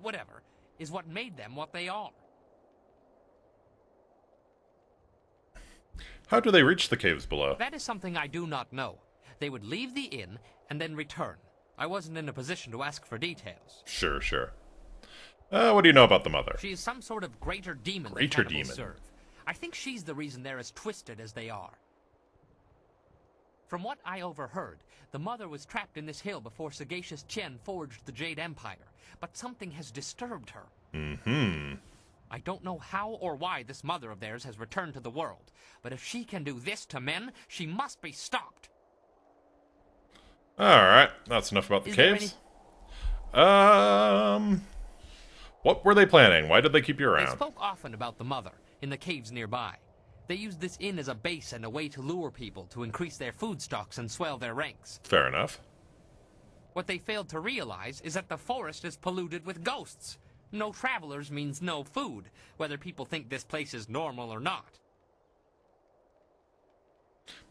whatever, is what made them what they are. How do they reach the caves below? That is something I do not know. They would leave the inn and then return. I wasn't in a position to ask for details. Sure, sure. What do you know about the mother? She is some sort of greater demon Greater the cannibals demon. serve. I think she's the reason they're as twisted as they are. From what I overheard, the mother was trapped in this hill before sagacious Tien forged the Jade Empire, but something has disturbed her. Mm-hmm. I don't know how or why this mother of theirs has returned to the world, but if she can do this to men, she must be stopped. Alright, that's enough about the Is there caves. What were they planning? Why did they keep you They around? spoke often about the mother in the caves nearby. They used this inn as a base and a way to lure people to increase their food stocks and swell their ranks. Fair enough. What they failed to realize is that the forest is polluted with ghosts. No travelers means no food, whether people think this place is normal or not.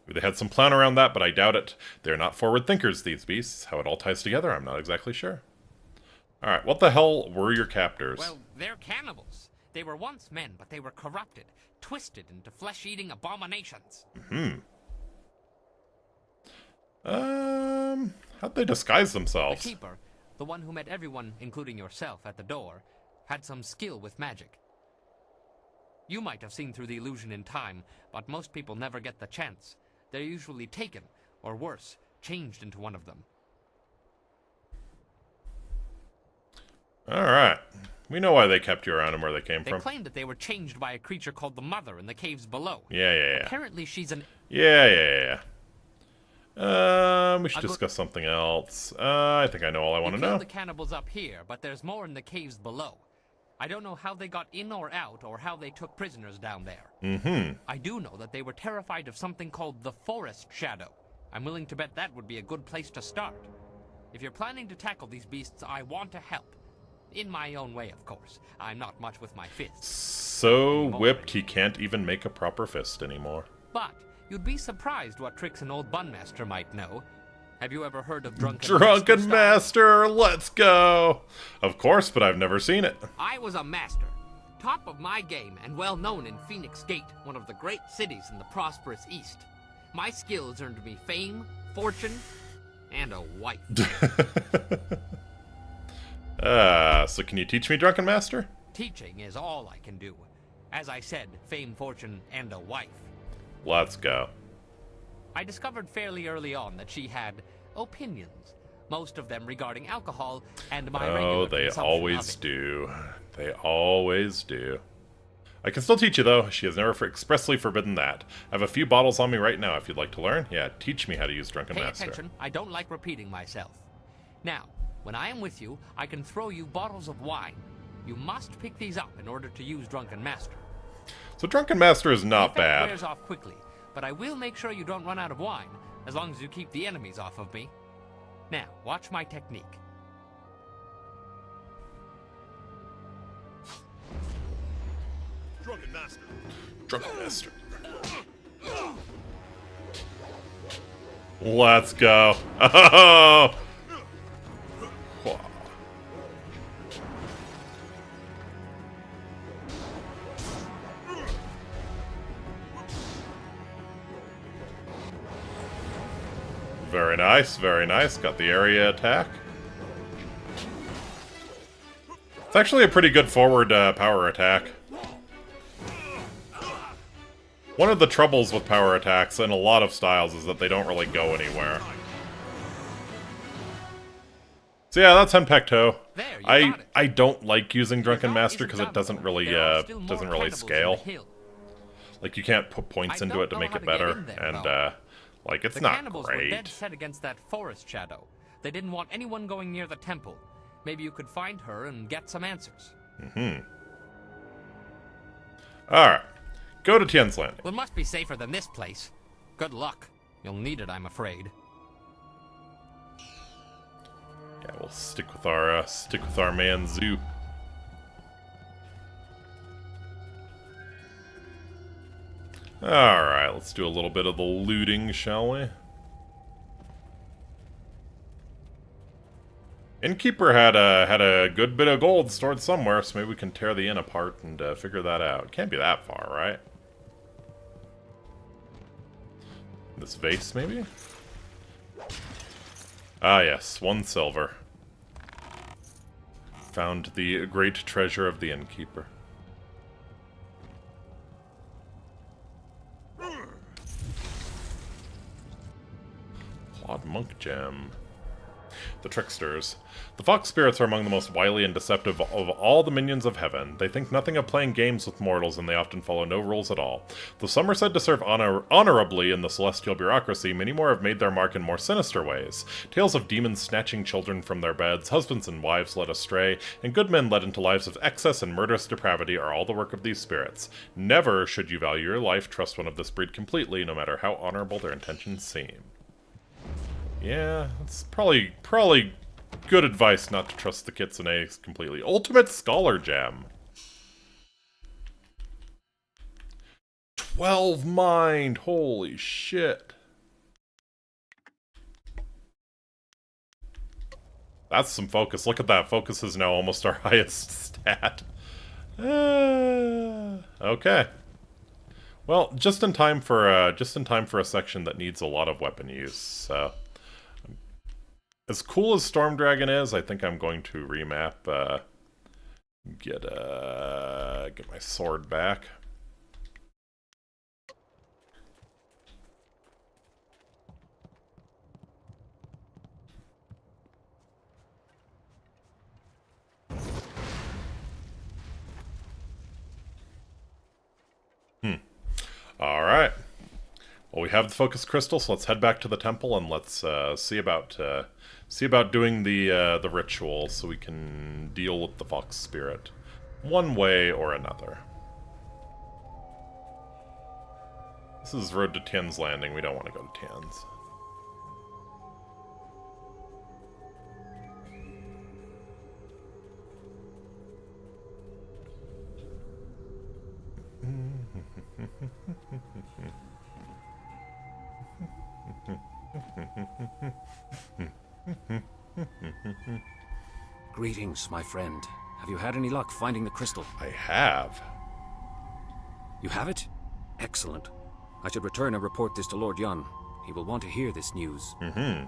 Maybe they had some plan around that, but I doubt it. They're not forward thinkers, these beasts. How it all ties together, I'm not exactly sure. Alright, what the hell were your captors? Well, they're cannibals. They were once men, but they were corrupted, twisted into flesh-eating abominations. How'd they disguise themselves? The keeper, the one who met everyone, including yourself, at the door, had some skill with magic. You might have seen through the illusion in time, but most people never get the chance. They're usually taken, or worse, changed into one of them. Alright. We know why they kept you around and where they came They from. claimed that they were changed by a creature called the Mother in the caves below. Yeah. Apparently she's an... Yeah. We should discuss something else. I think I know all I want to You killed know. the cannibals up here, but there's more in the caves below. I don't know how they got in or out, or how they took prisoners down there. I do know that they were terrified of something called the Forest Shadow. I'm willing to bet that would be a good place to start. If you're planning to tackle these beasts, I want to help. In my own way, of course. I'm not much with my fists. So whipped he can't even make a proper fist anymore. But you'd be surprised what tricks an old bunmaster might know. Have you ever heard of Drunken Master, let's go! Of course, but I've never seen it. I was a master, top of my game and well known in Phoenix Gate, one of the great cities in the prosperous East. My skills earned me fame, fortune, and a wife. So can you teach me, Drunken Master? Teaching is all I can do. As I said, fame, fortune, and a wife. Let's go. I discovered fairly early on that she had opinions, most of them regarding alcohol and my regular They consumption always of it. do. They always do. I can still teach you, though. She has never expressly forbidden that. I have a few bottles on me right now if you'd like to learn. Yeah, teach me how to use Drunken Pay Master. attention, I don't like repeating myself. Now, when I am with you, I can throw you bottles of wine. You must pick these up in order to use Drunken Master. So Drunken Master is not The effect bad. wears off quickly, but I will make sure you don't run out of wine, as long as you keep the enemies off of me. Now, watch my technique. Drunken Master. Drunken Master. Let's go. Oh! Very nice, very nice. Got the area attack. It's actually a pretty good forward power attack. One of the troubles with power attacks in a lot of styles is that they don't really go anywhere. So yeah, that's Henpecto. I don't like using Drunken Master because it doesn't really scale. Like you can't put points into it to make it better, and like it's The not cannibals were great. dead set against that forest shadow. They didn't want anyone going near the temple. Maybe you could find her and get some answers. Alright. Go to Tien's Landing. Well, it must be safer than this place. Good luck. You'll need it, I'm afraid. Yeah, we'll stick with our man Zoo. Alright, let's do a little bit of the looting, shall we? Innkeeper had a good bit of gold stored somewhere, so maybe we can tear the inn apart and figure that out. Can't be that far, right? This vase, maybe? Ah, yes, 1 silver. Found the great treasure of the innkeeper. Clawed monk gem. The tricksters. The fox spirits are among the most wily and deceptive of all the minions of heaven. They think nothing of playing games with mortals, and they often follow no rules at all. Though some are said to serve honorably in the celestial bureaucracy, many more have made their mark in more sinister ways. Tales of demons snatching children from their beds, husbands and wives led astray, and good men led into lives of excess and murderous depravity are all the work of these spirits. Never, should you value your life, trust one of this breed completely, no matter how honorable their intentions seem. Yeah, it's probably good advice not to trust the Kitsunes completely. Ultimate Scholar Gem. 12 mind, holy shit. That's some focus. Look at that. Focus is now almost our highest stat. Okay. Well, just in time for a section that needs a lot of weapon use. So, as cool as Storm Dragon is, I think I'm going to remap. Get my sword back. Alright. Well, we have the focus crystal, so let's head back to the temple and let's see about doing the ritual so we can deal with the fox spirit one way or another. This is Road to Tien's Landing. We don't want to go to Tien's. Greetings, my friend. Have you had any luck finding the crystal? I have. You have it? Excellent. I should return and report this to Lord Yun. He will want to hear this news. I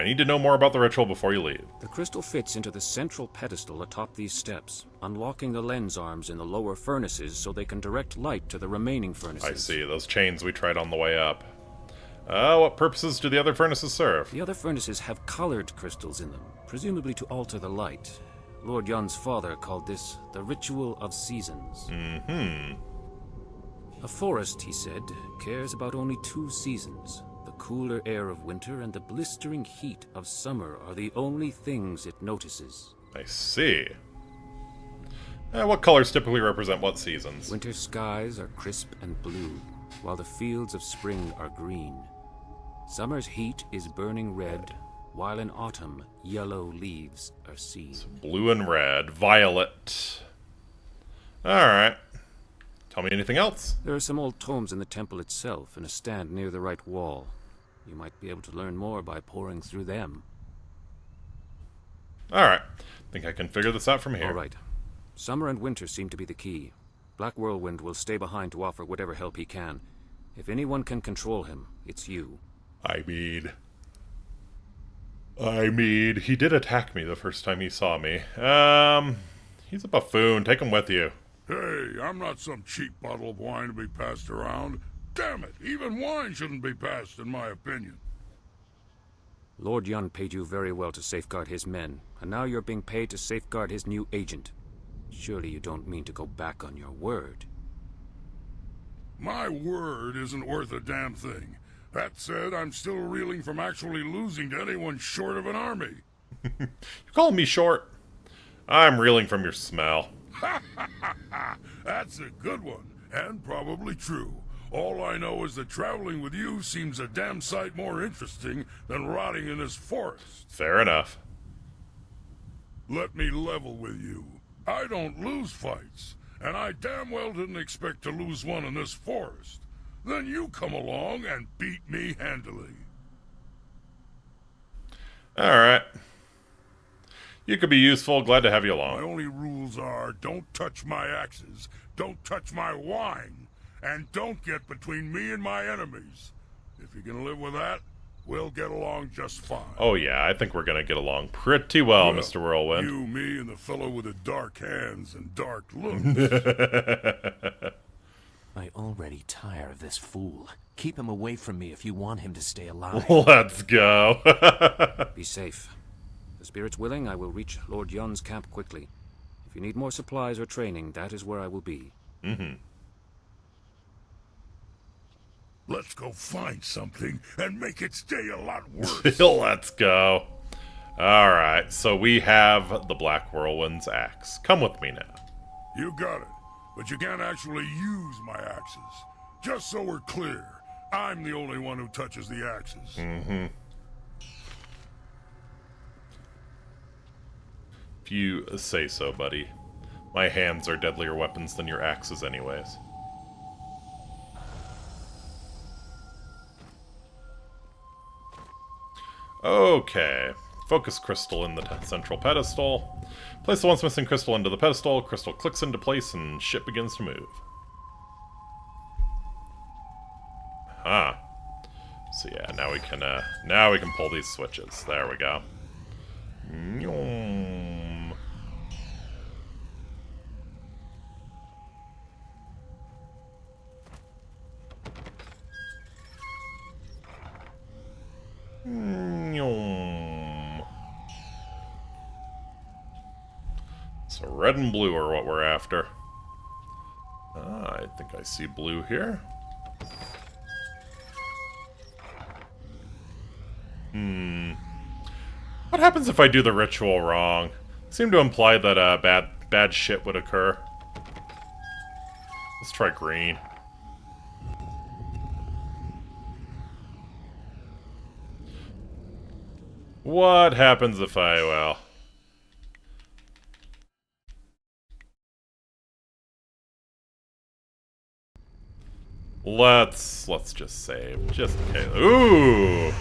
need to know more about the ritual before you leave. The crystal fits into the central pedestal atop these steps, unlocking the lens arms in the lower furnaces so they can direct light to the remaining furnaces. I see. Those chains we tried on the way up. What purposes do the other furnaces serve? The other furnaces have colored crystals in them, presumably to alter the light. Lord Yun's father called this the Ritual of Seasons. A forest, he said, cares about only 2 seasons. The cooler air of winter and the blistering heat of summer are the only things it notices. I see. What colors typically represent what seasons? Winter skies are crisp and blue, while the fields of spring are green. Summer's heat is burning red, while in autumn, yellow leaves are seen. So blue and red. Violet. Alright. Tell me anything else. There are some old tomes in the temple itself, and a stand near the right wall. You might be able to learn more by poring through them. Alright. Think I can figure this out from here. Alright. Summer and winter seem to be the key. Black Whirlwind will stay behind to offer whatever help he can. If anyone can control him, it's you. I mean, he did attack me the first time he saw me. He's a buffoon. Take him with you. Hey, I'm not some cheap bottle of wine to be passed around. Damn it, even wine shouldn't be passed, in my opinion. Lord Yun paid you very well to safeguard his men, and now you're being paid to safeguard his new agent. Surely you don't mean to go back on your word. My word isn't worth a damn thing. That said, I'm still reeling from actually losing to anyone short of an army. You calling me short? I'm reeling from your smell. That's a good one, and probably true. All I know is that traveling with you seems a damn sight more interesting than rotting in this forest. Fair enough. Let me level with you. I don't lose fights, and I damn well didn't expect to lose one in this forest. Then you come along and beat me handily. Alright. You could be useful. Glad to have you along. My only rules are, don't touch my axes, don't touch my wine, and don't get between me and my enemies. If you can live with that, we'll get along just fine. Oh yeah, I think we're gonna get along pretty well, Mr. Whirlwind. You, me, and the fellow with the dark hands and dark looks. I already tire of this fool. Keep him away from me if you want him to stay alive. Let's go. Be safe. If the spirit's willing, I will reach Lord Yun's camp quickly. If you need more supplies or training, that is where I will be. Mm-hmm. Let's go find something and make it stay a lot worse. Let's go. Alright, so we have the Black Whirlwind's axe. Come with me now. You got it. But you can't actually use my axes. Just so we're clear, I'm the only one who touches the axes. Mm-hmm. If you say so, buddy. My hands are deadlier weapons than your axes anyways. Okay. Focus crystal in the central pedestal. Place the once missing crystal into the pedestal. Crystal clicks into place and ship begins to move. Ah. So yeah, now we can pull these switches. There we go. Nyom. Nyom. So red and blue are what we're after. I think I see blue here. What happens if I do the ritual wrong? Seem to imply that bad shit would occur. Let's try green. What happens if I, well... Let's just save, just in case. Ooh!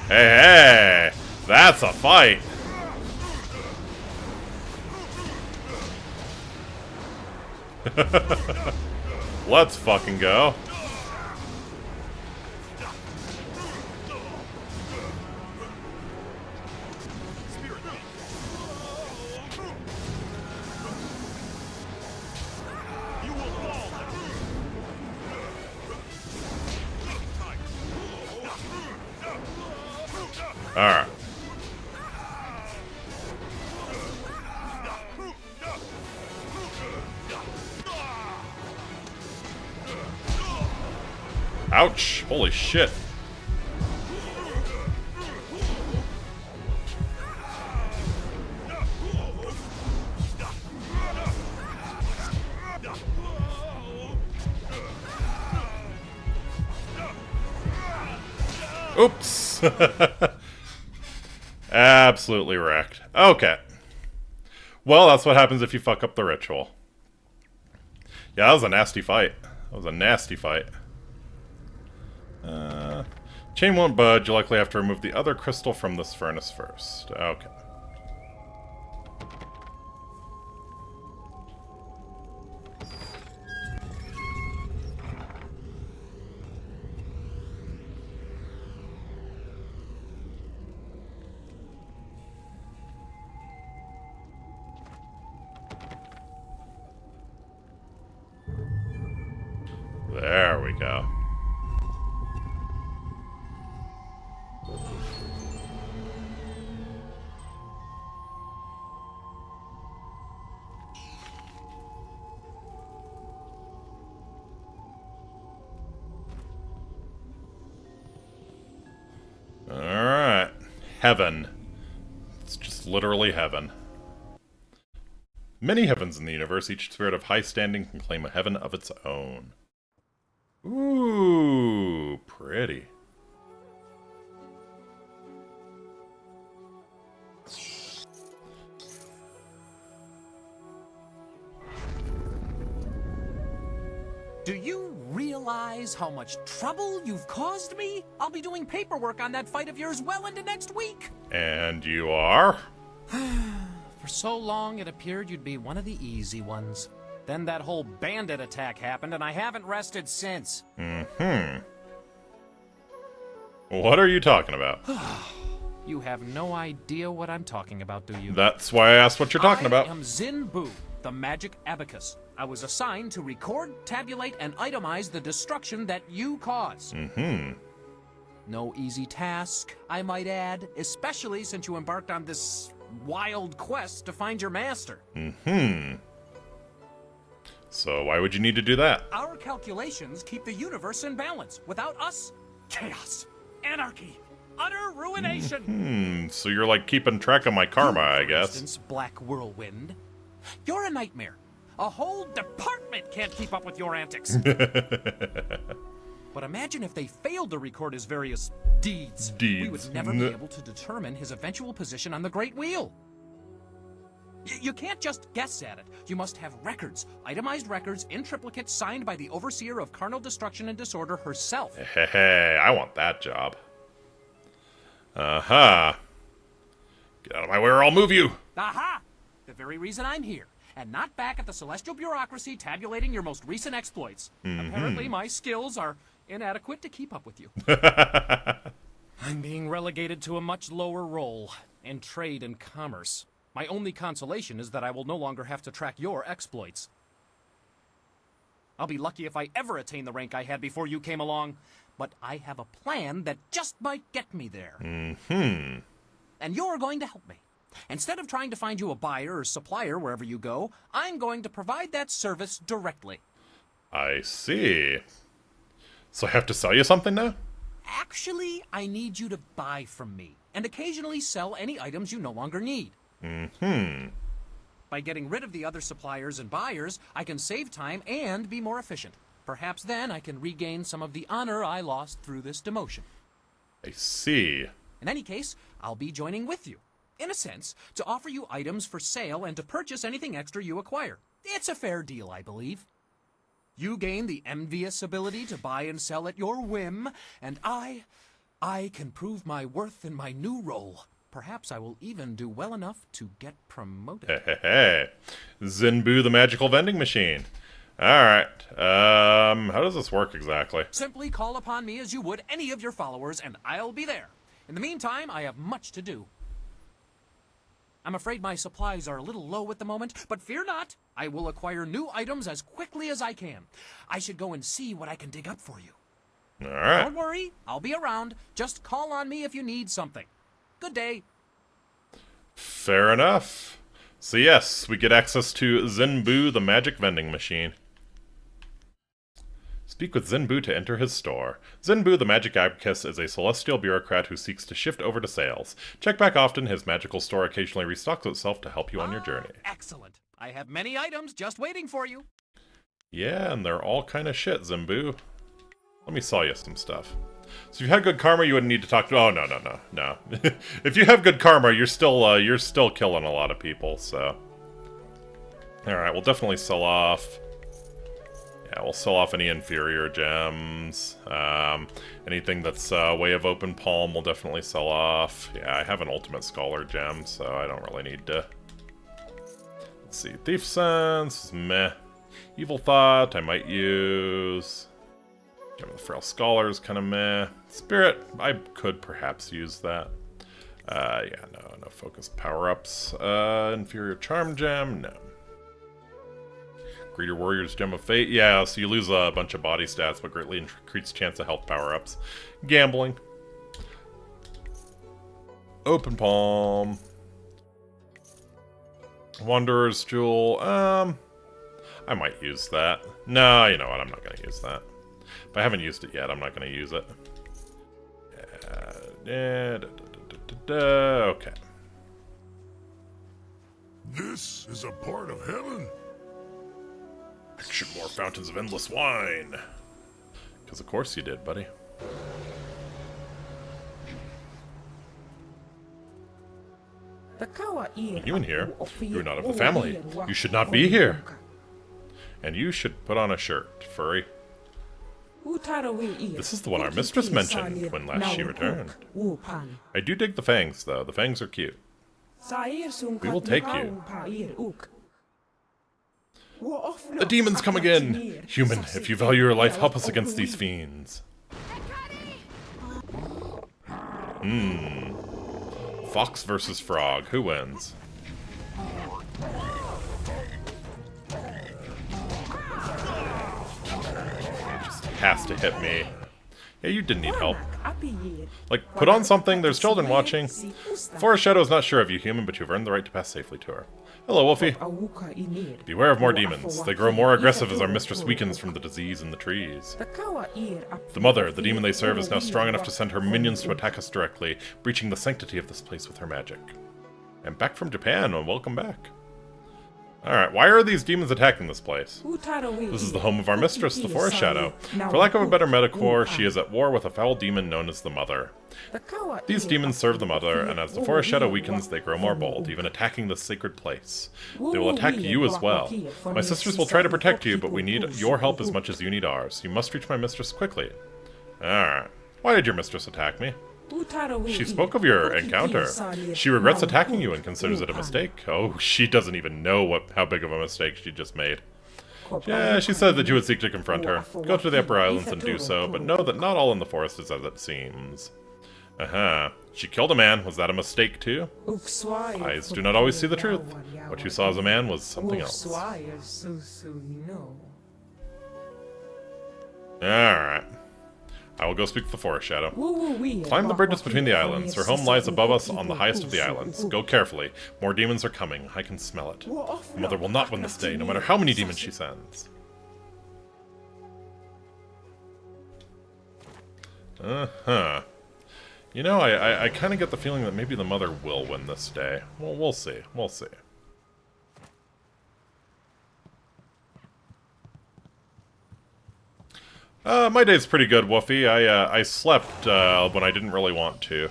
Hey, that's a fight! Let's fucking go. Alright. Ouch! Holy shit. Oops! Absolutely wrecked. Okay. Well, that's what happens if you fuck up the ritual. Yeah, that was a nasty fight. That was a nasty fight. Chain won't budge. You'll likely have to remove the other crystal from this furnace first. Okay. There we go. Alright. Heaven. It's just literally heaven. Many heavens in the universe, each spirit of high standing can claim a heaven of its own. Ooh, pretty. Do you realize how much trouble you've caused me? I'll be doing paperwork on that fight of yours well into next week. And you are? For so long, it appeared you'd be one of the easy ones. Then that whole bandit attack happened, and I haven't rested since. What are you talking about? You have no idea what I'm talking about, do you? That's why I asked what you're talking about. I am Zinbu, the magic abacus. I was assigned to record, tabulate, and itemize the destruction that you cause. No easy task, I might add, especially since you embarked on this wild quest to find your master. So why would you need to do that? Our calculations keep the universe in balance. Without us, chaos, anarchy, utter ruination. So you're like keeping track of my karma, I guess. For instance, Black Whirlwind. You're a nightmare. A whole department can't keep up with your antics. But imagine if they failed to record his various deeds. We would never be able to determine his eventual position on the Great Wheel. You can't just guess at it. You must have records, itemized records in triplicate signed by the Overseer of Carnal Destruction and Disorder herself. Hey, I want that job. Get out of my way or I'll move you. Aha! The very reason I'm here, and not back at the Celestial Bureaucracy tabulating your most recent exploits. Apparently my skills are inadequate to keep up with you. I'm being relegated to a much lower role in trade and commerce. My only consolation is that I will no longer have to track your exploits. I'll be lucky if I ever attain the rank I had before you came along, but I have a plan that just might get me there. And you're going to help me. Instead of trying to find you a buyer or supplier wherever you go, I'm going to provide that service directly. I see. So I have to sell you something now? Actually, I need you to buy from me, and occasionally sell any items you no longer need. By getting rid of the other suppliers and buyers, I can save time and be more efficient. Perhaps then I can regain some of the honor I lost through this demotion. I see. In any case, I'll be joining with you, in a sense, to offer you items for sale and to purchase anything extra you acquire. It's a fair deal, I believe. You gain the envious ability to buy and sell at your whim, and I can prove my worth in my new role. Perhaps I will even do well enough to get promoted. Hey. Zinbu the magical vending machine. Alright. How does this work exactly? Simply call upon me as you would any of your followers, and I'll be there. In the meantime, I have much to do. I'm afraid my supplies are a little low at the moment, but fear not. I will acquire new items as quickly as I can. I should go and see what I can dig up for you. Alright. Don't worry, I'll be around. Just call on me if you need something. Good day. Fair enough. So yes, we get access to Zinbu the magic vending machine. Speak with Zinbu to enter his store. Zinbu the magic abacus is a celestial bureaucrat who seeks to shift over to sales. Check back often, his magical store occasionally restocks itself to help you on your journey. Excellent. I have many items just waiting for you. Yeah, and they're all kind of shit, Zinbu. Let me sell you some stuff. So if you had good karma, you wouldn't need to talk to... Oh, no. If you have good karma, you're still killing a lot of people, so... Alright, we'll definitely sell off... Yeah, we'll sell off any inferior gems. Anything that's Way of Open Palm we'll definitely sell off. Yeah, I have an Ultimate Scholar gem, so I don't really need to... Let's see, Thief Sense, meh. Evil Thought, I might use... Gem of the Frail Scholar is kind of meh. Spirit, I could perhaps use that. Yeah, no focus power-ups. Inferior Charm Gem, no. Greater Warrior's Gem of Fate, yeah, so you lose a bunch of body stats, but greatly increased chance of health power-ups. Gambling. Open Palm. Wanderer's Jewel, I might use that. No, you know what, I'm not going to use that. If I haven't used it yet, I'm not going to use it. Okay. This is a part of heaven. Action more fountains of endless wine. Because of course you did, buddy. You in here? You're not of the family. You should not be here. And you should put on a shirt, furry. This is the one our mistress mentioned when last she returned. I do dig the fangs, though. The fangs are cute. We will take you. The demons come again! Human, if you value your life, help us against these fiends. Fox versus frog. Who wins? It just has to hit me. Yeah, you didn't need help. Like, put on something, there's children watching. Forest Shadow is not sure of you, human, but you've earned the right to pass safely to her. Hello, Wolfie. Beware of more demons. They grow more aggressive as our mistress weakens from the disease in the trees. The mother, the demon they serve, is now strong enough to send her minions to attack us directly, breaching the sanctity of this place with her magic. I'm back from Japan, and welcome back. Alright, why are these demons attacking this place? This is the home of our mistress, the Forest Shadow. For lack of a better metaphor, she is at war with a foul demon known as the Mother. These demons serve the Mother, and as the Forest Shadow weakens, they grow more bold, even attacking this sacred place. They will attack you as well. My sisters will try to protect you, but we need your help as much as you need ours. You must reach my mistress quickly. Alright. Why did your mistress attack me? She spoke of your encounter. She regrets attacking you and considers it a mistake. Oh, she doesn't even know how big of a mistake she just made. Yeah, she said that you would seek to confront her. Go to the Upper Islands and do so, but know that not all in the forest is as it seems. She killed a man. Was that a mistake too? Eyes do not always see the truth. What you saw as a man was something else. Alright. I will go speak to the Forest Shadow. Climb the bridges between the islands. Her home lies above us on the highest of the islands. Go carefully. More demons are coming. I can smell it. The Mother will not win this day, no matter how many demons she sends. You know, I kind of get the feeling that maybe the Mother will win this day. Well, we'll see. We'll see. My day's pretty good, Woofy. I slept when I didn't really want to.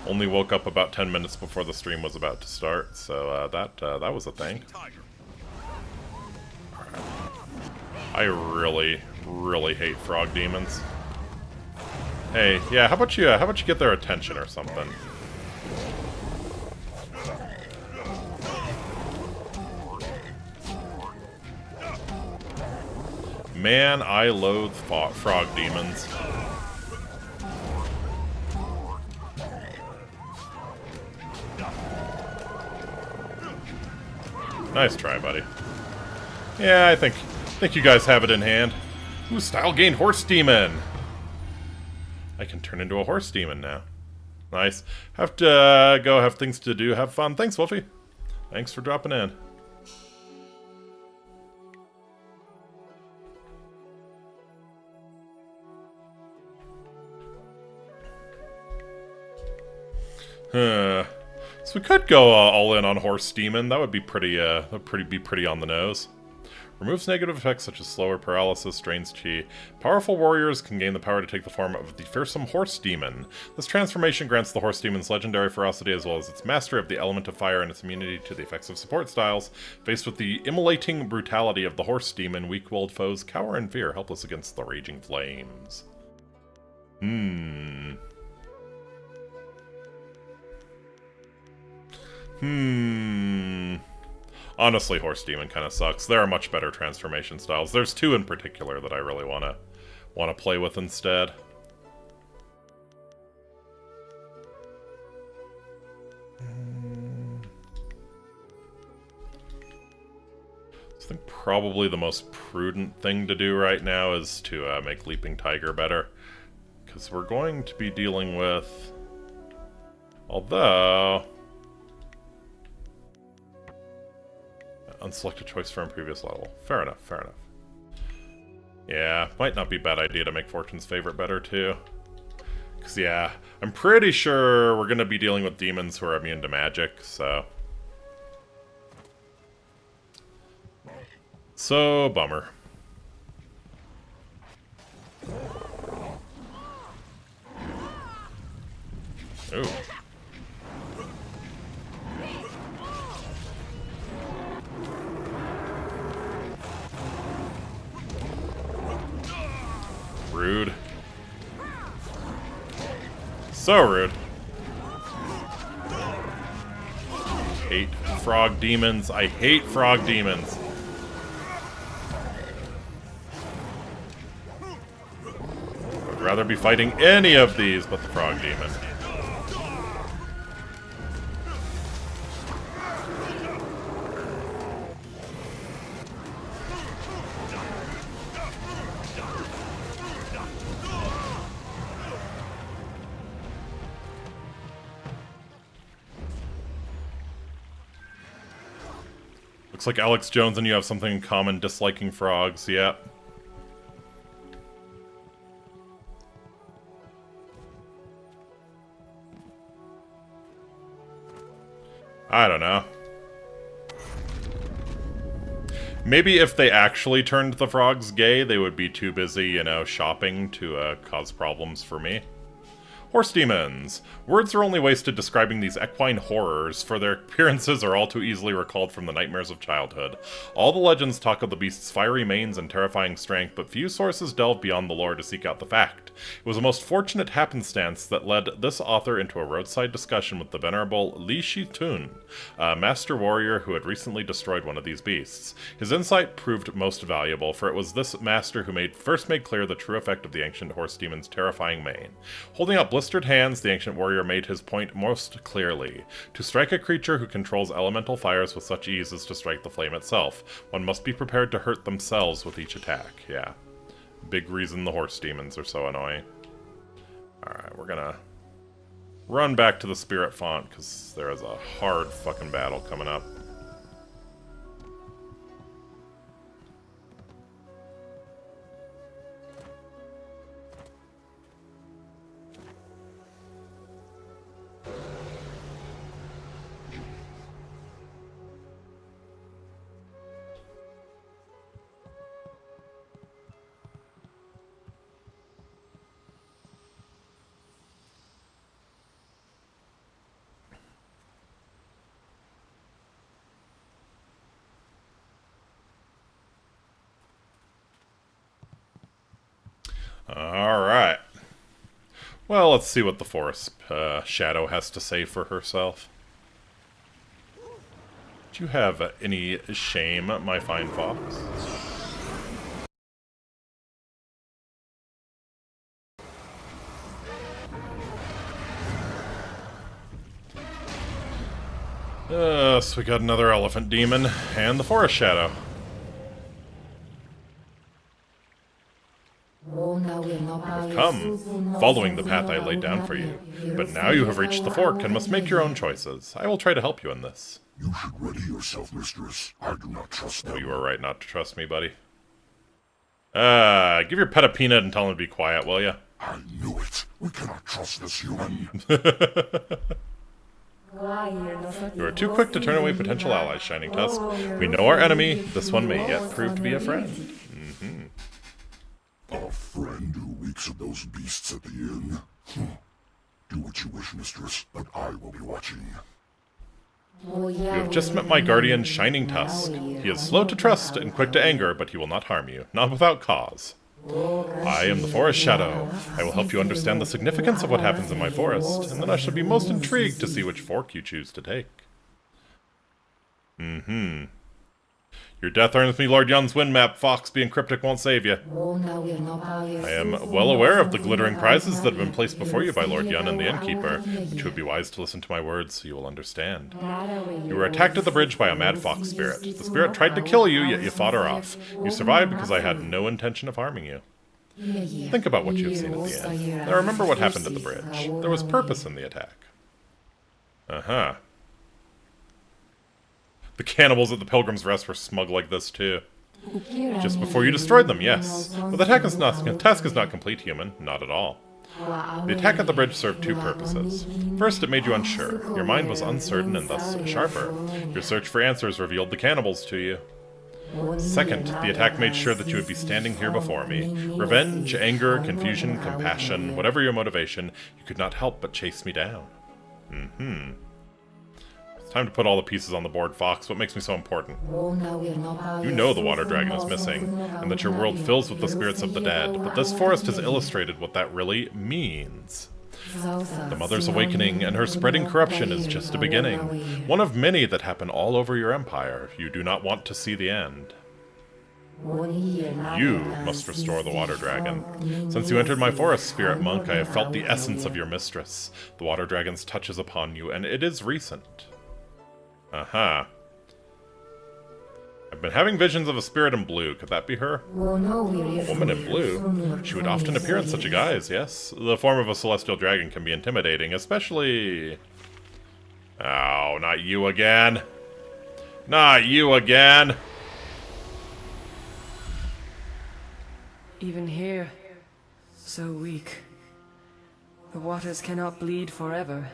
Only woke up about 10 minutes before the stream was about to start, so that was a thing. I really, really hate frog demons. Hey, yeah, how about you get their attention or something? Man, I loathe frog demons. Nice try, buddy. Yeah, I think you guys have it in hand. Ooh, style gained horse demon. I can turn into a horse demon now. Nice. Have to go have things to do. Have fun. Thanks, Wolfie. Thanks for dropping in. So we could go all in on Horse Demon. That would be pretty on the nose. Removes negative effects such as slower paralysis, drains chi. Powerful warriors can gain the power to take the form of the fearsome Horse Demon. This transformation grants the Horse Demon's legendary ferocity as well as its mastery of the element of fire and its immunity to the effects of support styles. Faced with the immolating brutality of the Horse Demon, weak-willed foes cower in fear, helpless against the raging flames. Honestly, Horse Demon kind of sucks. There are much better transformation styles. There's two in particular that I really want to play with instead. I think probably the most prudent thing to do right now is to make Leaping Tiger better. Because we're going to be dealing with... Although... Unselected choice from previous level. Fair enough, fair enough. Yeah, might not be a bad idea to make Fortune's favorite better, too. Because, yeah, I'm pretty sure we're going to be dealing with demons who are immune to magic, so... So, bummer. Ooh. Rude. So rude. Hate frog demons. I hate frog demons. rather be fighting any of these but the frog demon. Looks like Alex Jones and you have something in common, disliking frogs, yep. I don't know. Maybe if they actually turned the frogs gay, they would be too busy, you know, shopping to cause problems for me. Horse demons. Words are only wasted describing these equine horrors, for their appearances are all too easily recalled from the nightmares of childhood. All the legends talk of the beast's fiery manes and terrifying strength, but few sources delve beyond the lore to seek out the fact. It was a most fortunate happenstance that led this author into a roadside discussion with the venerable Li Shitun, a master warrior who had recently destroyed one of these beasts. His insight proved most valuable, for it was this master who first made clear the true effect of the ancient horse demon's terrifying mane. Holding up blistered hands, the ancient warrior made his point most clearly. To strike a creature who controls elemental fires with such ease as to strike the flame itself, one must be prepared to hurt themselves with each attack. Yeah. Big reason the horse demons are so annoying. Alright, we're gonna run back to the spirit font, because there is a hard fucking battle coming up. Alright. Well, let's see what the forest shadow has to say for herself. Do you have any shame, my fine fox? So we got another elephant demon and the forest shadow. I've come, following the path I laid down for you. But now you have reached the fork and must make your own choices. I will try to help you in this. You should ready yourself, mistress. I do not trust them. Oh, you are right not to trust me, buddy. Give your pet a peanut and tell him to be quiet, will ya? I knew it. We cannot trust this human. You are too quick to turn away potential allies, Shining Tusk. We know our enemy. This one may yet prove to be a friend. Mm-hmm. A friend who reeks of those beasts at the inn? Do what you wish, mistress, but I will be watching. You have just met my guardian, Shining Tusk. He is slow to trust and quick to anger, but he will not harm you, not without cause. I am the Forest Shadow. I will help you understand the significance of what happens in my forest, and then I shall be most intrigued to see which fork you choose to take. Mm-hmm. Your death earns me Lord Yun's wind map. Fox, being cryptic won't save you. I am well aware of the glittering prizes that have been placed before you by Lord Yun and the innkeeper, but you would be wise to listen to my words so you will understand. You were attacked at the bridge by a mad fox spirit. The spirit tried to kill you, yet you fought her off. You survived because I had no intention of harming you. Think about what you have seen at the end. Now remember what happened at the bridge. There was purpose in the attack. Uh-huh. The cannibals at the Pilgrim's Rest were smug like this, too. Just before you destroyed them, yes. But the task is not complete, human. Not at all. The attack at the bridge served two purposes. First, it made you unsure. Your mind was uncertain and thus sharper. Your search for answers revealed the cannibals to you. Second, the attack made sure that you would be standing here before me. Revenge, anger, confusion, compassion, whatever your motivation, you could not help but chase me down. Mm-hmm. It's time to put all the pieces on the board, Fox. What makes me so important? You know the water dragon is missing, and that your world fills with the spirits of the dead, but this forest has illustrated what that really means. The Mother's awakening and her spreading corruption is just a beginning, one of many that happen all over your empire. You do not want to see the end. You must restore the water dragon. Since you entered my forest, spirit monk, I have felt the essence of your mistress. The water dragon's touch is upon you, and it is recent. Aha. I've been having visions of a spirit in blue. Could that be her? A woman in blue? She would often appear in such a guise, yes. The form of a celestial dragon can be intimidating, especially... Oh, not you again. Not you again. Even here, so weak. The waters cannot bleed forever.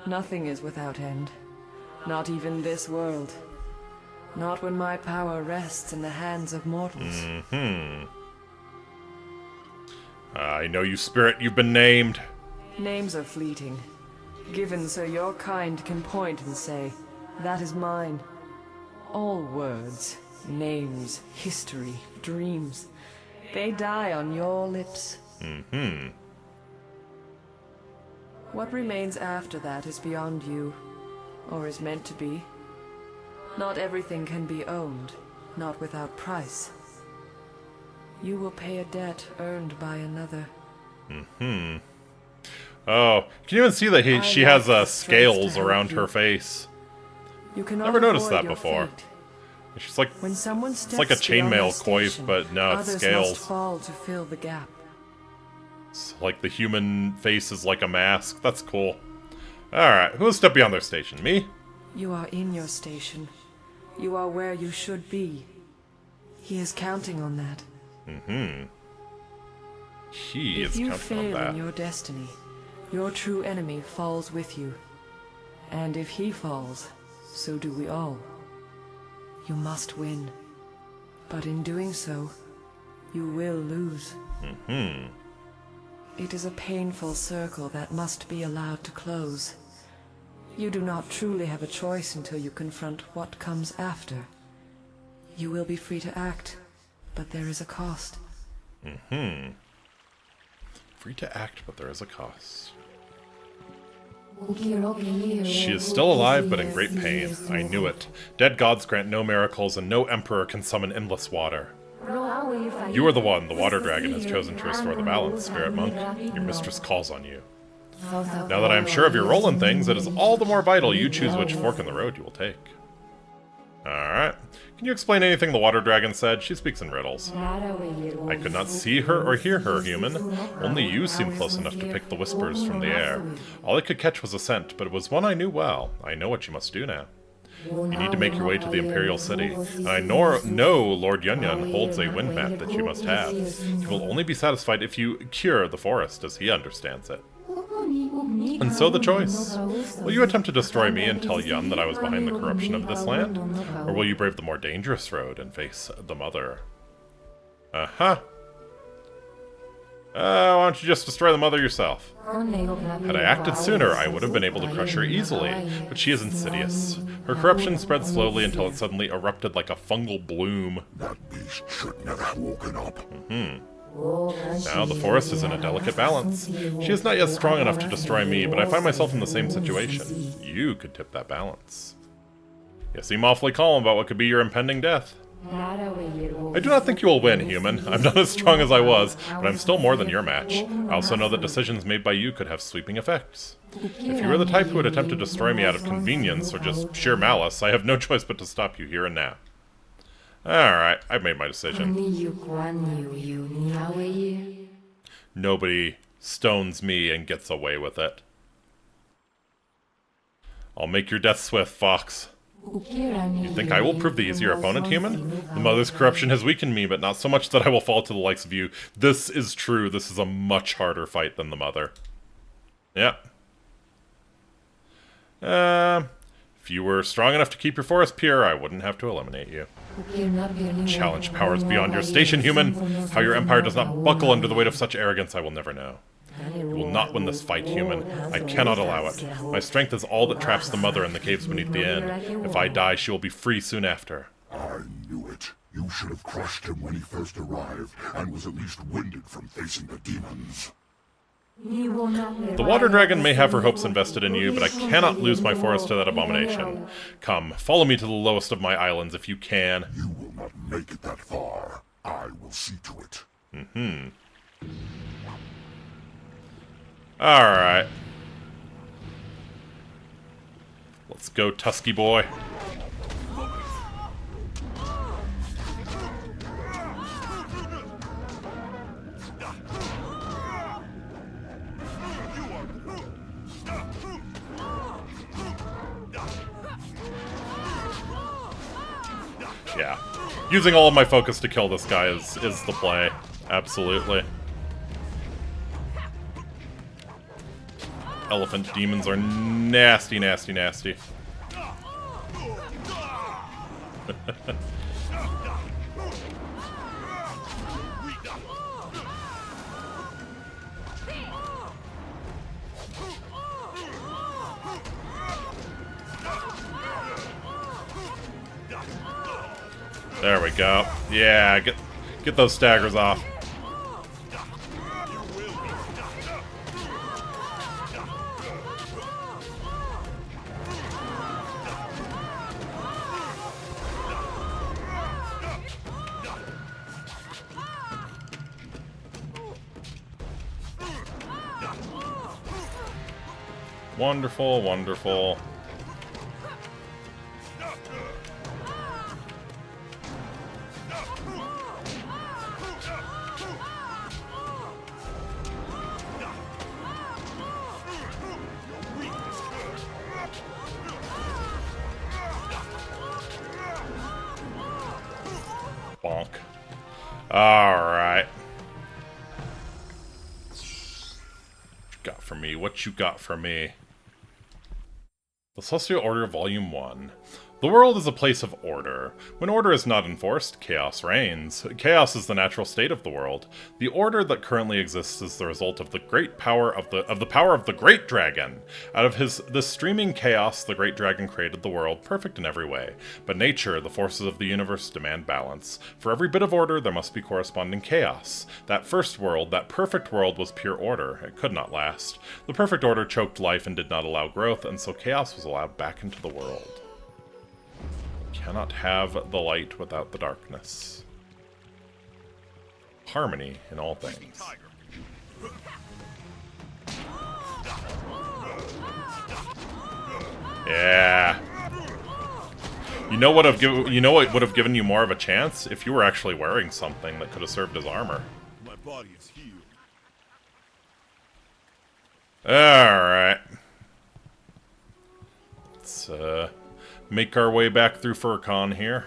Nothing is without end. Not even this world. Not when my power rests in the hands of mortals. I know you, spirit. You've been named. Names are fleeting. Given so your kind can point and say, that is mine. All words, names, history, dreams, they die on your lips. What remains after that is beyond you, or is meant to be. Not everything can be owned, not without price. You will pay a debt earned by another. Oh, can you even see that she has scales around her face? You Never noticed that before. She's like, when someone it's like a chainmail coif, but no, it's scales. Must fall to fill the gap. It's like the human face is like a mask. That's cool. Alright, who has stepped beyond their station? Me? You are in your station. You are where you should be. He is counting on that. He is counting on that. If you fail in your destiny, your true enemy falls with you. And if he falls, so do we all. You must win. But in doing so, you will lose. It is a painful circle that must be allowed to close. You do not truly have a choice until you confront what comes after. You will be free to act, but there is a cost. Free to act, but there is a cost. She is still alive, but in great pain. I knew it. Dead gods grant no miracles, and no emperor can summon endless water. You are the one. The water dragon has chosen to restore the balance, spirit monk. Your mistress calls on you. Now that I am sure of your role in things, it is all the more vital you choose which fork in the road you will take. Alright. Can you explain anything the water dragon said? She speaks in riddles. I could not see her or hear her, human. Only you seemed close enough to pick the whispers from the air. All I could catch was a scent, but it was one I knew well. I know what you must do now. You need to make your way to the Imperial City, and I know Lord Yunyun holds a wind map that you must have. He will only be satisfied if you cure the forest, as he understands it. And so the choice. Will you attempt to destroy me and tell Yun that I was behind the corruption of this land? Or will you brave the more dangerous road and face the mother? Why don't you just destroy the mother yourself? Had I acted sooner, I would have been able to crush her easily, but she is insidious. Her corruption spread slowly until it suddenly erupted like a fungal bloom. That beast should never have woken up. Now the forest is in a delicate balance. She is not yet strong enough to destroy me, but I find myself in the same situation. You could tip that balance. You seem awfully calm about what could be your impending death. I do not think you will win, human. I'm not as strong as I was, but I'm still more than your match. I also know that decisions made by you could have sweeping effects. If you were the type who would attempt to destroy me out of convenience or just sheer malice, I have no choice but to stop you here and now. Alright, I've made my decision. Nobody stones me and gets away with it. I'll make your death swift, Fox. You think I will prove the easier opponent, human? The mother's corruption has weakened me, but not so much that I will fall to the likes of you. This is true. This is a much harder fight than the mother. Yep. If you were strong enough to keep your forest pure, I wouldn't have to eliminate you. Challenge powers beyond your station, human. How your empire does not buckle under the weight of such arrogance, I will never know. You will not win this fight, human. I cannot allow it. My strength is all that traps the mother in the caves beneath the inn. If I die, she will be free soon after. I knew it. You should have crushed him when he first arrived, and was at least winded from facing the demons. The water dragon may have her hopes invested in you, but I cannot lose my forest to that abomination. Come, follow me to the lowest of my islands if you can. You will not make it that far, I will see to it. Mm-hmm. Alright. Let's go, Tusky boy. Yeah. Using all of my focus to kill this guy is the play. Absolutely. Elephant demons are nasty, nasty, nasty. There we go. Yeah, get those staggers off. Wonderful, wonderful. Bonk. Alright. What you got for me? What you got for me? The Celestial Order Volume 1. The world is a place of order. When order is not enforced, chaos reigns. Chaos is the natural state of the world. The order that currently exists is the result of the great power of the power of the Great Dragon. Out of this streaming chaos, the Great Dragon created the world, perfect in every way. But nature, the forces of the universe, demand balance. For every bit of order, there must be corresponding chaos. That first world, that perfect world, was pure order. It could not last. The perfect order choked life and did not allow growth, and so chaos was allowed back into the world. Cannot have the light without the darkness. Harmony in all things. Yeah. You know what would have given you more of a chance? If you were actually wearing something that could have served as armor. My body is healed. Alright. Let's make our way back through Furcon here.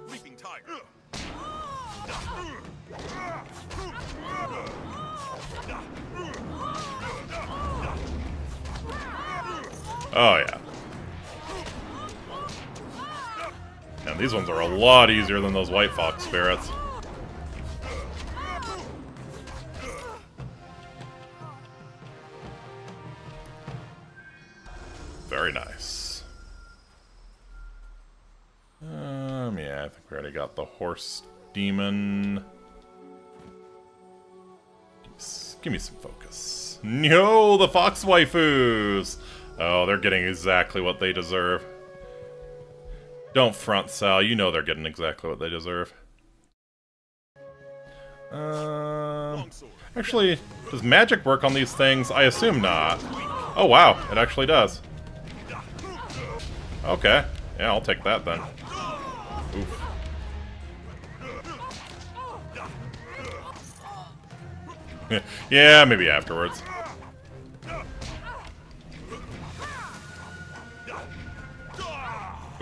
Leaping tiger. Oh yeah. And these ones are a lot easier than those white fox spirits. Very nice. Yeah, I think we already got the horse demon. Give me some focus. No, the fox waifus! Oh, they're getting exactly what they deserve. Don't front, Sal. You know they're getting exactly what they deserve. Actually, does magic work on these things? I assume not. Oh, wow. It actually does. Okay. Yeah, I'll take that then. Oof. Yeah, maybe afterwards.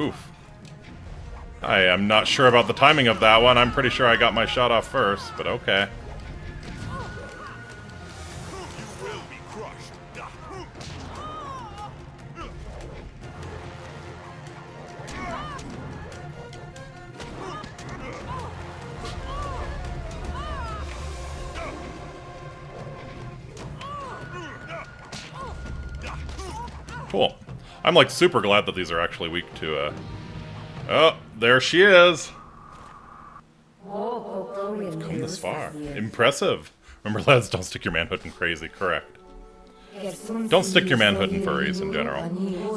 Oof. I am not sure about the timing of that one. I'm pretty sure I got my shot off first, but okay. Cool. I'm like super glad that these are actually weak to Oh, there she is. We've come this far. Impressive. Remember, lads, don't stick your manhood in crazy. Correct. Don't stick your manhood in furries in general.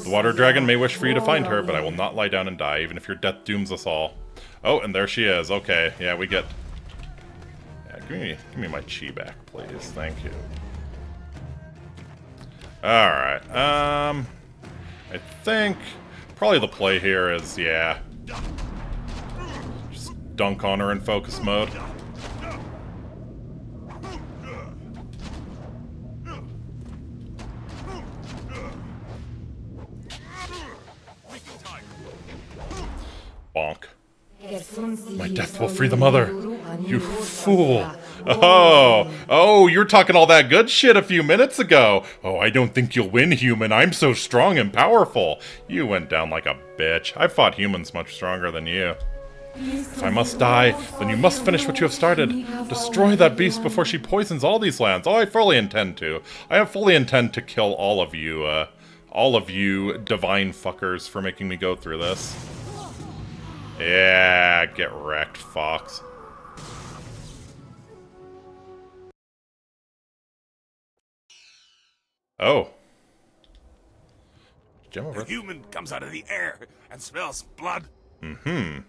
The water dragon may wish for you to find her, but I will not lie down and die, even if your death dooms us all. Oh, and there she is. Okay, yeah, we get... Yeah, give me my chi back, please. Thank you. Alright, I think probably the play here is, yeah, just dunk on her in focus mode. Bonk. My death will free the mother. You fool. Oh, you were talking all that good shit a few minutes ago. Oh, I don't think you'll win, human. I'm so strong and powerful. You went down like a bitch. I fought humans much stronger than you. If I must die, then you must finish what you have started. Destroy that beast before she poisons all these lands. Oh, I fully intend to. I fully intend to kill all of you divine fuckers for making me go through this. Yeah, get wrecked, Fox. Oh. A human comes out of the air and smells blood. Mm-hmm.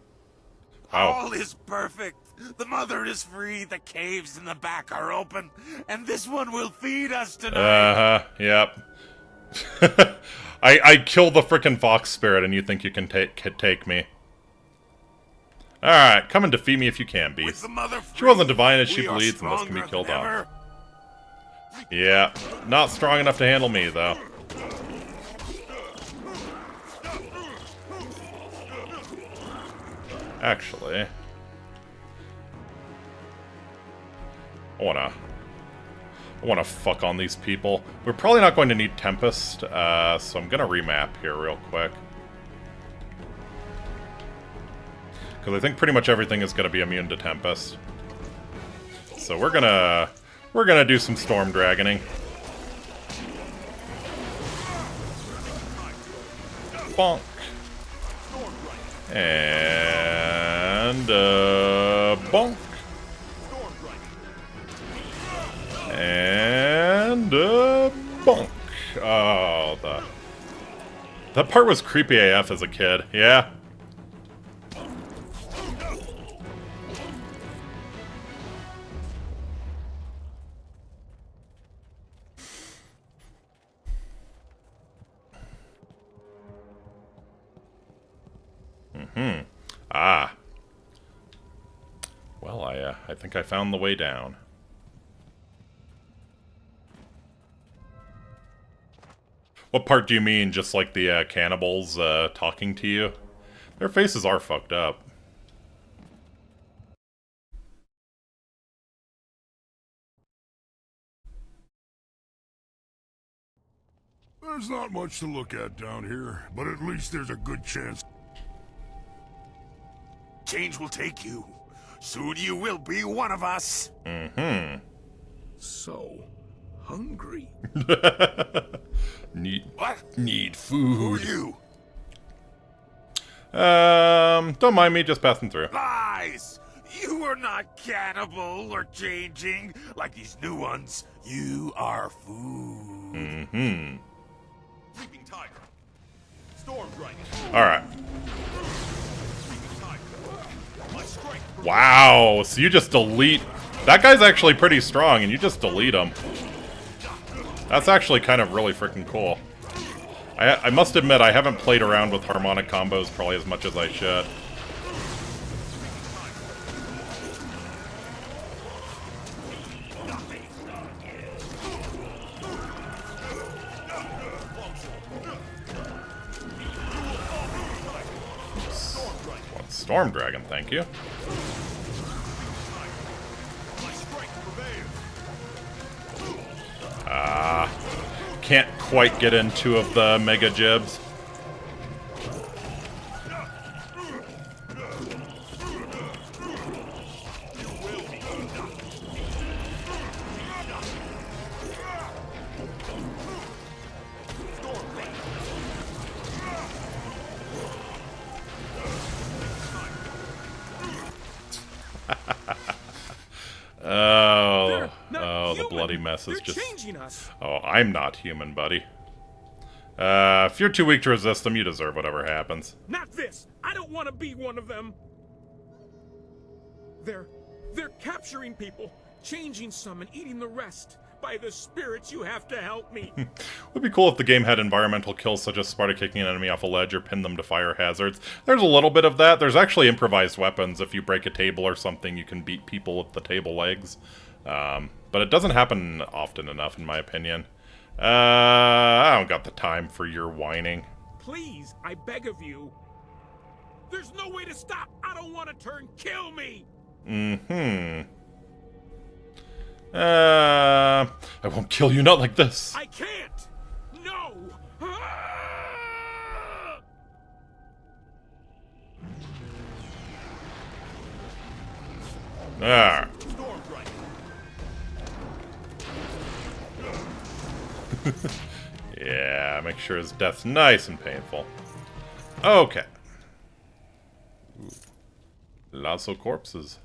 All is perfect. The mother is free, the caves in the back are open, and this one will feed us tonight. Yep. I kill the frickin' fox spirit and you think you can take me. Alright, come and defeat me if you can, beast. She wasn't divine as she bleeds and thus can be killed off. Yeah, not strong enough to handle me, though. Actually, I wanna fuck on these people. We're probably not going to need Tempest, so I'm gonna remap here real quick. Because I think pretty much everything is gonna be immune to Tempest. So we're gonna do some storm dragoning. Bonk. And bonk. And bonk. Oh, that part was creepy AF as a kid. Yeah. Ah. Well, I think I found the way down. What part do you mean? Just like the cannibals talking to you? Their faces are fucked up. There's not much to look at down here, but at least there's a good chance change will take you. Soon you will be one of us. Mm-hmm. So hungry. Need food. Who are you? Don't mind me, just passing through. Lies! You are not cannibal or changing like these new ones. You are food. Mm-hmm. Leaping tiger. Storm dragon. Alright. Wow, so you just delete... That guy's actually pretty strong, and you just delete him. That's actually kind of really freaking cool. I must admit, I haven't played around with harmonic combos probably as much as I should. Storm Dragon, thank you. Can't quite get in two of the Mega Jibs. bloody mess is just... Changing us. Oh, I'm not human, buddy. If you're too weak to resist them, you deserve whatever happens. Not this. I don't want to be one of them. They're capturing people, changing some and eating the rest. By the spirits, you have to help me. Would be cool if the game had environmental kills such as Sparta kicking an enemy off a ledge or pin them to fire hazards. There's a little bit of that. There's actually improvised weapons. If you break a table or something, you can beat people with the table legs. But it doesn't happen often enough, in my opinion. I don't got the time for your whining. Please, I beg of you. There's no way to stop. I don't want to turn. Kill me. I won't kill you, not like this. I can't. No. Ah. Yeah, make sure his death's nice and painful. Okay. Ooh. Lasso corpses.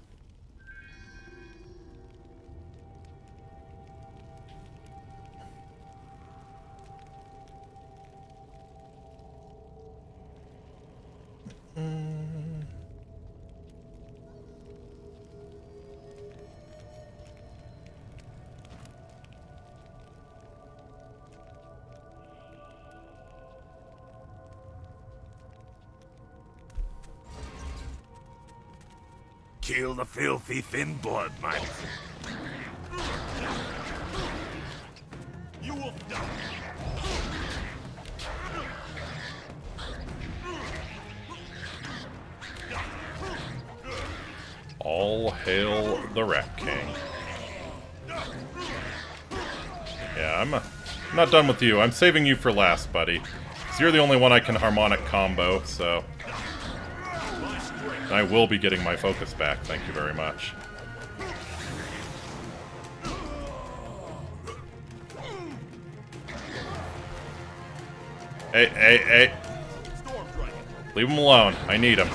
Kill the filthy thin blood, man. You will die. All hail the Rat King. Yeah, I'm not done with you. I'm saving you for last, buddy. 'Cause you're the only one I can harmonic combo, so... I will be getting my focus back, thank you very much. Hey, hey, hey. Leave him alone. I need him.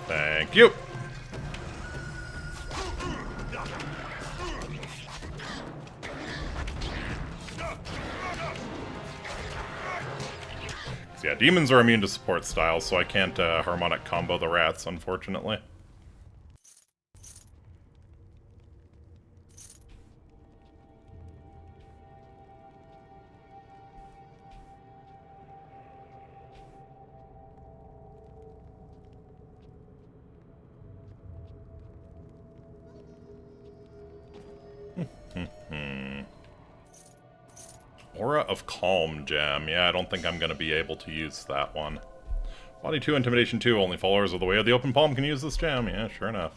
Thank you. So yeah, demons are immune to support styles, so I can't harmonic combo the rats, unfortunately. Aura of Calm gem. Yeah, I don't think I'm going to be able to use that one. Body 2, Intimidation 2. Only followers of the Way of the Open Palm can use this gem. Yeah, sure enough.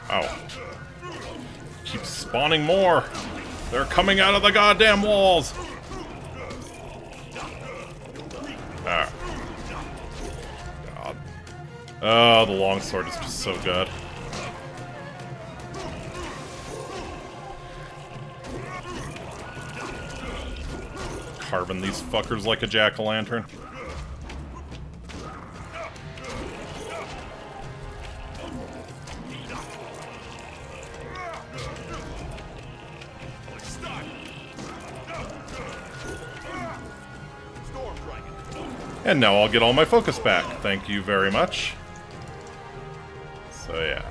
Ow. Keep spawning more. They're coming out of the goddamn walls. Ah. God. Oh, the longsword is just so good. Carving these fuckers like a jack-o'-lantern. And now I'll get all my focus back. Thank you very much. So yeah.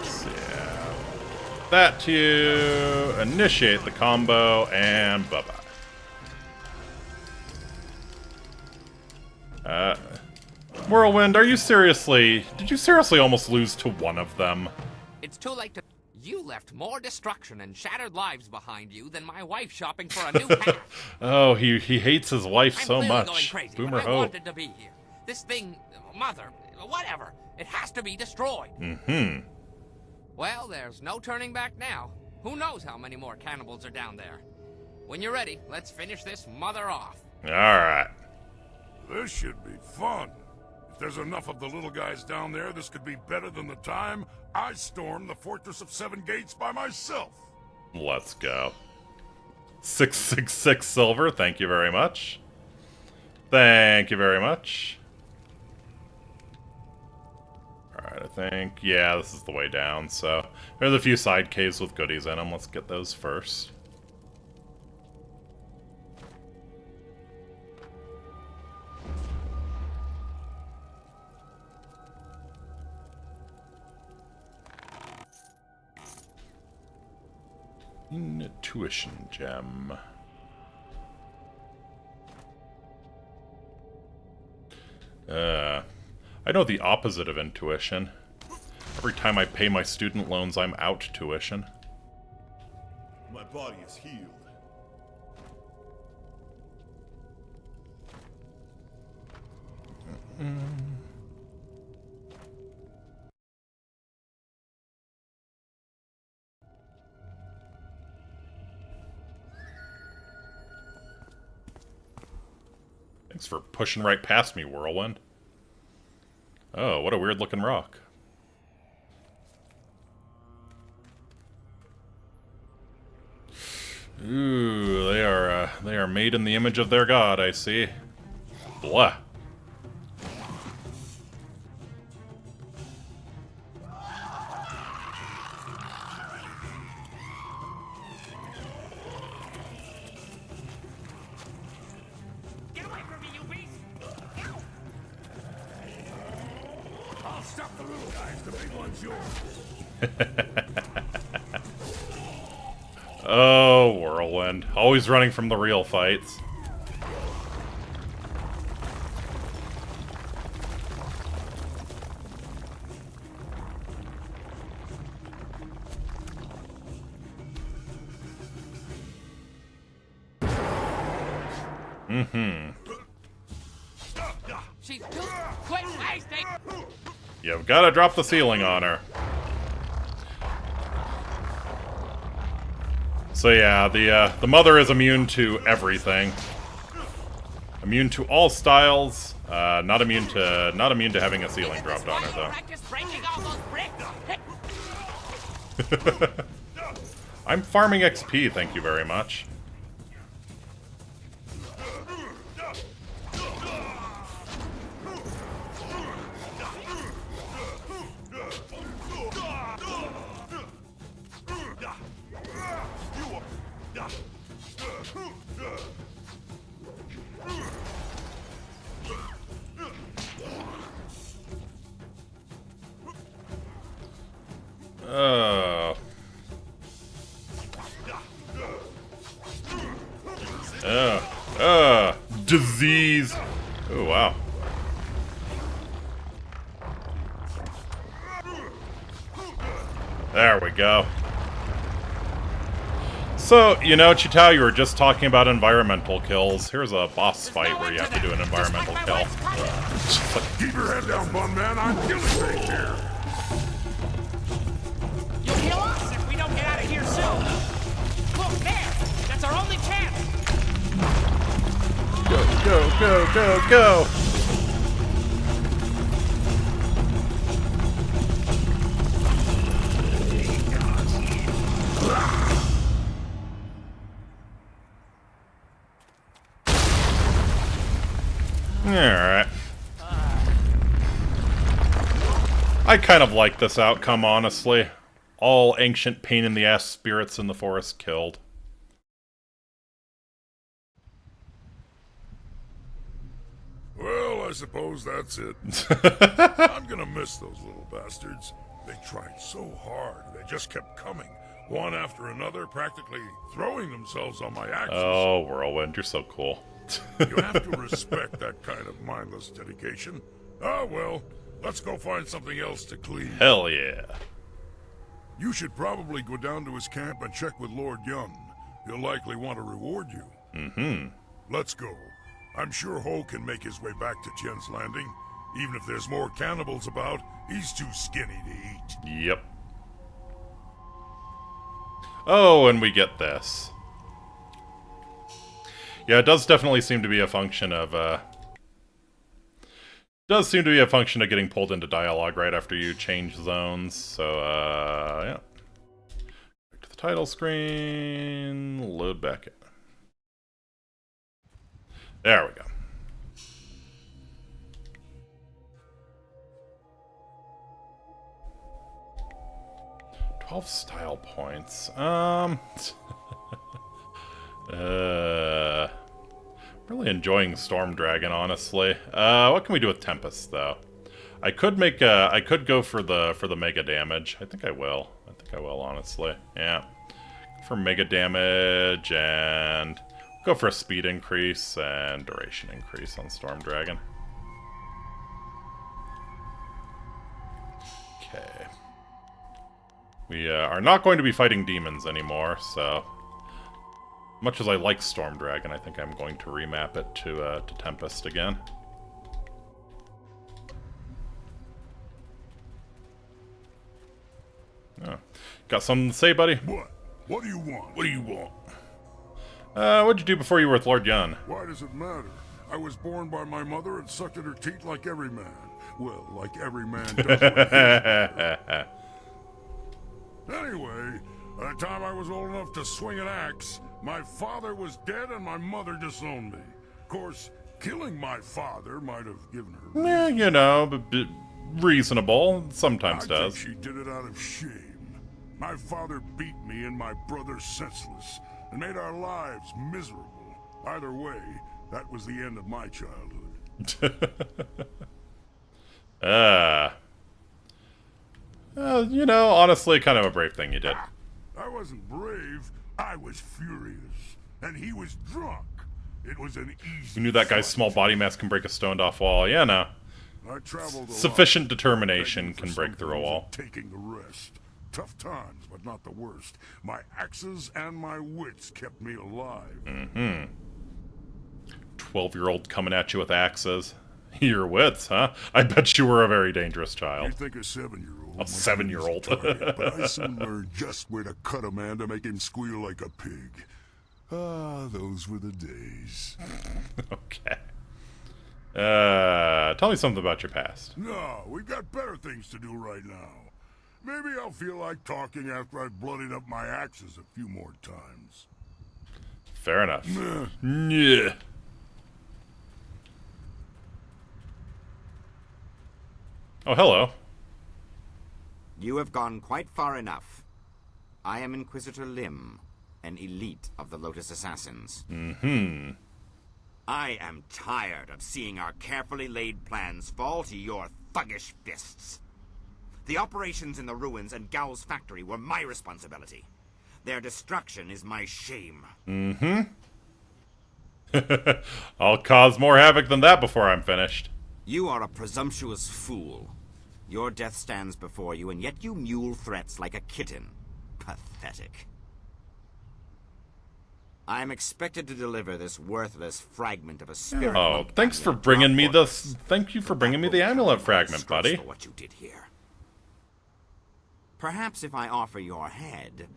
So yeah. That to initiate the combo and bye-bye. Whirlwind, are you seriously... Did you seriously almost lose to one of them? It's too late to... You left more destruction and shattered lives behind you than my wife shopping for a new hat. Oh, he hates his wife so I'm much. going crazy, Boomer but I Hope. wanted to be here. This thing, mother, whatever, it has to be destroyed. Mm-hmm. Well, there's no turning back now. Who knows how many more cannibals are down there. When you're ready, let's finish this mother off. Alright. This should be fun. If there's enough of the little guys down there, this could be better than the time I stormed the Fortress of Seven Gates by myself. Let's go. 666 silver, thank you very much. Thank you very much. Alright, I think... Yeah, this is the way down, so... There's a few side caves with goodies in them. Let's get those first. Intuition gem. I know the opposite of intuition. Every time I pay my student loans, I'm out tuition. My body is healed. Thanks for pushing right past me, Whirlwind. Oh, what a weird looking rock. Ooh, they are made in the image of their god, I see. Blah. I'll stop the little guys, the big one's yours. Oh, Whirlwind. Always running from the real fights. Mm-hmm. She's too quick, wasting. You've got to drop the ceiling on her. So yeah, the mother is immune to everything. Immune to all styles. Not immune to having a ceiling dropped on her though. I'm farming XP, thank you very much. Disease. Oh, wow. There we go. So, you know, Chitao, you were just talking about environmental kills. Here's a boss fight where you have to do an environmental kill. Keep your head down, bun man. I'm killing things here. You'll kill us if we don't get out of here soon. Look, there! That's our only chance! Go, go, go, go, go! Alright. I kind of like this outcome, honestly. All ancient pain-in-the-ass spirits in the forest killed. Well, I suppose that's it. I'm gonna miss those little bastards. They tried so hard. They just kept coming, one after another, practically throwing themselves on my axis. Oh, Whirlwind, you're so cool. You have to respect that kind of mindless dedication. Ah, well, let's go find something else to clean. Hell yeah. You should probably go down to his camp and check with Lord Yun. He'll likely want to reward you. Mm-hmm. Let's go. I'm sure Ho can make his way back to Tien's Landing. Even if there's more cannibals about, he's too skinny to eat. Yep. Oh, and we get this. Yeah, it does definitely seem to be a function of, getting pulled into dialogue right after you change zones, so, yeah. Back to the title screen, load back in. There we go. 12 style points. Really enjoying Storm Dragon, honestly. What can we do with Tempest, though? I could go for the mega damage. I think I will, honestly. Yeah. For mega damage, and go for a speed increase and duration increase on Storm Dragon. Okay. We are not going to be fighting demons anymore, so... Much as I like Storm Dragon, I think I'm going to remap it to Tempest again. Oh. Got something to say, buddy? What? What do you want? What do you want? What'd you do before you were with Lord Yun? Why does it matter? I was born by my mother and sucked at her teat like every man. Well, like every man does. Anyway, by the time I was old enough to swing an axe, my father was dead and my mother disowned me. Of course, killing my father might have given her... Yeah, you know, reasonable. Sometimes does. I think she did it out of shame. My father beat me and my brother senseless, and made our lives miserable. Either way, that was the end of my childhood. You know, honestly, kind of a brave thing you did. I wasn't brave. I was furious. And he was drunk. It was an easy... You knew that guy's small body mass can break a stoned-off wall. Yeah, no. I traveled a Sufficient lot, determination can break through a wall. Taking the rest. Tough times, but not the worst. My axes and my wits kept me alive. Mm-hmm. 12-year-old coming at you with axes. Your wits, huh? I bet you were a very dangerous child. You think a 7-year-old? A 7-year-old. But I soon learned just where to cut a man to make him squeal like a pig. Ah, those were the days. Okay. Tell me something about your past. No, we've got better things to do right now. Maybe I'll feel like talking after I've bloodied up my axes a few more times. Fair enough. Yeah. Oh, hello. You have gone quite far enough. I am Inquisitor Lim, an elite of the Lotus Assassins. Mm-hmm. I am tired of seeing our carefully laid plans fall to your thuggish fists. The operations in the ruins and Gao's factory were my responsibility. Their destruction is my shame. Mm-hmm. I'll cause more havoc than that before I'm finished. You are a presumptuous fool. Your death stands before you, and yet you mule threats like a kitten. Pathetic. I am expected to deliver this worthless fragment of a spirit. Oh, thanks for bringing me this. Thank you for bringing me the amulet fragment, buddy. For what you did here. Perhaps if I offer your head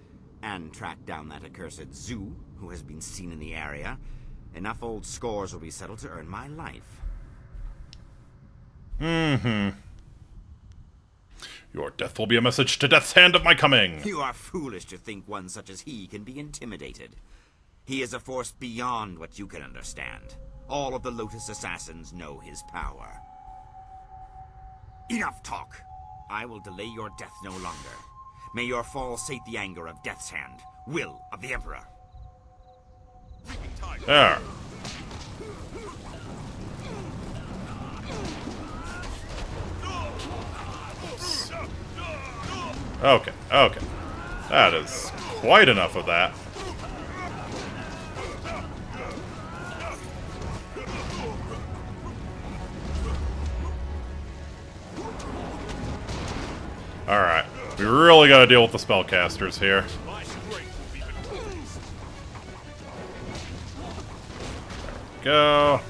and track down that accursed Zhu who has been seen in the area, enough old scores will be settled to earn my life. Mm-hmm. Your death will be a message to Death's Hand of my coming. You are foolish to think one such as he can be intimidated. He is a force beyond what you can understand. All of the Lotus Assassins know his power. Enough talk. I will delay your death no longer. May your fall sate the anger of Death's Hand, will of the Emperor. There. Okay, okay. That is quite enough of that. Alright. We really gotta deal with the spellcasters here. Go.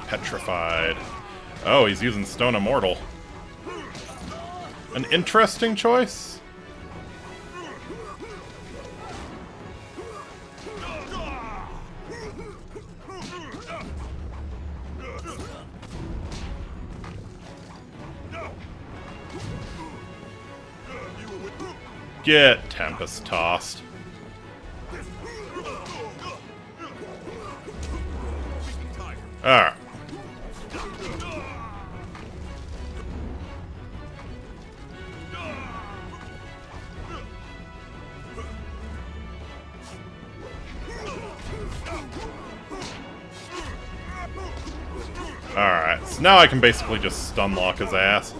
Petrified. Oh, he's using Stone Immortal. An interesting choice. Get Tempest tossed. Alright. Alright, so now I can basically just stun lock his ass.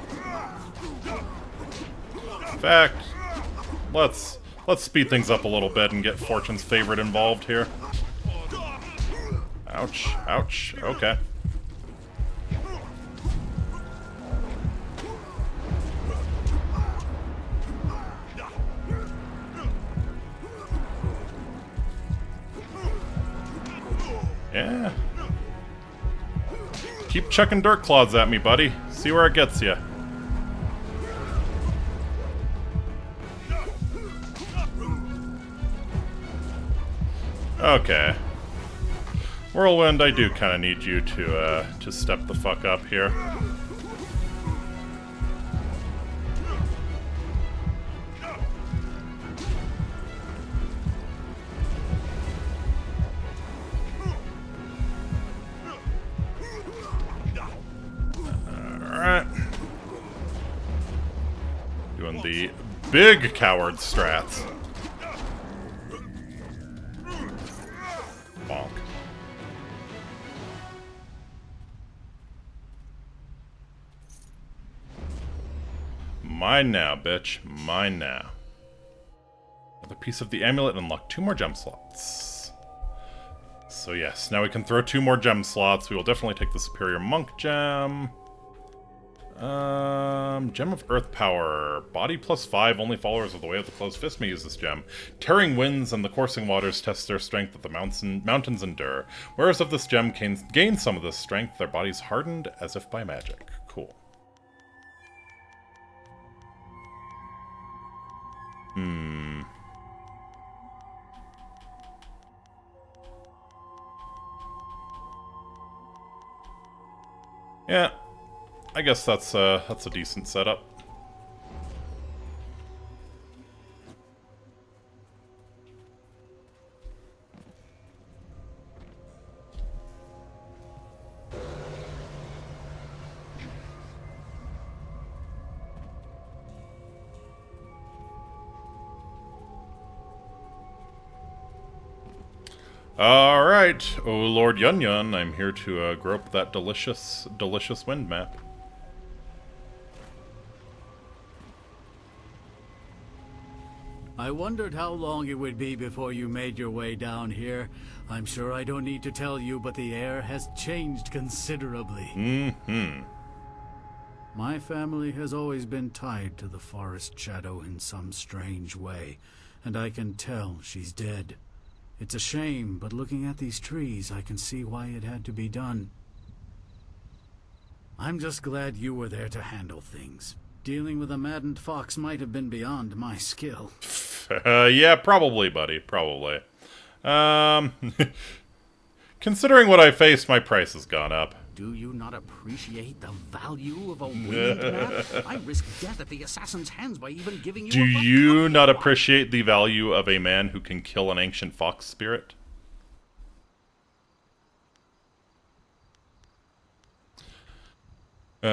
In fact, let's speed things up a little bit and get Fortune's favorite involved here. Ouch, ouch, okay. Yeah. Keep chucking dirt clods at me, buddy. See where it gets you. Okay. Whirlwind, I do kind of need you to step the fuck up here. Alright. Doing the big coward strats. Bonk. Mine now, bitch. Mine now. Another piece of the amulet and unlock 2 more gem slots. So yes, now we can throw 2 more gem slots. We will definitely take the Superior Monk gem. Gem of Earth Power. Body +5. Only followers of the Way of the Closed Fist may use this gem. Tearing winds and the coursing waters test their strength that the mountains endure. Wearers of this gem gain some of this strength. Their bodies hardened as if by magic. Cool. Yeah. I guess that's a decent setup. Alright, oh Lord Yun Yun, I'm here to grope that delicious wind map. I wondered how long it would be before you made your way down here. I'm sure I don't need to tell you, but the air has changed considerably. Mm-hmm. My family has always been tied to the forest shadow in some strange way, and I can tell she's dead. It's a shame, but looking at these trees, I can see why it had to be done. I'm just glad you were there to handle things. Dealing with a maddened fox might have been beyond my skill. Yeah, probably, buddy. Probably. Considering what I faced, my price has gone up. Do you not appreciate the value of a wind map? I risk death at the assassin's hands by even giving you Do you not appreciate the value of a man who can kill an ancient fox spirit? What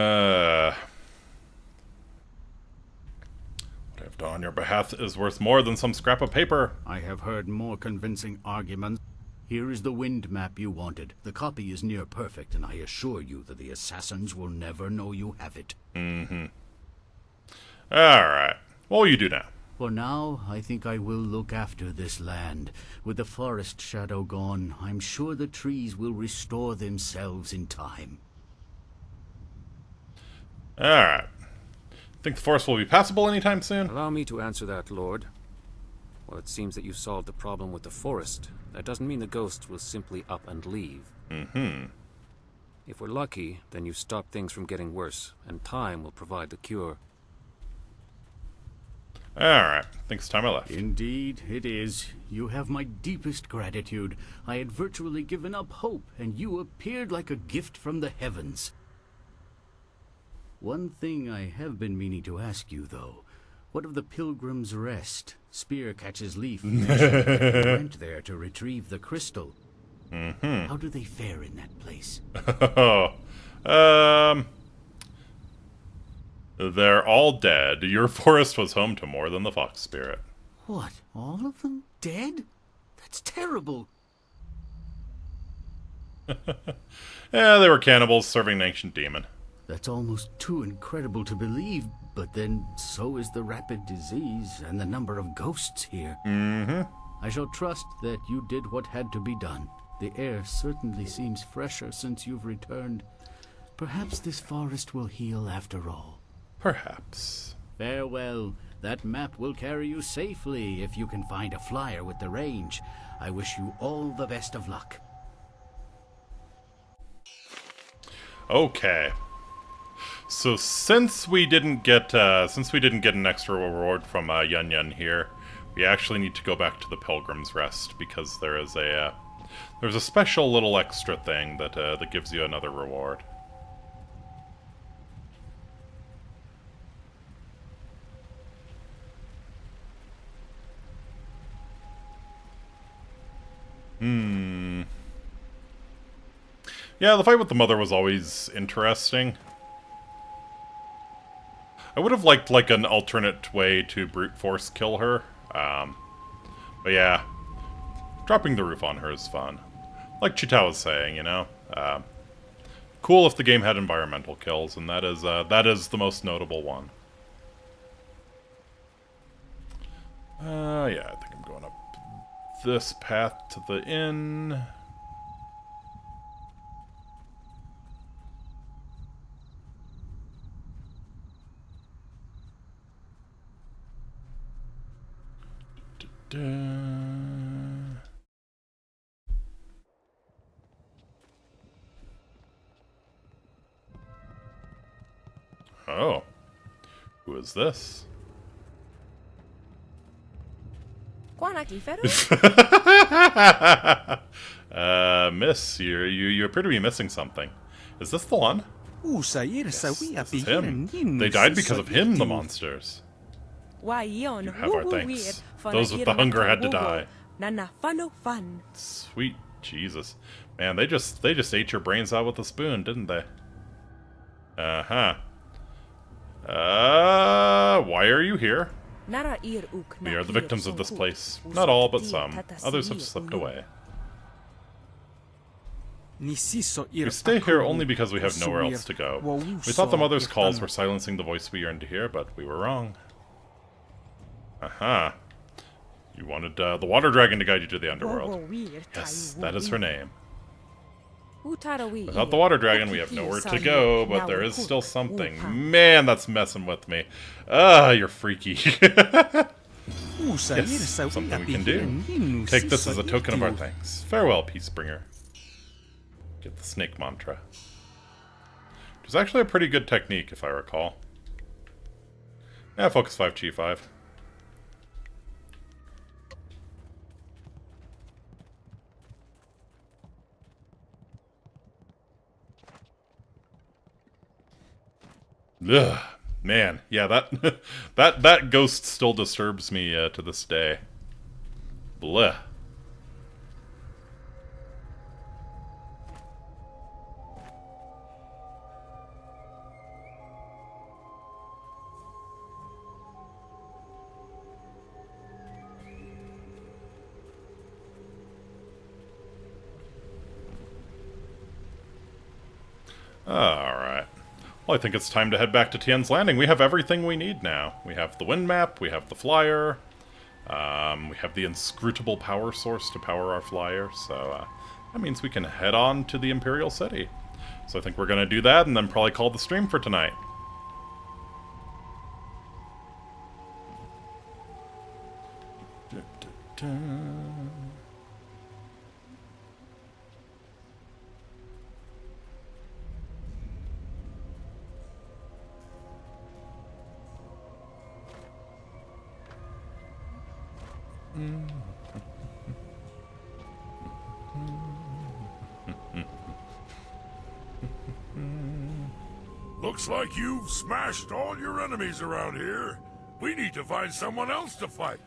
I've done on your behalf is worth more than some scrap of paper. I have heard more convincing arguments. Here is the wind map you wanted. The copy is near perfect, and I assure you that the assassins will never know you have it. Mm-hmm. Alright. What will you do now? For now, I think I will look after this land. With the forest shadow gone, I'm sure the trees will restore themselves in time. Alright. Think the forest will be passable anytime soon? Allow me to answer that, Lord. Well, it seems that you solved the problem with the forest. That doesn't mean the ghosts will simply up and leave. Mm-hmm. If we're lucky, then you stop things from getting worse, and time will provide the cure. Alright, think it's time I left. Indeed, it is. You have my deepest gratitude. I had virtually given up hope, and you appeared like a gift from the heavens. One thing I have been meaning to ask you, though. What of the Pilgrim's Rest? Spear catches leaf mentioned that you went there to retrieve the crystal. Mm-hmm. How do they fare in that place? They're all dead. Your forest was home to more than the fox spirit. What? All of them dead? That's terrible. Yeah, they were cannibals serving an ancient demon. That's almost too incredible to believe, but then so is the rapid disease and the number of ghosts here. Mm-hmm. I shall trust that you did what had to be done. The air certainly seems fresher since you've returned. Perhaps this forest will heal after all. Perhaps. Farewell. That map will carry you safely if you can find a flyer with the range. I wish you all the best of luck. Okay. So since we didn't get an extra reward from Yun Yun here, we actually need to go back to the Pilgrim's Rest because there's a special little extra thing that that gives you another reward. Yeah, the fight with the mother was always interesting. I would have liked, like, an alternate way to brute force kill her. But yeah, dropping the roof on her is fun. Like Chita was saying, you know? Cool if the game had environmental kills, and that is the most notable one. Yeah, I think I'm going up this path to the inn. Oh. Who is this? Miss, you appear to be missing something. Is this the one? Yes, this is him. They died because of him, the monsters. You have our thanks. Those with the hunger had to die. Sweet Jesus. Man, they just ate your brains out with a spoon, didn't they? Uh-huh. Why are you here? We are the victims of this place. Not all, but some. Others have slipped away. We stay here only because we have nowhere else to go. We thought the mother's calls were silencing the voice we yearned to hear, but we were wrong. Aha. You wanted the water dragon to guide you to the underworld. Yes, that is her name. Without the water dragon, we have nowhere to go, but there is still something. Man, that's messing with me. You're freaky. Yes, something we can do. Take this as a token of our thanks. Farewell, Peacebringer. Get the snake mantra. Which is actually a pretty good technique, if I recall. Yeah, focus 5, chi 5. Ugh, man, yeah, that ghost still disturbs me to this day. Blech. Alright. Well, I think it's time to head back to Tien's Landing. We have everything we need now. We have the wind map, we have the flyer, we have the inscrutable power source to power our flyer, so that means we can head on to the Imperial City. So I think we're going to do that and then probably call the stream for tonight. Looks like you've smashed all your enemies around here. We need to find someone else to fight.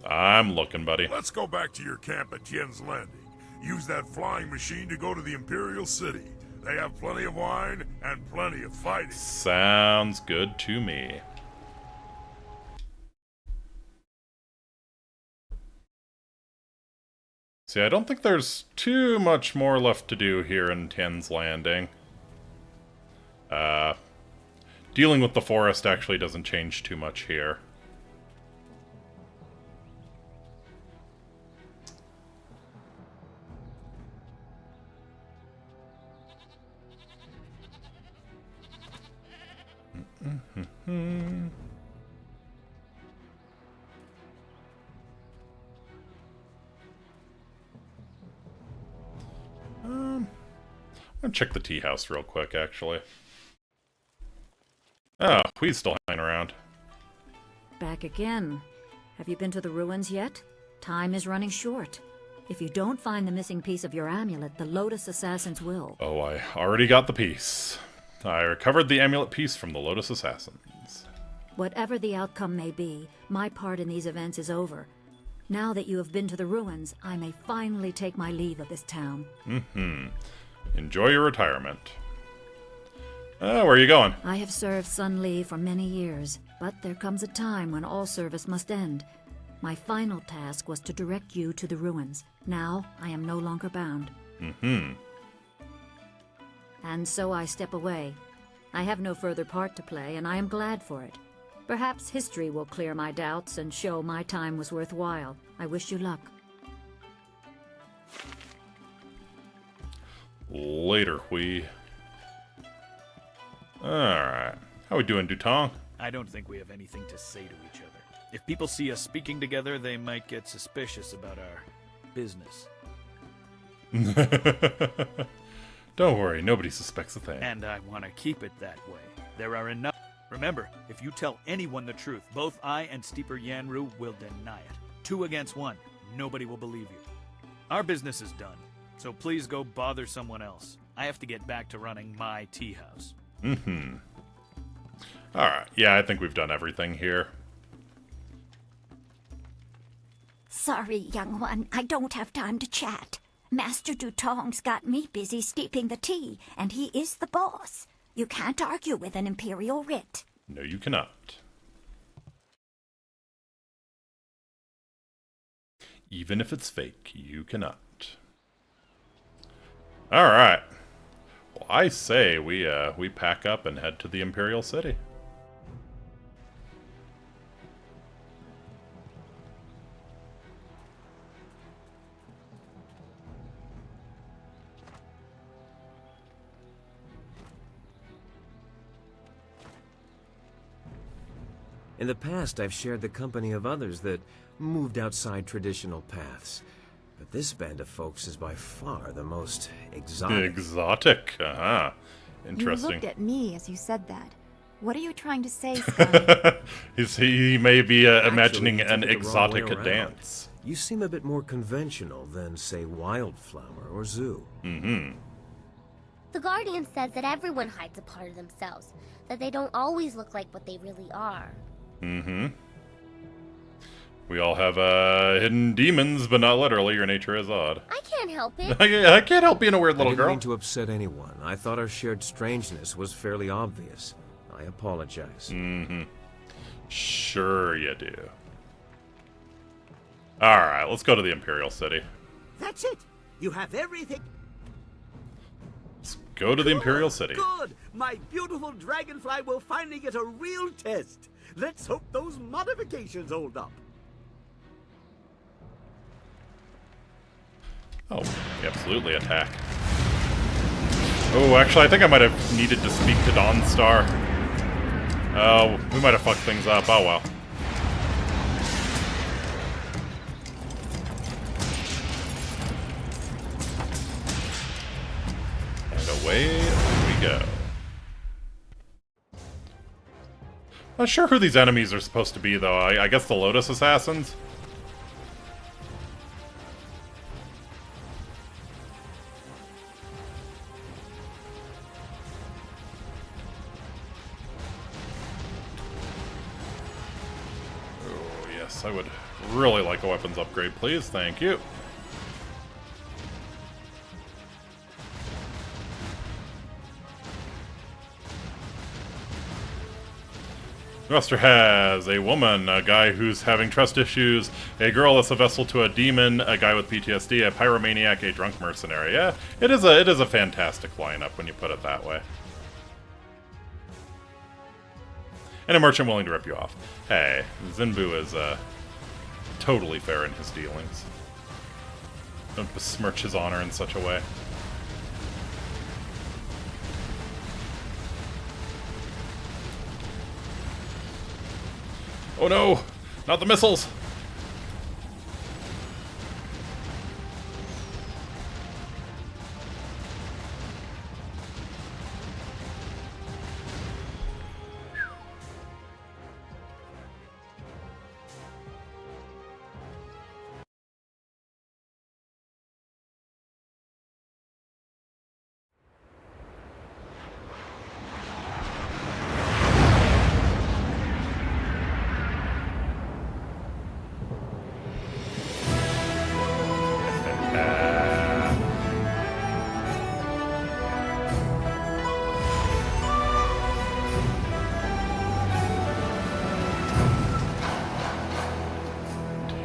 I'm looking, buddy. Let's go back to your camp at Tien's Landing. Use that flying machine to go to the Imperial City. They have plenty of wine and plenty of fighting. Sounds good to me. See, I don't think there's too much more left to do here in Tien's Landing. Dealing with the forest actually doesn't change too much here. I'm gonna check the tea house real quick, actually. Oh, Hui's still hanging around. Back again. Have you been to the ruins yet? Time is running short. If you don't find the missing piece of your amulet, the Lotus Assassins will. Oh, I already got the piece. I recovered the amulet piece from the Lotus Assassins. Whatever the outcome may be, my part in these events is over. Now that you have been to the ruins, I may finally take my leave of this town. Enjoy your retirement. Where are you going? I have served Sun Li for many years, but there comes a time when all service must end. My final task was to direct you to the ruins. Now, I am no longer bound. And so I step away. I have no further part to play, and I am glad for it. Perhaps history will clear my doubts and show my time was worthwhile. I wish you luck. Later, Hui. Alright. How we doing, Dutong? I don't think we have anything to say to each other. If people see us speaking together, they might get suspicious about our business. Don't worry, nobody suspects a thing. And I want to keep it that way. There are enough. Remember, if you tell anyone the truth, both I and Steeper Yanru will deny it. 2 against 1. Nobody will believe you. Our business is done, so please go bother someone else. I have to get back to running my tea house. Alright, yeah, I think we've done everything here. Sorry, young one, I don't have time to chat. Master Dutong's got me busy steeping the tea, and he is the boss. You can't argue with an imperial writ. No, you cannot. Even if it's fake, you cannot. Alright. Well, I say we pack up and head to the Imperial City. In the past, I've shared the company of others that moved outside traditional paths. But this band of folks is by far the most exotic. Exotic? Interesting. You looked at me as you said that. What are you trying to say, Sky? He may be imagining an exotic dance. You seem a bit more conventional than, say, Wildflower or Zoo. The Guardian says that everyone hides a part of themselves, that they don't always look like what they really are. We all have hidden demons, but not literally. Your nature is odd. I can't help it. I can't help being a weird little girl. I didn't mean to upset anyone. I thought our shared strangeness was fairly obvious. I apologize. Sure you do. Alright, let's go to the Imperial City. That's it. You have everything. Let's go to the Imperial City. Good. My beautiful dragonfly will finally get a real test. Let's hope those modifications hold up. Oh, absolutely attack. Oh, actually, I think I might have needed to speak to Dawnstar. Oh, we might have fucked things up. Oh, well. And away we go. Not sure who these enemies are supposed to be, though. I guess the Lotus Assassins? Oh, yes, I would really like a weapons upgrade, please. Thank you. Master has a woman, a guy who's having trust issues, a girl that's a vessel to a demon, a guy with PTSD, a pyromaniac, a drunk mercenary. Yeah, it is a fantastic lineup when you put it that way. And a merchant willing to rip you off. Hey, Zinbu is totally fair in his dealings. Don't besmirch his honor in such a way. Oh no! Not the missiles!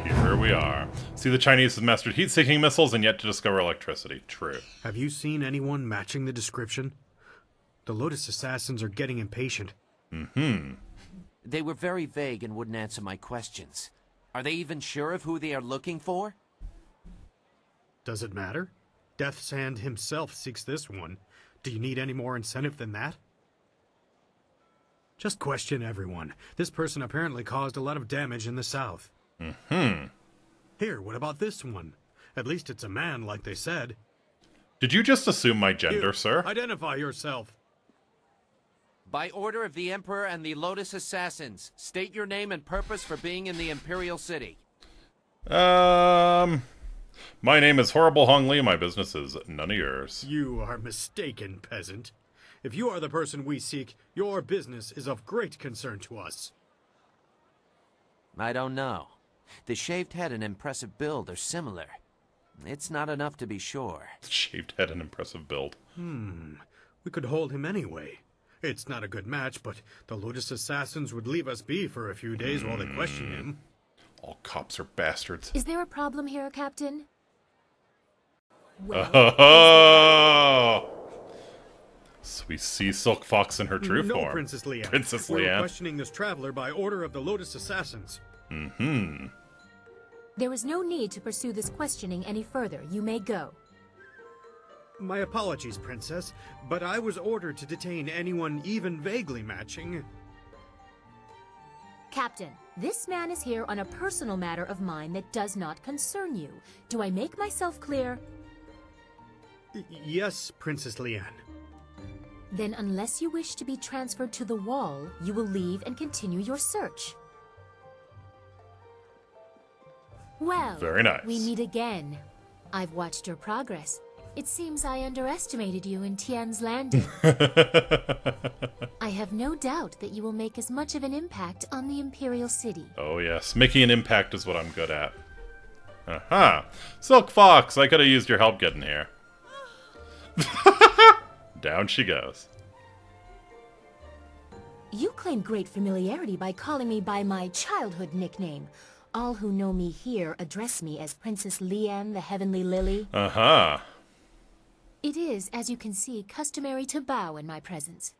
Here we are. See, the Chinese have mastered heat-seeking missiles and yet to discover electricity. True. Have you seen anyone matching the description? The Lotus Assassins are getting impatient. Mm-hmm. They were very vague and wouldn't answer my questions. Are they even sure of who they are looking for? Does it matter? Death's Hand himself seeks this one. Do you need any more incentive than that? Just question everyone. This person apparently caused a lot of damage in the south. Mm-hmm. Here, what about this one? At least it's a man, like they said. Did you just assume my gender, sir? Identify yourself. By order of the Emperor and the Lotus Assassins, state your name and purpose for being in the Imperial City. My name is Horrible Hongli. My business is none of yours. You are mistaken, peasant. If you are the person we seek, your business is of great concern to us. I don't know. The shaved head and impressive build are similar. It's not enough to be sure. Shaved head and impressive build. We could hold him anyway. It's not a good match, but the Lotus Assassins would leave us be for a few days while they question him. All cops are bastards. Is there a problem here, Captain? Oh! So we see Silk Fox in her true form. No, Princess Leanne. Princess We're Leanne. questioning this traveler by order of the Lotus Assassins. Mm-hmm. There is no need to pursue this questioning any further. You may go. My apologies, Princess, but I was ordered to detain anyone even vaguely matching. Captain, this man is here on a personal matter of mine that does not concern you. Do I make myself clear? Yes, Princess Leanne. Then unless you wish to be transferred to the wall, you will leave and continue your search. Well, very nice. We meet again. I've watched your progress. It seems I underestimated you in Tian's Landing. I have no doubt that you will make as much of an impact on the Imperial City. Oh yes, making an impact is what I'm good at. Aha! Silk Fox, I could have used your help getting here. Down she goes. You claim great familiarity by calling me by my childhood nickname. All who know me here address me as Princess Leanne the Heavenly Lily. Uh-huh. It is, as you can see, customary to bow in my presence.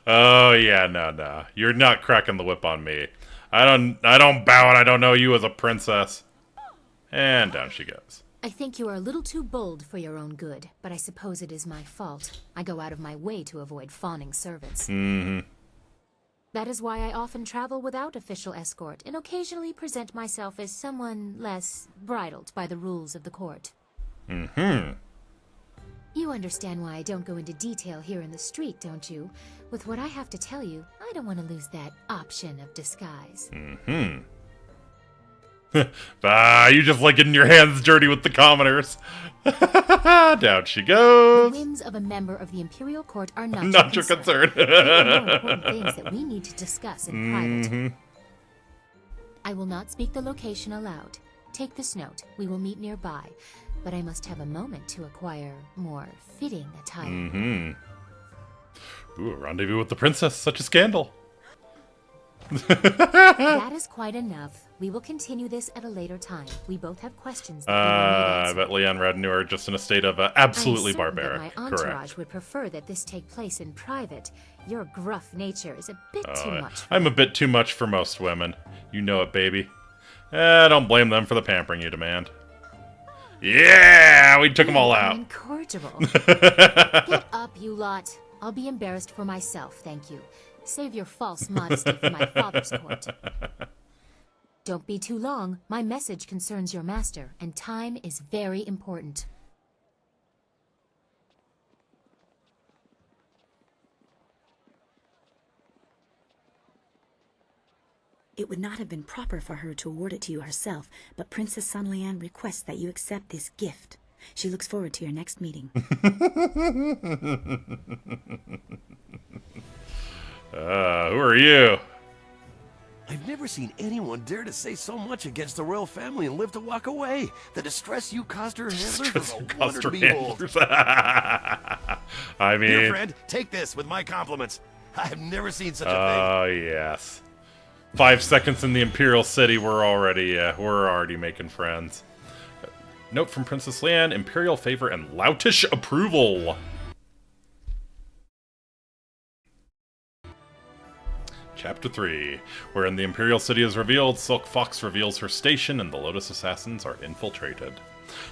Oh yeah, no. You're not cracking the whip on me. I don't bow and I don't know you as a princess. And down she goes. I think you are a little too bold for your own good, but I suppose it is my fault. I go out of my way to avoid fawning servants. Mm-hmm. That is why I often travel without official escort and occasionally present myself as someone less bridled by the rules of the court. Mm-hmm. You understand why I don't go into detail here in the street, don't you? With what I have to tell you, I don't want to lose that option of disguise. Mm-hmm. You just like getting your hands dirty with the commoners. Down she goes. The whims of a member of the Imperial Court are not, Not your concern. There are more important things that we need to discuss in private. I will not speak the location aloud. Take this note. We will meet nearby. But I must have a moment to acquire more fitting attire. Mm-hmm. Ooh, a rendezvous with the princess. Such a scandal. That is quite enough. We will continue this at a later time. We both have questions that we will need I bet Leanne Rednew are just in a state of absolutely I'm certain barbaric. that my entourage Correct. would prefer that this take place in private. Your gruff nature is a bit too much. I'm a bit too much for most women. You know it, baby. Don't blame them for the pampering you demand. Yeah, we took them all out. Incorrigible. Get up, you lot. I'll be embarrassed for myself, thank you. Save your false modesty for my father's court. Don't be too long. My message concerns your master, and time is very important. It would not have been proper for her to award it to you herself, but Princess Sun Lian requests that you accept this gift. She looks forward to your next meeting. Who are you? I've never seen anyone dare to say so much against the royal family and live to walk away. The distress you caused her handlers was a wonder to behold. I mean... Dear friend, take this with my compliments. I've never seen such a thing. Oh, yes. 5 seconds in the Imperial City, we're already making friends. Note from Princess Leanne, Imperial favor and loutish approval. Chapter 3, wherein the Imperial City is revealed, Silk Fox reveals her station, and the Lotus Assassins are infiltrated.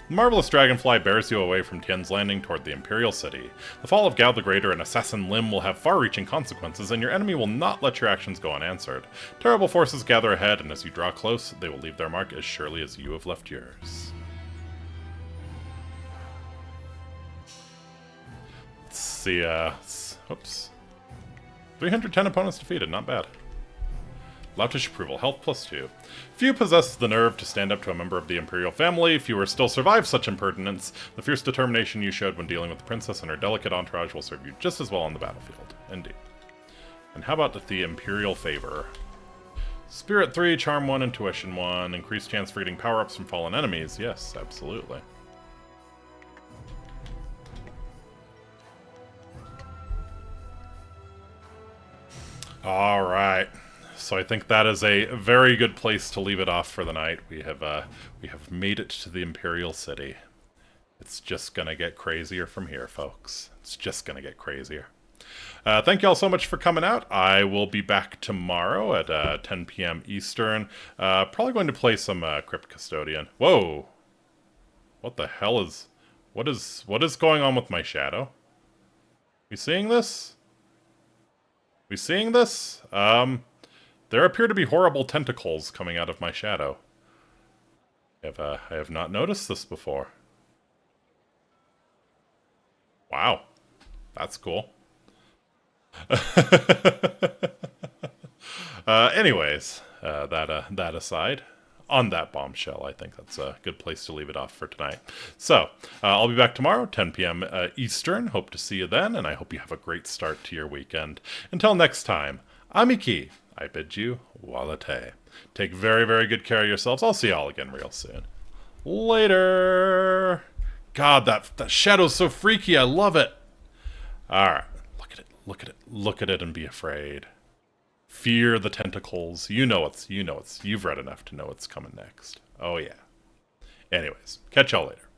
The marvelous dragonfly bears you away from Tien's Landing toward the Imperial City. The fall of Gao the Greater and Assassin Lim will have far-reaching consequences, and your enemy will not let your actions go unanswered. Terrible forces gather ahead, and as you draw close, they will leave their mark as surely as you have left yours. Let's see, oops. 310 opponents defeated, not bad. Loutish approval, health +2. Few possess the nerve to stand up to a member of the Imperial family. Fewer still survive such impertinence. The fierce determination you showed when dealing with the princess and her delicate entourage will serve you just as well on the battlefield. Indeed. And how about the Imperial favor? Spirit 3, Charm 1, Intuition 1. Increased chance for getting power-ups from fallen enemies. Yes, absolutely. Alright, so I think that is a very good place to leave it off for the night. We have made it to the Imperial City. It's just gonna get crazier from here, folks. It's just gonna get crazier. Thank you all so much for coming out. I will be back tomorrow at 10 p.m. Eastern. Probably going to play some Crypt Custodian. Whoa! What the hell is... What is going on with my shadow? You seeing this? We seeing this? There appear to be horrible tentacles coming out of my shadow. I have not noticed this before. Wow. That's cool. Anyways, that aside, on that bombshell, I think that's a good place to leave it off for tonight. So, I'll be back tomorrow, 10 p.m. Eastern. Hope to see you then, and I hope you have a great start to your weekend. Until next time, Amiki, I bid you walate. Take very, very good care of yourselves. I'll see y'all again real soon. Later! God, that shadow's so freaky. I love it. Alright, look at it, look at it, look at it and be afraid. Fear the tentacles. You know it's, you've read enough to know what's coming next. Oh yeah. Anyways, catch y'all later.